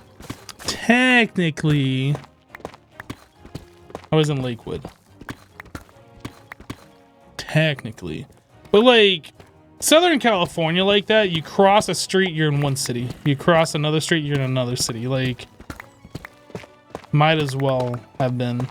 technically, I was in Lakewood. Technically. But like, Southern California like that, you cross a street, you're in one city. You cross another street, you're in another city. Like, might as well have been.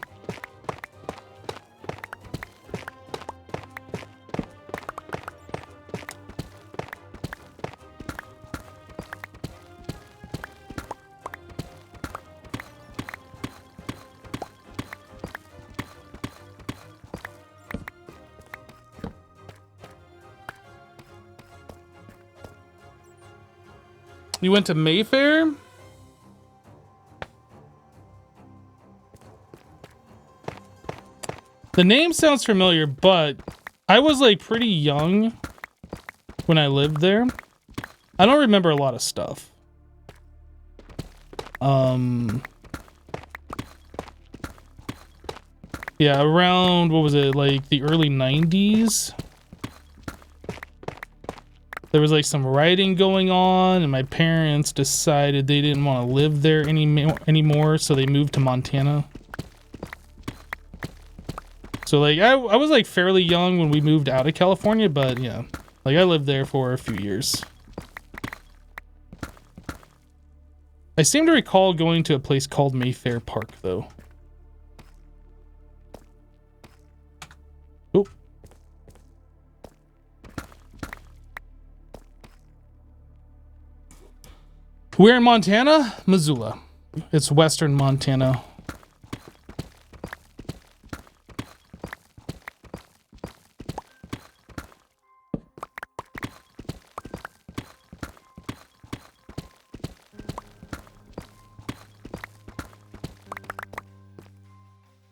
You went to Mayfair? The name sounds familiar, but I was like pretty young when I lived there. I don't remember a lot of stuff. Yeah, around, what was it, like the early 90s? There was like some rioting going on, and my parents decided they didn't want to live there anymore, so they moved to Montana. So like I was like fairly young when we moved out of California, but yeah, like I lived there for a few years. I seem to recall going to a place called Mayfair Park though. Oh. We're in Montana, Missoula. It's western Montana.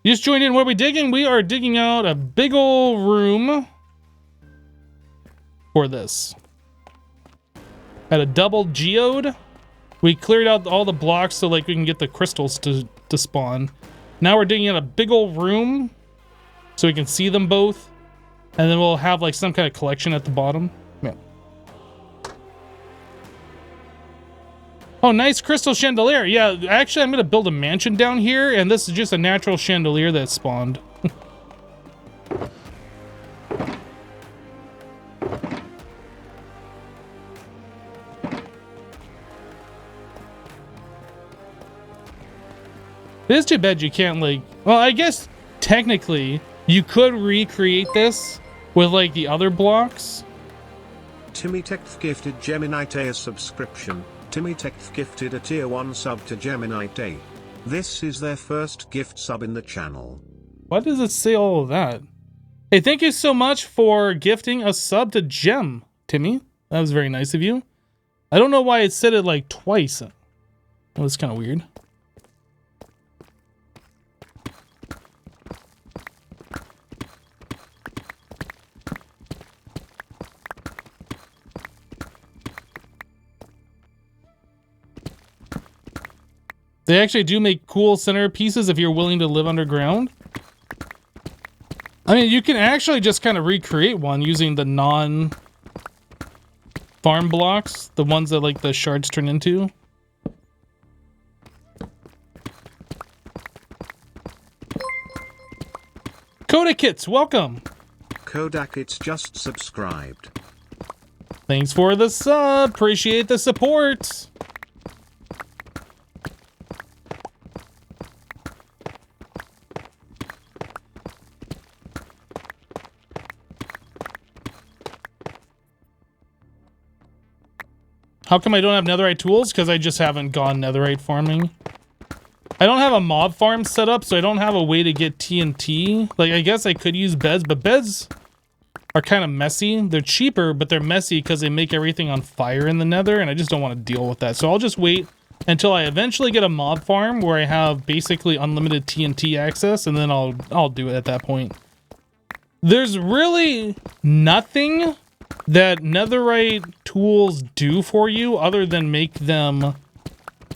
You just joined in. What are we digging? We are digging out a big old room for this. Had a double geode. We cleared out all the blocks so like we can get the crystals to spawn. Now we're digging out a big old room so we can see them both. And then we'll have like some kind of collection at the bottom. Yeah. Oh, nice crystal chandelier. Yeah, actually I'm going to build a mansion down here, and this is just a natural chandelier that spawned. It is too bad you can't, like... Well, I guess technically you could recreate this with like the other blocks. Timmy Tech gifted Geminite a subscription. Timmy Tech gifted a tier 1 sub to Geminite A. This is their first gift sub in the channel. Why does it say all of that? Hey, thank you so much for gifting a sub to Gem, Timmy. That was very nice of you. I don't know why it said it like twice. That was kind of weird. They actually do make cool centerpieces if you're willing to live underground. I mean, you can actually just kind of recreate one using the non-farm blocks, the ones that like the shards turn into. Kodakits, welcome. Kodak, it's just subscribed. Thanks for the sub. Appreciate the support. How come I don't have netherite tools? Because I just haven't gone netherite farming. I don't have a mob farm set up, so I don't have a way to get TNT. Like, I guess I could use beds, but beds are kind of messy. They're cheaper, but they're messy because they make everything on fire in the nether, and I just don't want to deal with that. So I'll just wait until I eventually get a mob farm where I have basically unlimited TNT access, and then I'll do it at that point. There's really nothing that netherite tools do for you other than make them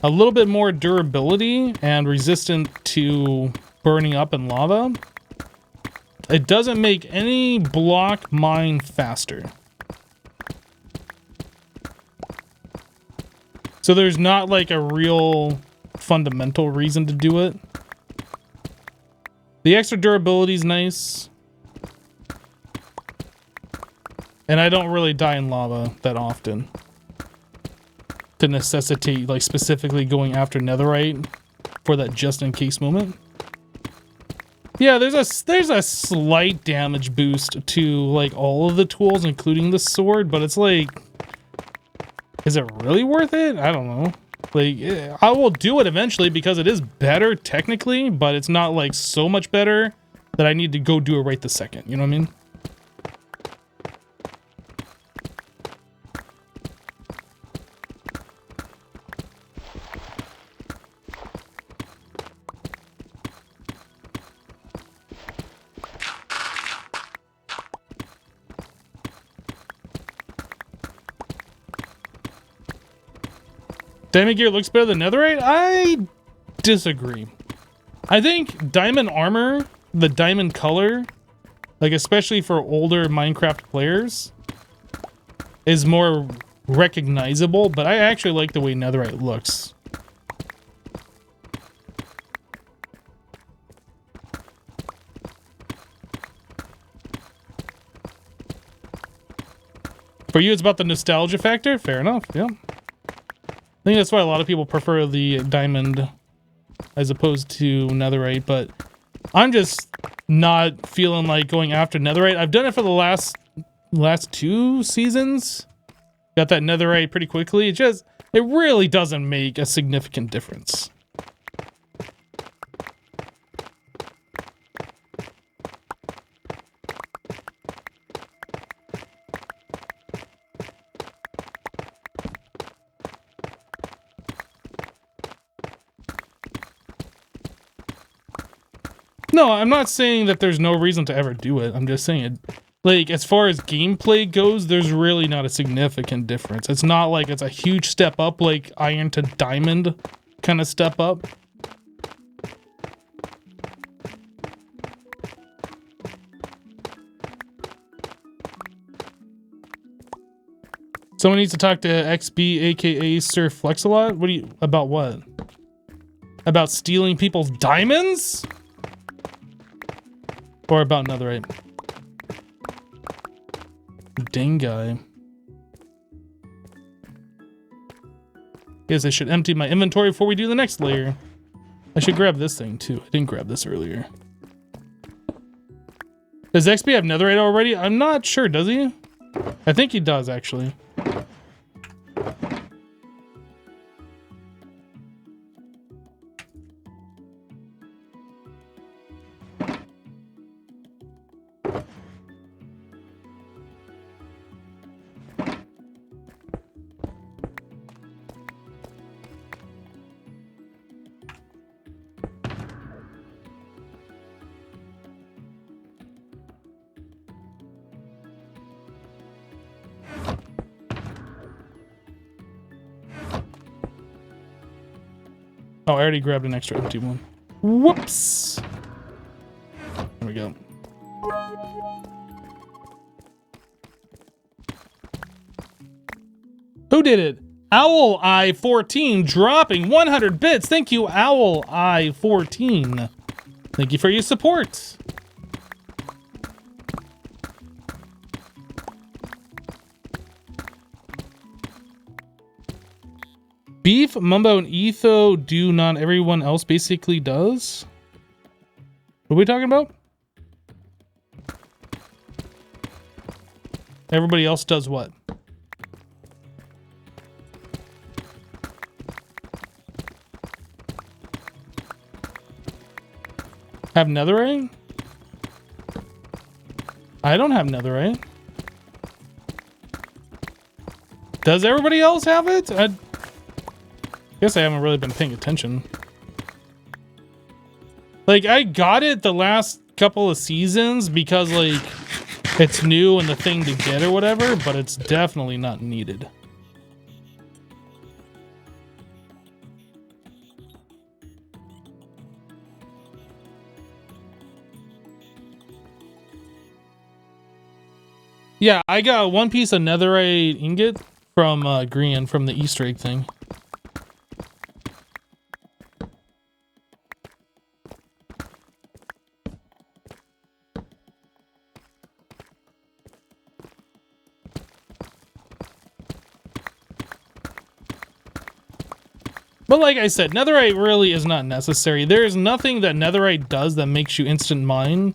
a little bit more durability and resistant to burning up in lava. It doesn't make any block mine faster. So there's not like a real fundamental reason to do it. The extra durability is nice. And I don't really die in lava that often to necessitate like specifically going after netherite for that just in case moment. Yeah, there's a slight damage boost to like all of the tools, including the sword, but it's like, is it really worth it? I don't know. Like, I will do it eventually because it is better technically, but it's not like so much better that I need to go do it right this second. You know what I mean? Diamond gear looks better than netherite? I disagree. I think diamond armor, the diamond color, like especially for older Minecraft players, is more recognizable, but I actually like the way netherite looks. For you, it's about the nostalgia factor? Fair enough, yeah. I think that's why a lot of people prefer the diamond as opposed to netherite, but I'm just not feeling like going after netherite. I've done it for the last 2 seasons. Got that netherite pretty quickly. It really doesn't make a significant difference. No, I'm not saying that there's no reason to ever do it. I'm just saying it, like, as far as gameplay goes, there's really not a significant difference. It's not like it's a huge step up, like iron to diamond kind of step up. Someone needs to talk to XB, aka Sir Flex-a-lot. What do you, about what? About stealing people's diamonds? Or about netherite? Dang guy. Guess I should empty my inventory before we do the next layer. I should grab this thing too. I didn't grab this earlier. Does XP have netherite already? I'm not sure, does he? I think he does, actually. Oh, I already grabbed an extra empty one. Whoops! There we go. Who did it? Owl Eye 14 dropping 100 bits. Thank you, Owl Eye 14. Thank you for your support. Beef, Mumbo, and Etho do, not everyone else basically does? What are we talking about? Everybody else does what? Have netherite? I don't have netherite. Does everybody else have it? I guess I haven't really been paying attention. Like, I got it the last couple of seasons because, like, it's new and the thing to get or whatever, but it's definitely not needed. Yeah, I got one piece of netherite ingot from Green from the Easter egg thing. But like I said, netherite really is not necessary. There is nothing that netherite does that makes you instant mine.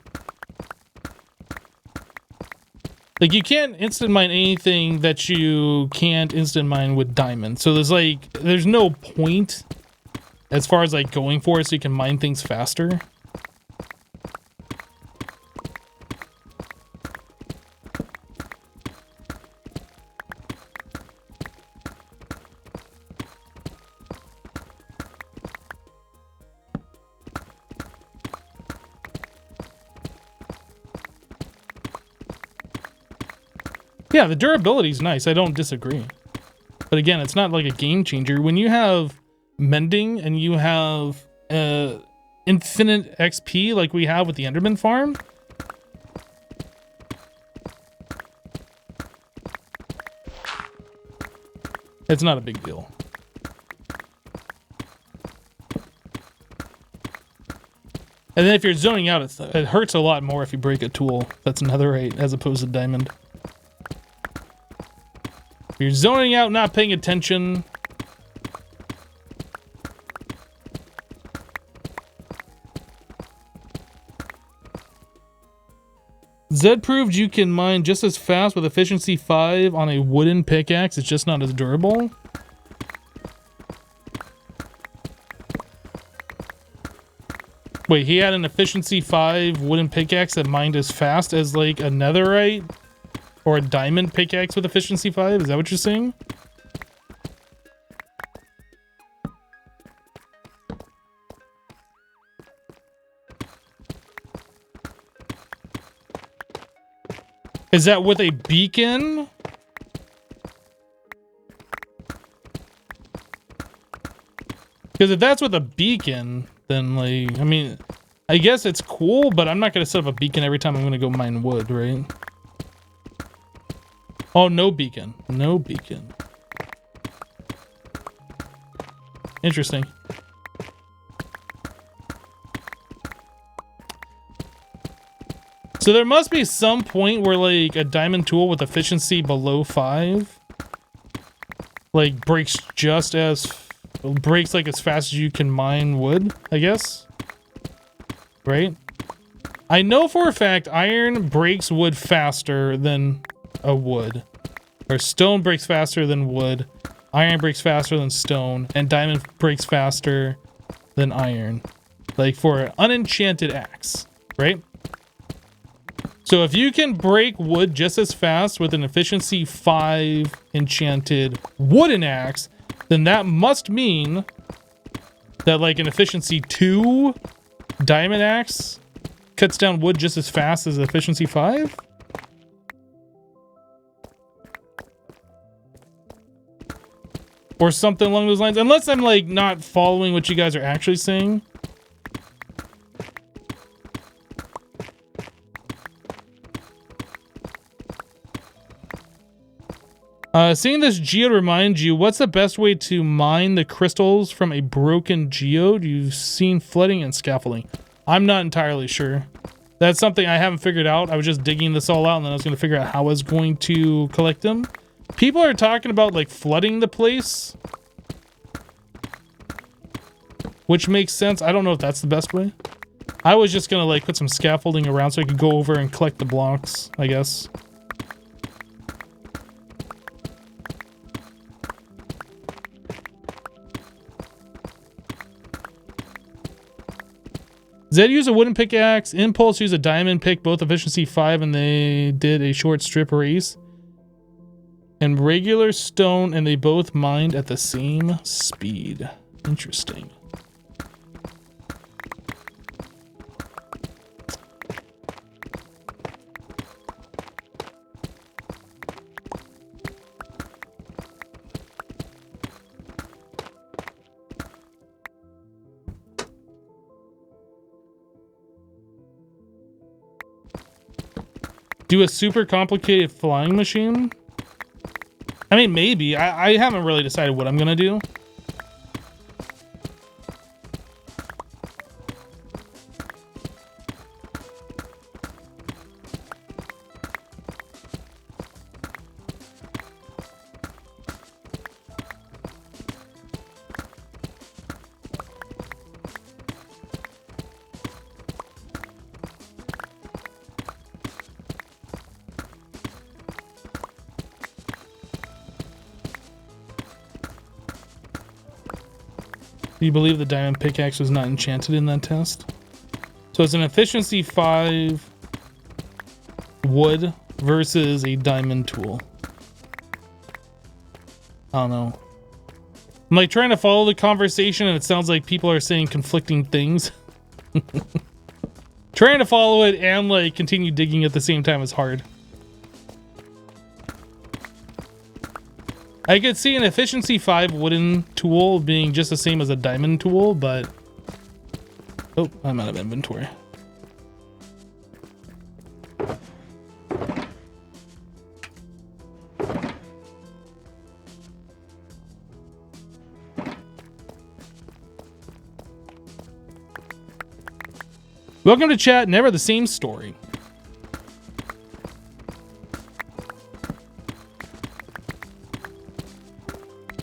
Like, you can't instant mine anything that you can't instant mine with diamond. So there's no point as far as like going for it so you can mine things faster. Yeah, the durability is nice. I don't disagree. But again, it's not like a game changer. When you have mending and you have infinite XP like we have with the Enderman farm, it's not a big deal. And then if you're zoning out, it hurts a lot more if you break a tool that's netherite as opposed to diamond. You're zoning out, not paying attention. Zed proved you can mine just as fast with efficiency 5 on a wooden pickaxe. It's just not as durable. Wait, he had an efficiency 5 wooden pickaxe that mined as fast as like a netherite? Or a diamond pickaxe with efficiency 5? Is that what you're saying? Is that with a beacon? Because if that's with a beacon, then like, I mean, I guess it's cool, but I'm not going to set up a beacon every time I'm going to go mine wood, right? Oh, no beacon. No beacon. Interesting. So there must be some point where like a diamond tool with efficiency below 5 like breaks like as fast as you can mine wood, I guess. Right? I know for a fact iron breaks wood faster than a wood. Or stone breaks faster than wood. Iron breaks faster than stone. And diamond breaks faster than iron. Like for an unenchanted axe, right? So if you can break wood just as fast with an efficiency 5 enchanted wooden axe, then that must mean that like an efficiency 2 diamond axe cuts down wood just as fast as efficiency 5? Or something along those lines. Unless I'm like not following what you guys are actually saying. Seeing this geode reminds you, what's the best way to mine the crystals from a broken geode? You've seen flooding and scaffolding. I'm not entirely sure. That's something I haven't figured out. I was just digging this all out and then I was going to figure out how I was going to collect them. People are talking about like flooding the place, which makes sense. I don't know if that's the best way. I was just going to like put some scaffolding around so I could go over and collect the blocks, I guess. Zed used a wooden pickaxe. Impulse used a diamond pick, both efficiency 5, and they did a short strip race. And regular stone, and they both mined at the same speed. Interesting. Do a super complicated flying machine? I mean, maybe. I haven't really decided what I'm gonna do. Do you believe the diamond pickaxe was not enchanted in that test? So it's an efficiency 5 wood versus a diamond tool. I don't know. I'm like trying to follow the conversation and it sounds like people are saying conflicting things. Trying to follow it and like continue digging at the same time is hard. I could see an efficiency 5 wooden tool being just the same as a diamond tool, but... Oh, I'm out of inventory. Welcome to chat, never the same story.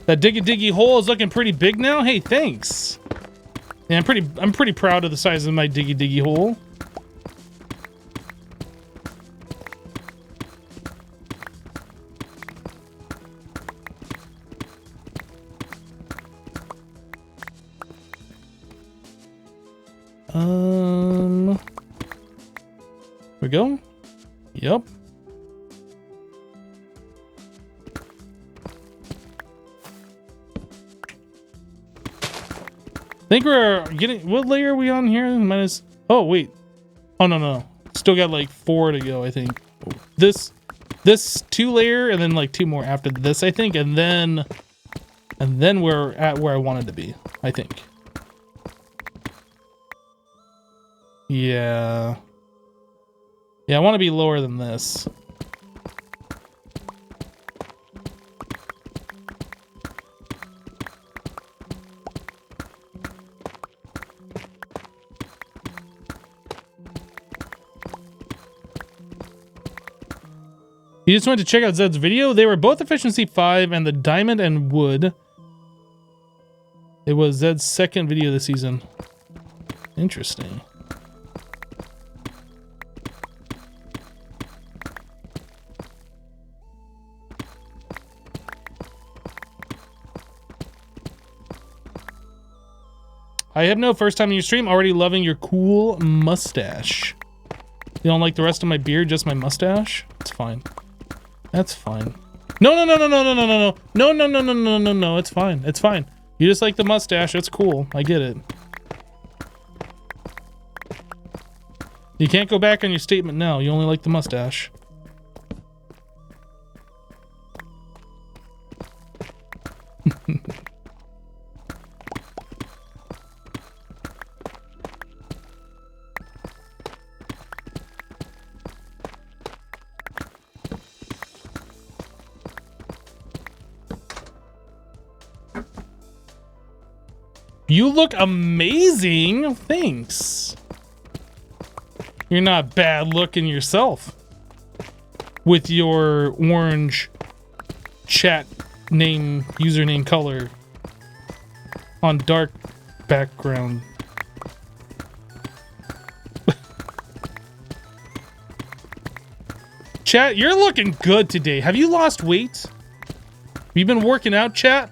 That diggy hole is looking pretty big now. Hey, thanks. Yeah, I'm pretty proud of the size of my diggy hole. Here we go. Yep. I think we're getting, what layer are we on here? Minus, oh wait. Oh no. Still got like 4 to go, I think. This 2 layer and then like 2 more after this, I think, and then we're at where I wanted to be, I think. Yeah. Yeah, I want to be lower than this. You just went to check out Zed's video? They were both efficiency 5 and the diamond and wood. It was Zed's second video this season. Interesting. I have no first time in your stream, already loving your cool mustache. You don't like the rest of my beard, just my mustache? It's fine. That's fine. No, no, no, no, no, no, no, no, no, no, no, no, no, no, no, it's fine. It's fine. You just like the mustache, that's cool. I get it. You can't go back on your statement now. You only like the mustache. You look amazing. Thanks. You're not bad looking yourself. With your orange chat name, username color on dark background. Chat, you're looking good today. Have you lost weight? Have you been working out, chat?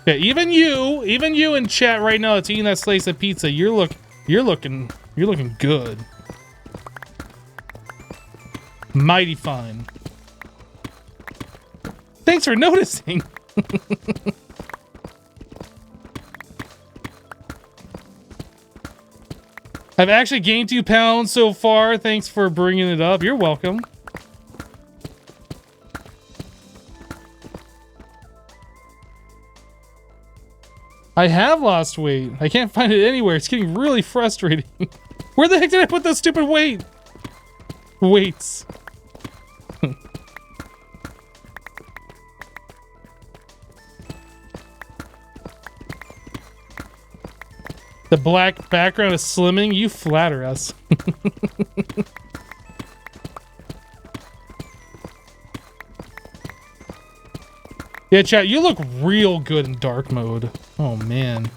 Yeah, even you in chat right now that's eating that slice of pizza, you're looking good. Mighty fine. Thanks for noticing. I've actually gained 2 pounds so far. Thanks for bringing it up. You're welcome. I have lost weight. I can't find it anywhere. It's getting really frustrating. Where the heck did I put those stupid weights? The black background is slimming. You flatter us. Yeah, chat, you look real good in dark mode. Oh, man.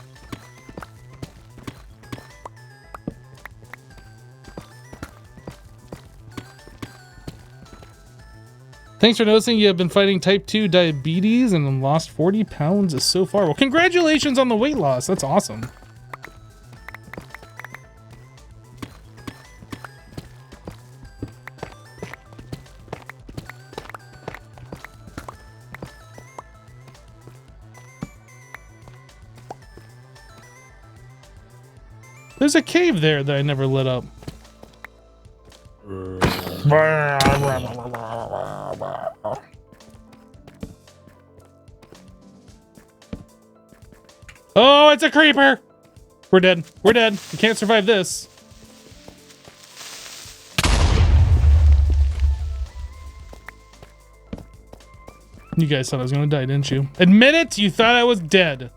Thanks for noticing you have been fighting type 2 diabetes and lost 40 pounds so far. Well, congratulations on the weight loss. That's awesome. There's a cave there that I never lit up. Oh, it's a creeper! We're dead. We're dead. We can't survive this. You guys thought I was gonna die, didn't you? Admit it! You thought I was dead.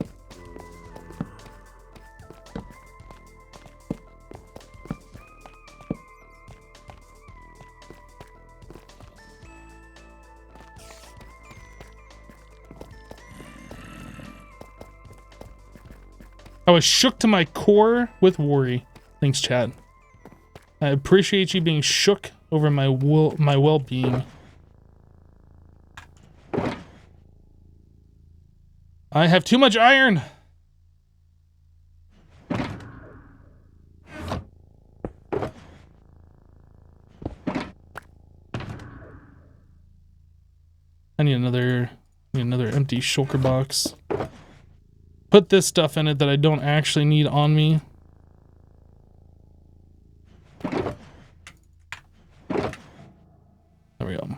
I was shook to my core with worry. Thanks, chat. I appreciate you being shook over my well-being. I have too much iron. I need another empty shulker box. Put this stuff in it that I don't actually need on me. There we go.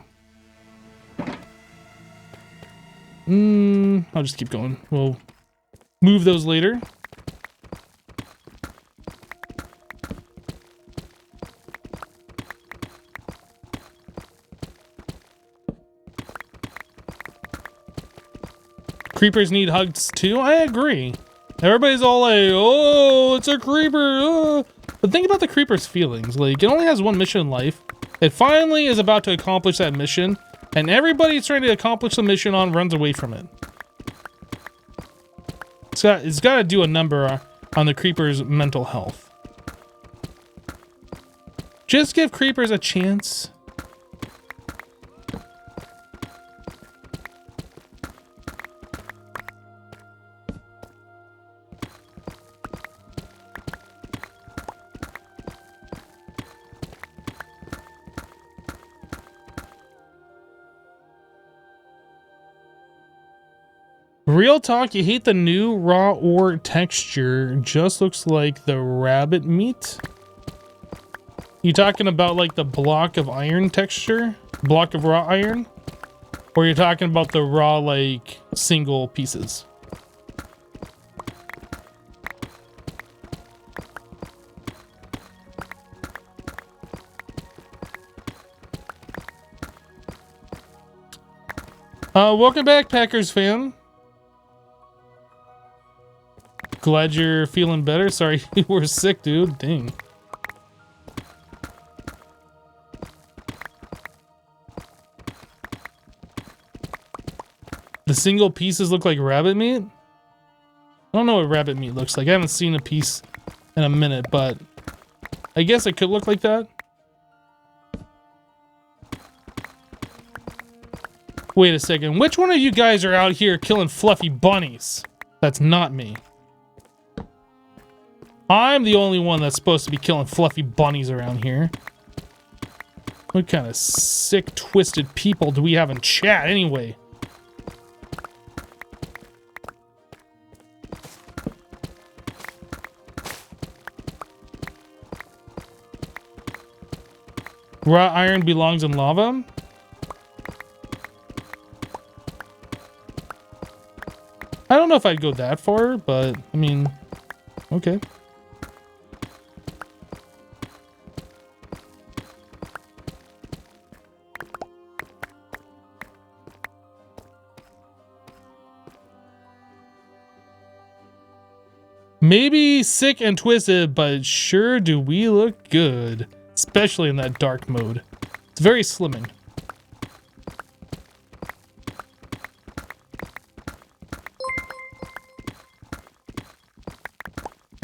I'll just keep going. We'll move those later. Creepers need hugs too. I agree. Everybody's all like, oh, it's a creeper. But think about the creeper's feelings. Like, it only has one mission in life. It finally is about to accomplish that mission, and everybody it's trying to accomplish the mission on runs away from it. It's got to do a number on the creeper's mental health. Just give creepers a chance. Real talk, you hate the new raw ore texture. Just looks like the rabbit meat. You talking about like the block of iron texture? Block of raw iron? Or you're talking about the raw like single pieces? Welcome back, Packers fan. Glad you're feeling better. Sorry you were sick, dude. Dang. The single pieces look like rabbit meat? I don't know what rabbit meat looks like. I haven't seen a piece in a minute, but I guess it could look like that. Wait a second. Which one of you guys are out here killing fluffy bunnies? That's not me. I'm the only one that's supposed to be killing fluffy bunnies around here. What kind of sick, twisted people do we have in chat anyway? Raw iron belongs in lava? I don't know if I'd go that far, but I mean, okay. Maybe sick and twisted, but sure do we look good. Especially in that dark mode. It's very slimming.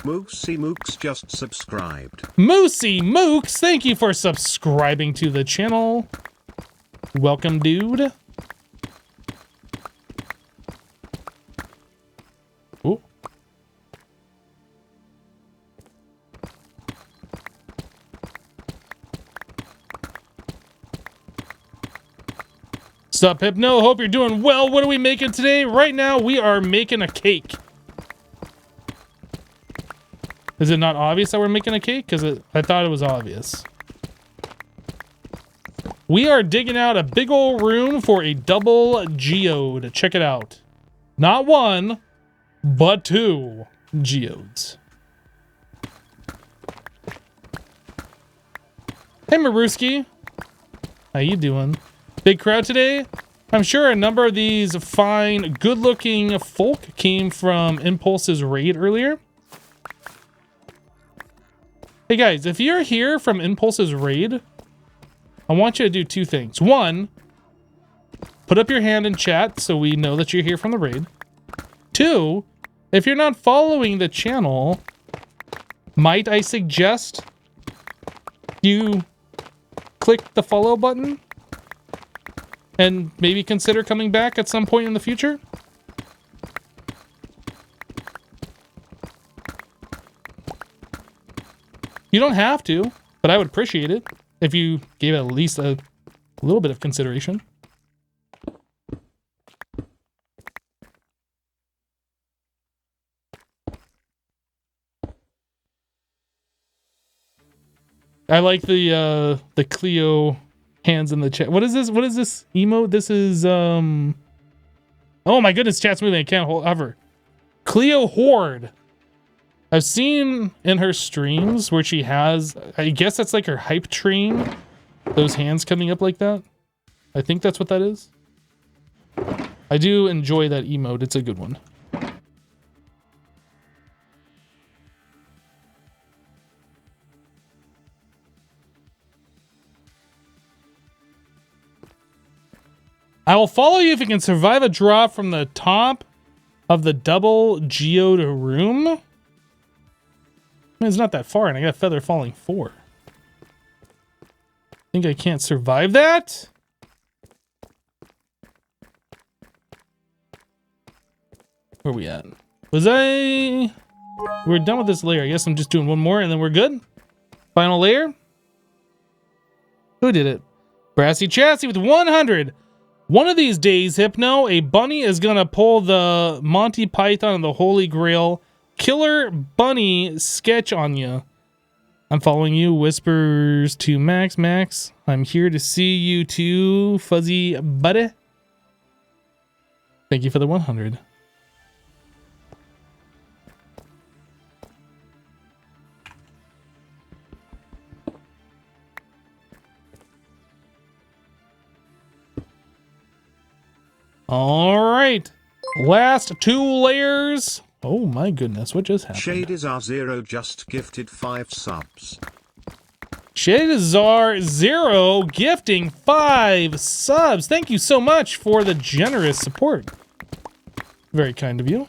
Moosey Mooks just subscribed. Moosey Mooks, thank you for subscribing to the channel. Welcome, dude. Ooh. Sup, Hypno? Hope you're doing well. What are we making today? Right now, we are making a cake. Is it not obvious that we're making a cake? Because I thought it was obvious. We are digging out a big old room for a double geode. Check it out. Not one, but two geodes. Hey, Maruski. How you doing? Big crowd today? I'm sure a number of these fine, good-looking folk came from Impulse's raid earlier. Hey guys, if you're here from Impulse's raid, I want you to do two things. One, put up your hand in chat so we know that you're here from the raid. Two, if you're not following the channel, might I suggest you click the follow button and maybe consider coming back at some point in the future? You don't have to, but I would appreciate it if you gave it at least a little bit of consideration. I like the Cleo hands in the chat. What is this? What is this emote? This is oh my goodness, chat's moving. I can't hold ever. Cleo Horde. I've seen in her streams where she has, I guess that's like her hype train. Those hands coming up like that. I think that's what that is. I do enjoy that emote. It's a good one. I will follow you if you can survive a drop from the top of the double geode room. I mean, it's not that far, and I got feather falling 4. Think I can't survive that? Where are we at? We're done with this layer. I guess I'm just doing one more and then we're good. Final layer. Who did it? Brassy Chassis with 100. One of these days, Hypno, a bunny is gonna pull the Monty Python and the Holy Grail killer bunny sketch on you. I'm following you. Whispers to Max. Max, I'm here to see you too, fuzzy buddy. Thank you for the 100. All right, last 2 layers. Oh my goodness, what just happened? Shadezar0 just gifted 5 subs. Shadezar0 gifting 5 subs. Thank you so much for the generous support. Very kind of you.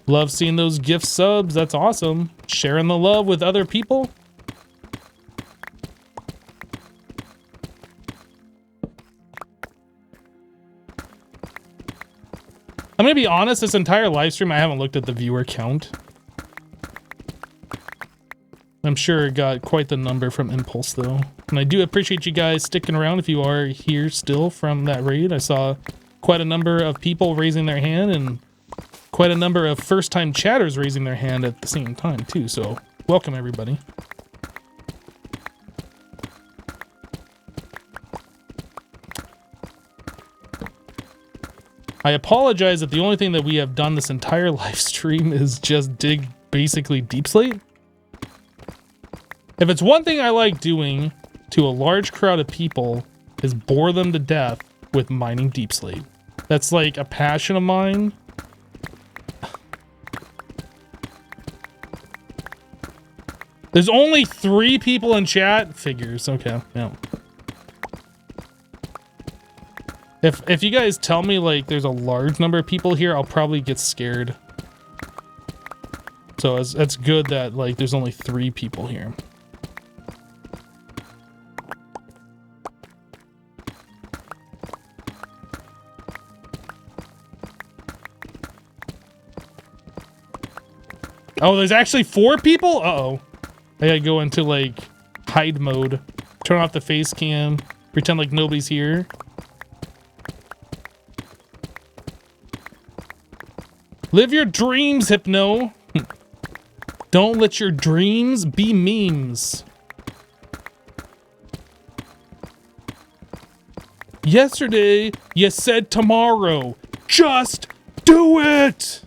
Love seeing those gift subs. That's awesome. Sharing the love with other people. I'm gonna be honest, this entire live stream, I haven't looked at the viewer count. I'm sure it got quite the number from Impulse though. And I do appreciate you guys sticking around if you are here still from that raid. I saw quite a number of people raising their hand and quite a number of first-time chatters raising their hand at the same time too, so welcome everybody. I apologize that the only thing that we have done this entire live stream is just dig basically deep slate. If it's one thing I like doing to a large crowd of people is bore them to death with mining deep slate. That's like a passion of mine. There's only 3 people in chat. Figures, okay, yeah. If you guys tell me like there's a large number of people here, I'll probably get scared. So it's good that like there's only 3 people here. Oh, there's actually 4 people? Uh-oh. I gotta go into like hide mode. Turn off the face cam. Pretend like nobody's here. Live your dreams, Hypno. Don't let your dreams be memes. Yesterday, you said tomorrow. Just do it!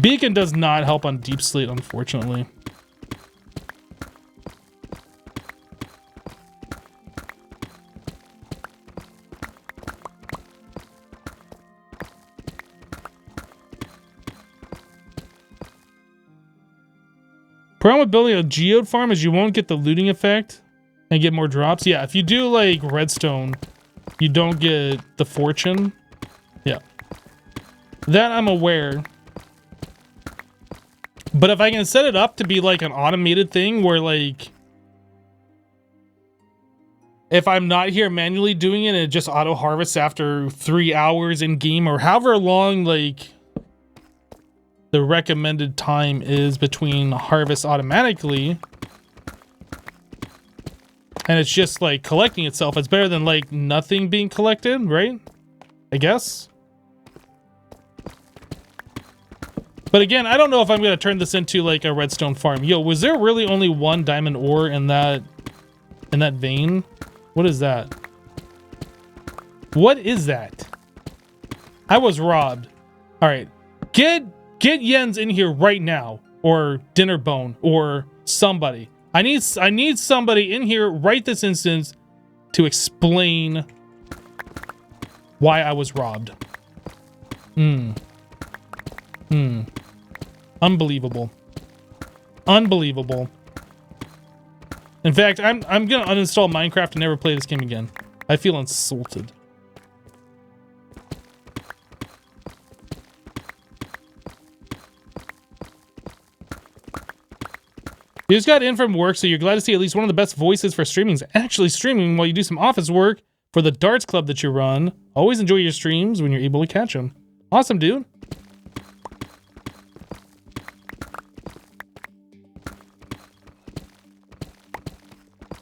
Beacon does not help on deep slate, unfortunately. Problem with building a geode farm is you won't get the looting effect and get more drops. Yeah, if you do like redstone, you don't get the fortune. Yeah. That I'm aware. But if I can set it up to be like an automated thing where like if I'm not here manually doing it and it just auto harvests after 3 hours in game or however long like the recommended time is between harvest automatically, and it's just like collecting itself, it's better than like nothing being collected, right? I guess. But again, I don't know if I'm gonna turn this into like a redstone farm. Yo, was there really only 1 diamond ore in that vein? What is that? What is that? I was robbed. All right, get Jens in here right now, or Dinnerbone, or somebody. I need somebody in here right this instant to explain why I was robbed. Unbelievable. Unbelievable. In fact, I'm gonna uninstall Minecraft and never play this game again. I feel insulted. You just got in from work, so you're glad to see at least one of the best voices for streaming is actually streaming while you do some office work for the darts club that you run. Always enjoy your streams when you're able to catch them. Awesome, dude.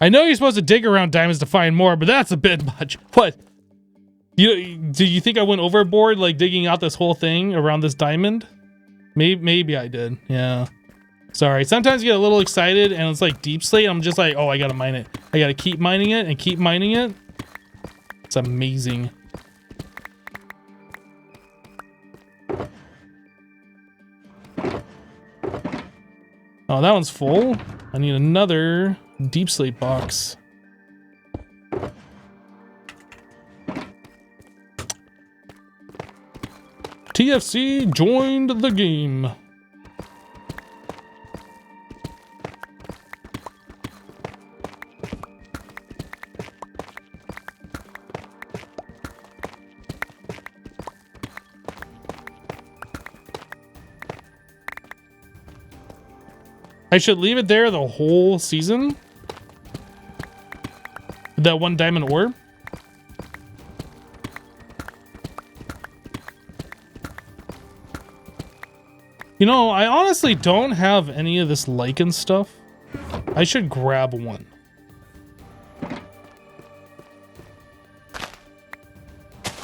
I know you're supposed to dig around diamonds to find more, but that's a bit much. What? Do you think I went overboard, like digging out this whole thing around this diamond? Maybe I did. Yeah. Sorry. Sometimes you get a little excited and it's like deep slate. I'm just like, oh, I gotta mine it. I gotta keep mining it and keep mining it. It's amazing. Oh, that one's full. I need another deep slate box. TFC joined the game. I should leave it there the whole season? That one diamond ore? You know, I honestly don't have any of this lichen stuff. I should grab one.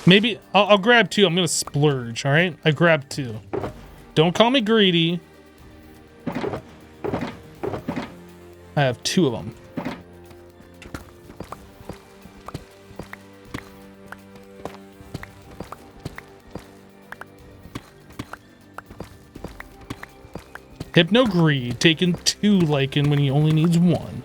Maybe I'll grab two. I'm gonna splurge, all right? I grabbed two. Don't call me greedy. I have two of them. Hypno greed, taking two lichen when he only needs one.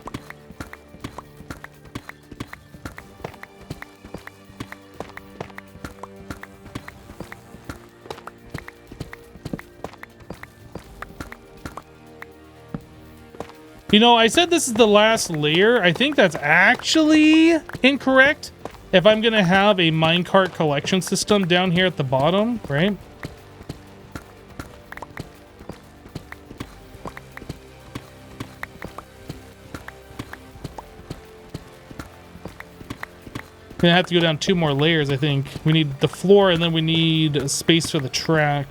You know, I said this is the last layer. I think that's actually incorrect. If I'm gonna have a minecart collection system down here at the bottom, right? Gonna have to go down two more layers, I think. We need the floor and then we need a space for the track.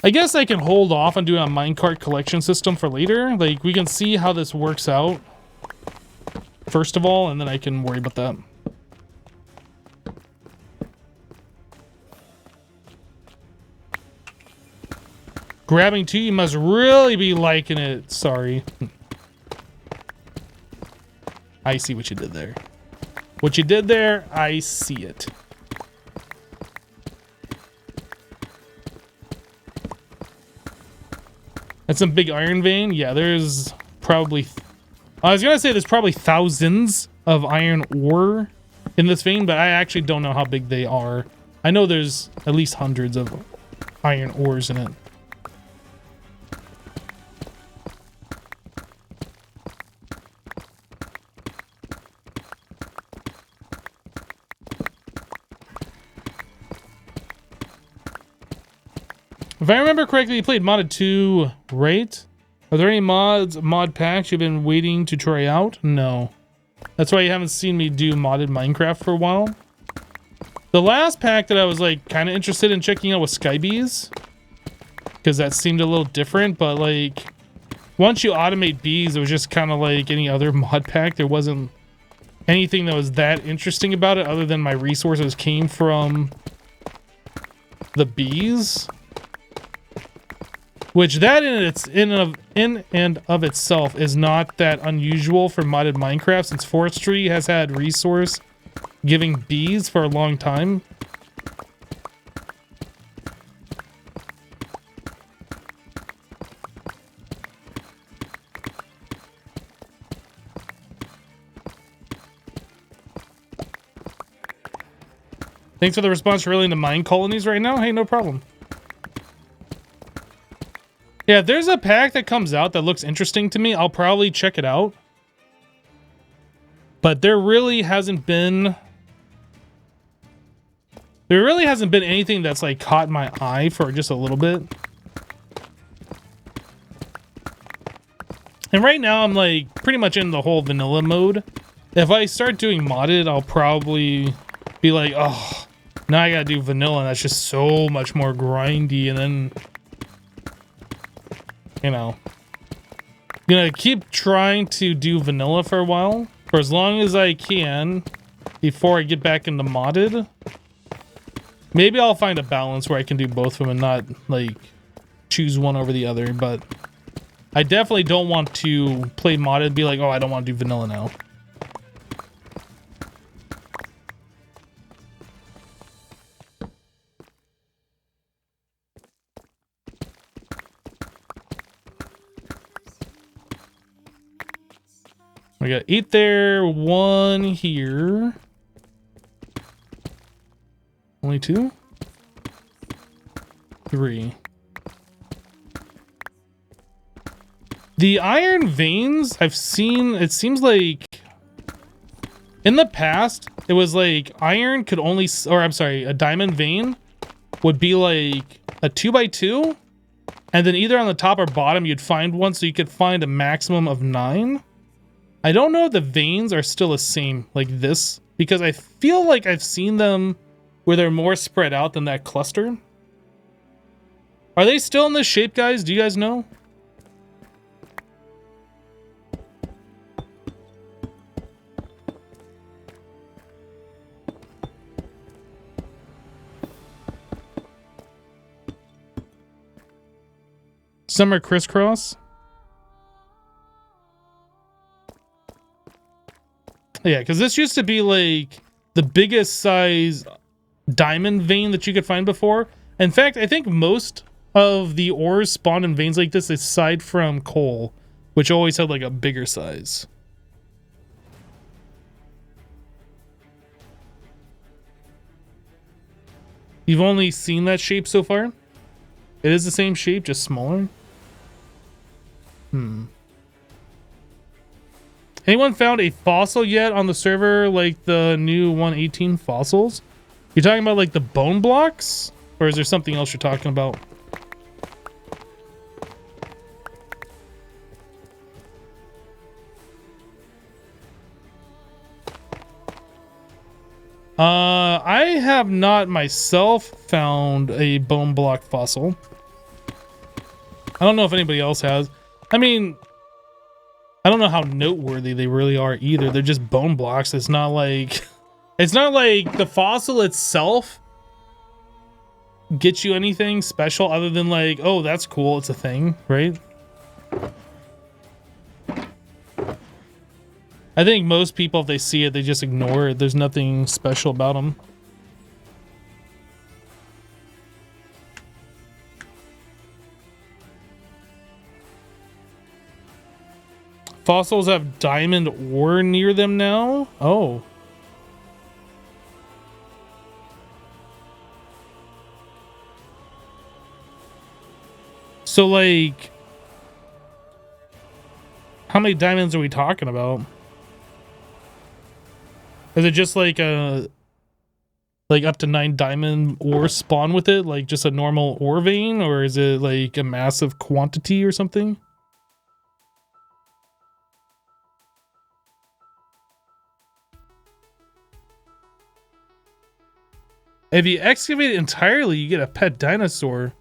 I guess I can hold off on doing a minecart collection system for later. Like, we can see how this works out first of all, and then I can worry about that. Grabbing two, you must really be liking it. Sorry. I see what you did there. What you did there, I see it. That's some big iron vein. Yeah, there's probably... I was gonna say there's probably thousands of iron ore in this vein, but I actually don't know how big they are. I know there's at least hundreds of iron ores in it. If I remember correctly, you played modded 2, right? Are there any mod packs you've been waiting to try out? No. That's why you haven't seen me do modded Minecraft for a while. The last pack that I was like kind of interested in checking out was Skybees, because that seemed a little different, but like once you automate bees, it was just kind of like any other mod pack. There wasn't anything that was that interesting about it other than my resources came from the bees. Which that in and of itself is not that unusual for modded Minecraft, since forestry has had resource giving bees for a long time. Thanks for the response. You're really into mine colonies right now? Hey, no problem. Yeah, if there's a pack that comes out that looks interesting to me, I'll probably check it out. But there really hasn't been anything that's like caught my eye for just a little bit. And right now I'm like pretty much in the whole vanilla mode. If I start doing modded, I'll probably be like, oh, now I gotta do vanilla, and that's just so much more grindy. And then, you know, gonna keep trying to do vanilla for a while, for as long as I can, before I get back into modded. Maybe I'll find a balance where I can do both of them and not like choose one over the other. But I definitely don't want to play modded and be like, oh, I don't want to do vanilla now. We got 8 there, 1 here. Only 2? 3. The iron veins I've seen, it seems like in the past, it was like iron could only, or I'm sorry, a diamond vein would be like a 2x2. And then either on the top or bottom, you'd find one, so you could find a maximum of 9. I don't know if the veins are still the same like this, because I feel like I've seen them where they're more spread out than that cluster. Are they still in this shape, guys? Do you guys know? Some are crisscross. Yeah, because this used to be like the biggest size diamond vein that you could find before. In fact, I think most of the ores spawn in veins like this aside from coal, which always had like a bigger size. You've only seen that shape so far? It is the same shape, just smaller? Anyone found a fossil yet on the server, like the new 118 fossils? You're talking about like the bone blocks? Or is there something else you're talking about? I have not myself found a bone block fossil. I don't know if anybody else has. I mean, I don't know how noteworthy they really are either. They're just bone blocks. It's not like the fossil itself gets you anything special other than like, oh, that's cool, it's a thing, right? I think most people, if they see it, they just ignore it. There's nothing special about them. Fossils have diamond ore near them now? Oh. So, like, how many diamonds are we talking about? Is it just like a, like up to 9 diamond ore spawn with it? Like just a normal ore vein? Or is it like a massive quantity or something? If you excavate it entirely, you get a pet dinosaur.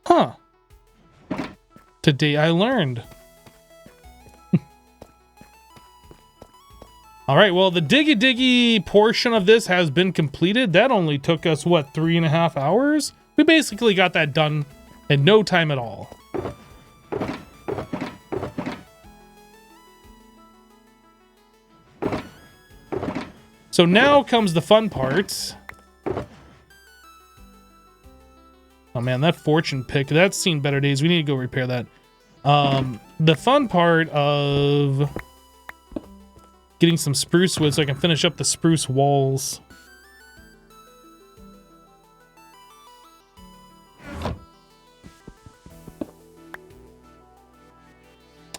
Huh. Today I learned. All right, well, the diggy portion of this has been completed. That only took us, what, 3.5 hours? We basically got that done in no time at all. So now comes the fun part. Oh man, that fortune pick, that's seen better days. We need to go repair that. The fun part of getting some spruce wood so I can finish up the spruce walls.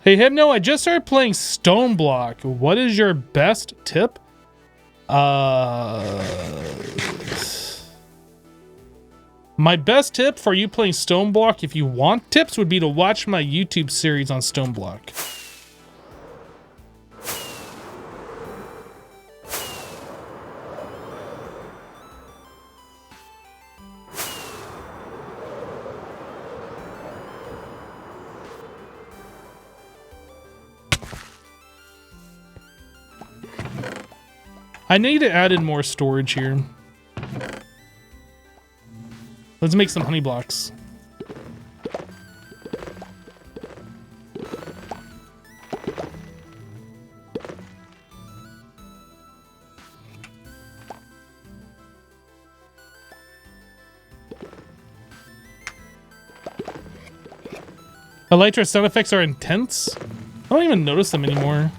Hey, Hypno, I just started playing Stone Block. What is your best tip? My best tip for you playing Stone Block, if you want tips, would be to watch my YouTube series on Stone Block. I need to add in more storage here. Let's make some honey blocks. Elytra sound effects are intense. I don't even notice them anymore.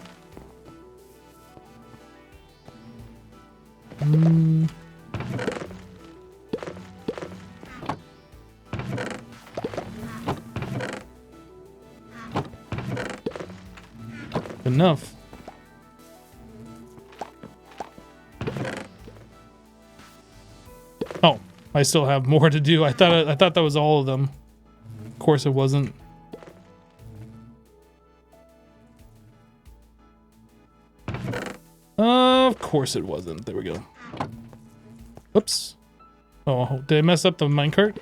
Enough. Oh, I still have more to do. I thought that was all of them. Of course it wasn't. Of course it wasn't. There we go. Oops. Oh, did I mess up the minecart?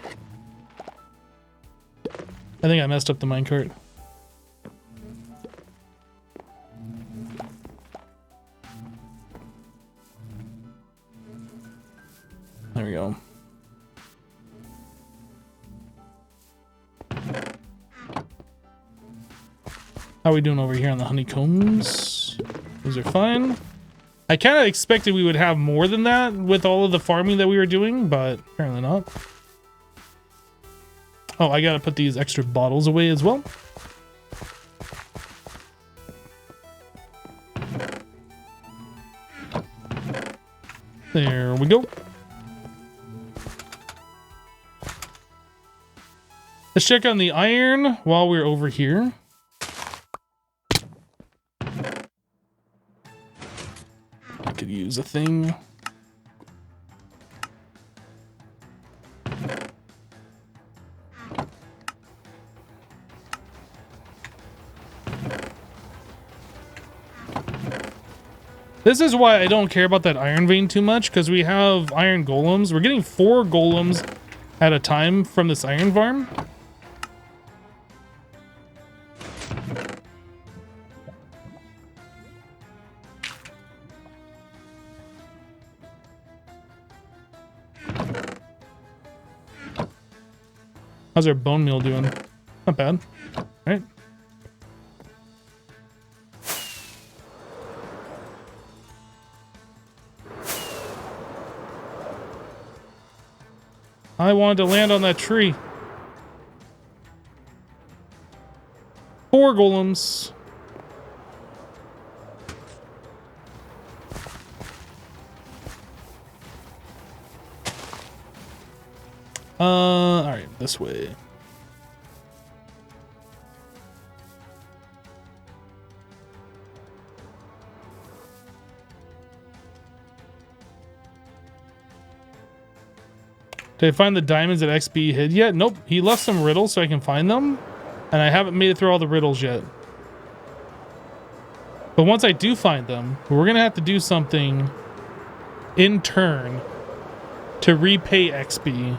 I think I messed up the minecart. There we go. How are we doing over here on the honeycombs? Those are fine. I kind of expected we would have more than that with all of the farming that we were doing, but apparently not. Oh, I gotta put these extra bottles away as well. There we go. Let's check on the iron while we're over here. I could use a thing. This is why I don't care about that iron vein too much, because we have iron golems. We're getting 4 golems at a time from this iron farm. How's our bone meal doing? Not bad. All right. I wanted to land on that tree. 4 golems. All right, this way. Did I find the diamonds that XB hid yet? Nope. He left some riddles so I can find them. And I haven't made it through all the riddles yet. But once I do find them, we're going to have to do something in turn to repay XB.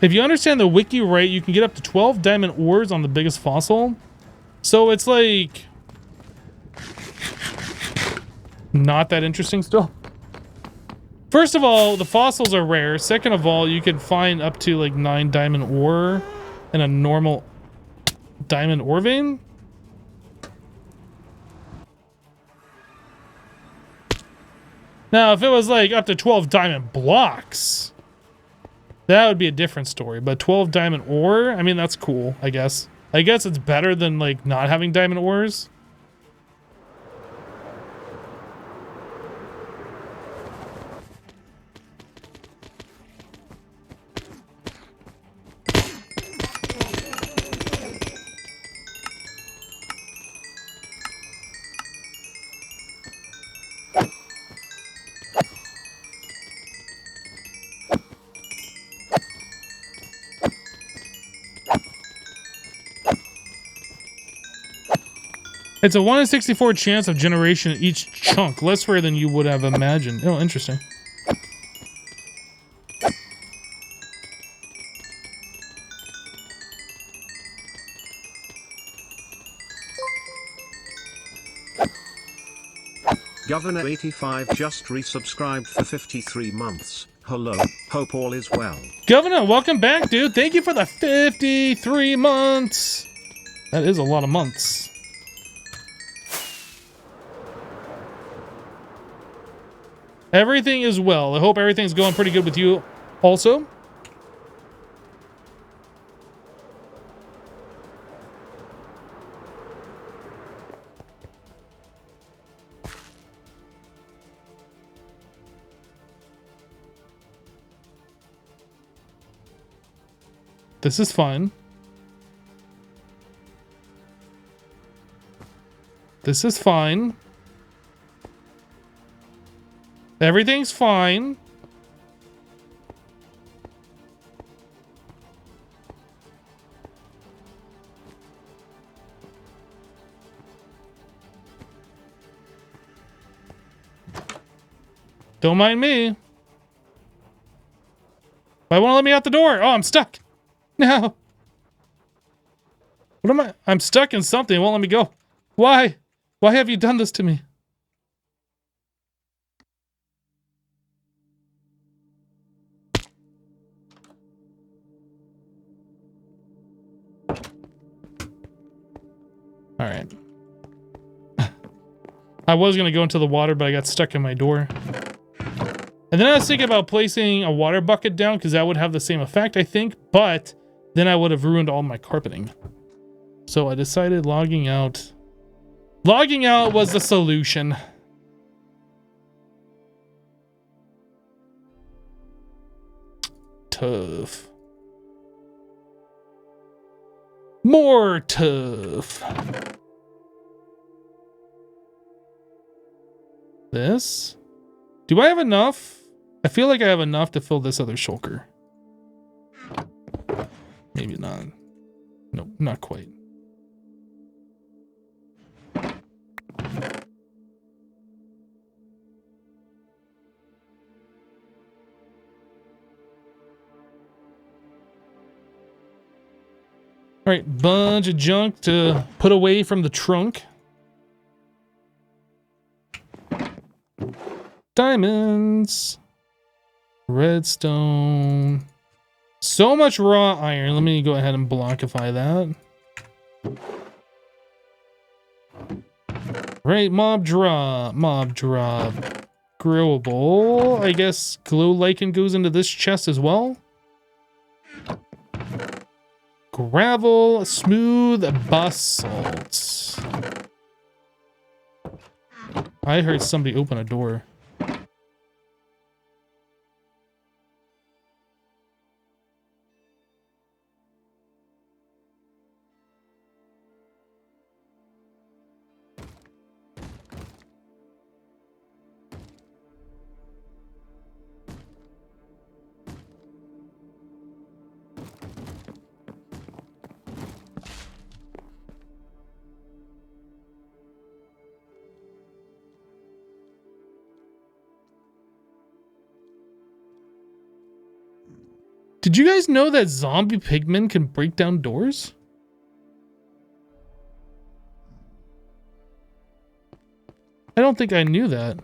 If you understand the wiki right, you can get up to 12 diamond ores on the biggest fossil. So it's like not that interesting still. First of all, the fossils are rare. Second of all, you can find up to like 9 diamond ore in a normal diamond ore vein. Now, if it was like up to 12 diamond blocks, that would be a different story. But 12 diamond ore, I mean, that's cool, I guess. I guess it's better than like not having diamond ores. It's a 1 in 64 chance of generation in each chunk. Less rare than you would have imagined. Oh, interesting. Governor 85 just resubscribed for 53 months. Hello, hope all is well. Governor, welcome back, dude. Thank you for the 53 months. That is a lot of months. Everything is well. I hope everything's going pretty good with you also. This is fun. This is fine. Everything's fine. Don't mind me. Why won't it let me out the door? Oh, I'm stuck. No. What am I? I'm stuck in something. It won't let me go. Why? Why have you done this to me? All right. I was going to go into the water, but I got stuck in my door. And then I was thinking about placing a water bucket down because that would have the same effect, I think. But then I would have ruined all my carpeting. So I decided logging out. Logging out was the solution. Tough. More tough. This? Do I have enough? I feel like I have enough to fill this other shulker. Maybe not. No, not quite. All right, bunch of junk to put away from the trunk. Diamonds. Redstone. So much raw iron. Let me go ahead and blockify that. Right, mob drop. Mob drop. Growable. I guess glow lichen goes into this chest as well. Gravel, smooth basalt. I heard somebody open a door. Did you guys know that zombie pigmen can break down doors? I don't think I knew that.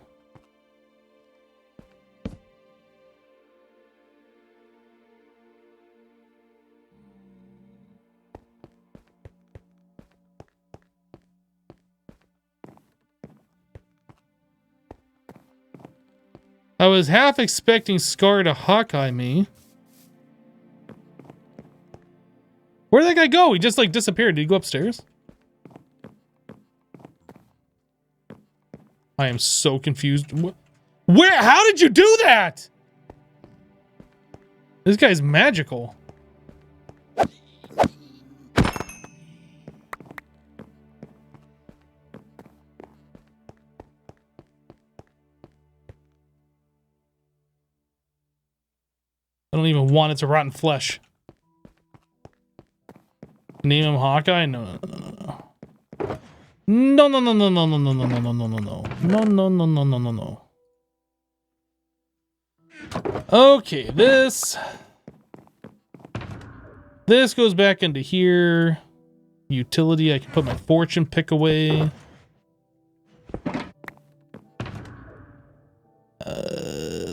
I was half expecting Scar to Hawkeye me. Where'd that guy go? He just like disappeared. Did he go upstairs? I am so confused. Where? How did you do that? This guy's magical. I don't even want it to rotten flesh. Name him Hawkeye? No. No, no, no, no, no, no, no, no, no, no, no, no, no. No, no, no, no, no, no, no. Okay, this goes back into here. Utility, I can put my fortune pick away.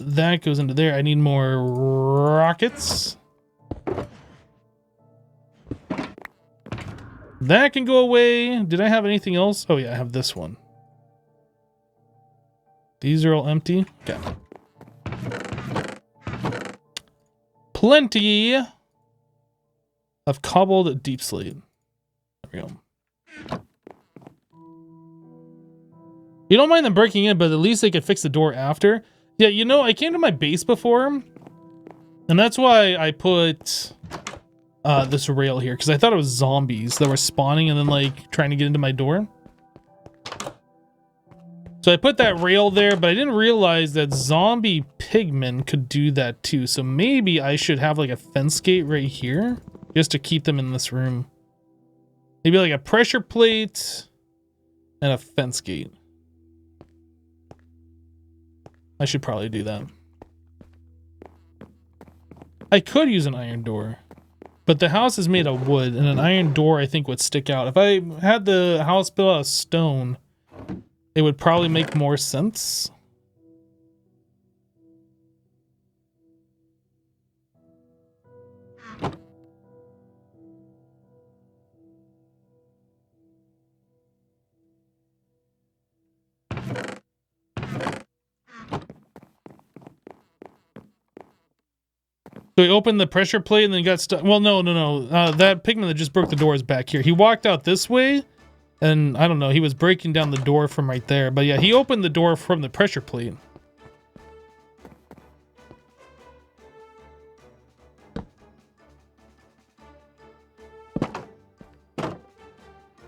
That goes into there. I need more rockets. That can go away. Did I have anything else? Oh yeah, I have this one. These are all empty. Okay. Plenty of cobbled deep slate. There we go. You don't mind them breaking in, but at least they could fix the door after. Yeah, you know, I came to my base before, and that's why I put this rail here, because I thought it was zombies that were spawning and then like trying to get into my door. So I put that rail there, but I didn't realize that zombie pigmen could do that too. So maybe I should have like a fence gate right here just to keep them in this room. Maybe like a pressure plate and a fence gate. I should probably do that. I could use an iron door, but the house is made of wood, and an iron door I think would stick out. If I had the house built out of stone, it would probably make more sense. So he opened the pressure plate and then got stuck. Well, no. That pigman that just broke the door is back here. He walked out this way, and I don't know. He was breaking down the door from right there. But yeah, he opened the door from the pressure plate.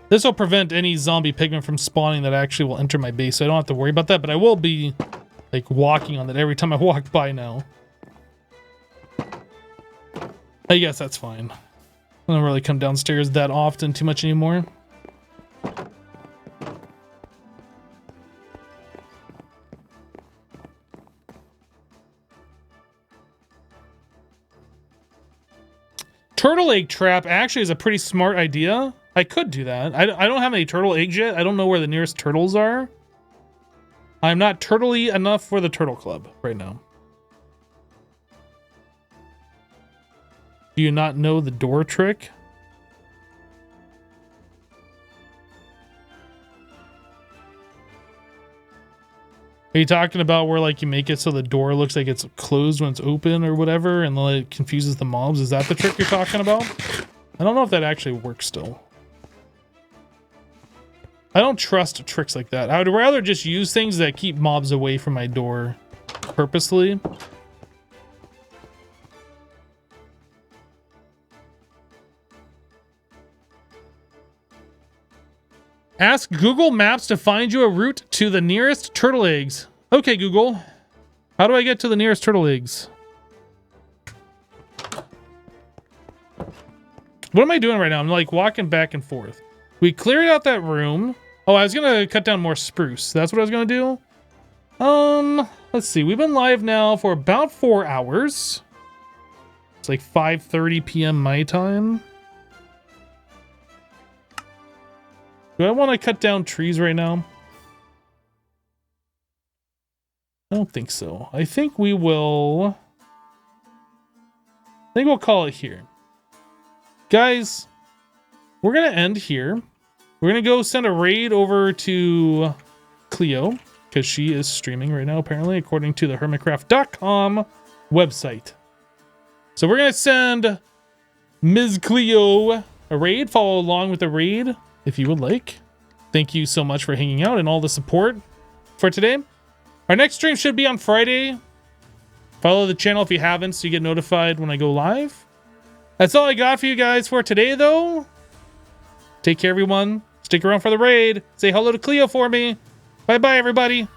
This will prevent any zombie pigmen from spawning that actually will enter my base, so I don't have to worry about that. But I will be like walking on it every time I walk by now. I guess that's fine. I don't really come downstairs that often too much anymore. Turtle egg trap actually is a pretty smart idea. I could do that. I don't have any turtle eggs yet. I don't know where the nearest turtles are. I'm not turtle-y enough for the turtle club right now. Do you not know the door trick? Are you talking about where like you make it so the door looks like it's closed when it's open or whatever, and then it confuses the mobs? Is that the trick you're talking about? I don't know if that actually works still. I don't trust tricks like that. I would rather just use things that keep mobs away from my door purposely. Ask Google Maps to find you a route to the nearest turtle eggs. Okay, Google. How do I get to the nearest turtle eggs? What am I doing right now? I'm like walking back and forth. We cleared out that room. Oh, I was gonna cut down more spruce. That's what I was gonna do. Let's see. We've been live now for about 4 hours. It's like 5:30 p.m. my time. Do I want to cut down trees right now? I don't think so. I think we will... I think we'll call it here. Guys, we're going to end here. We're going to go send a raid over to Cleo, because she is streaming right now, apparently, according to the HermitCraft.com website. So we're going to send Ms. Cleo a raid. Follow along with the raid if you would like. Thank you so much for hanging out and all the support for today. Our next stream should be on Friday. Follow the channel if you haven't so you get notified when I go live. That's all I got for you guys for today, though. Take care, everyone. Stick around for the raid. Say hello to Cleo for me. Bye-bye, everybody.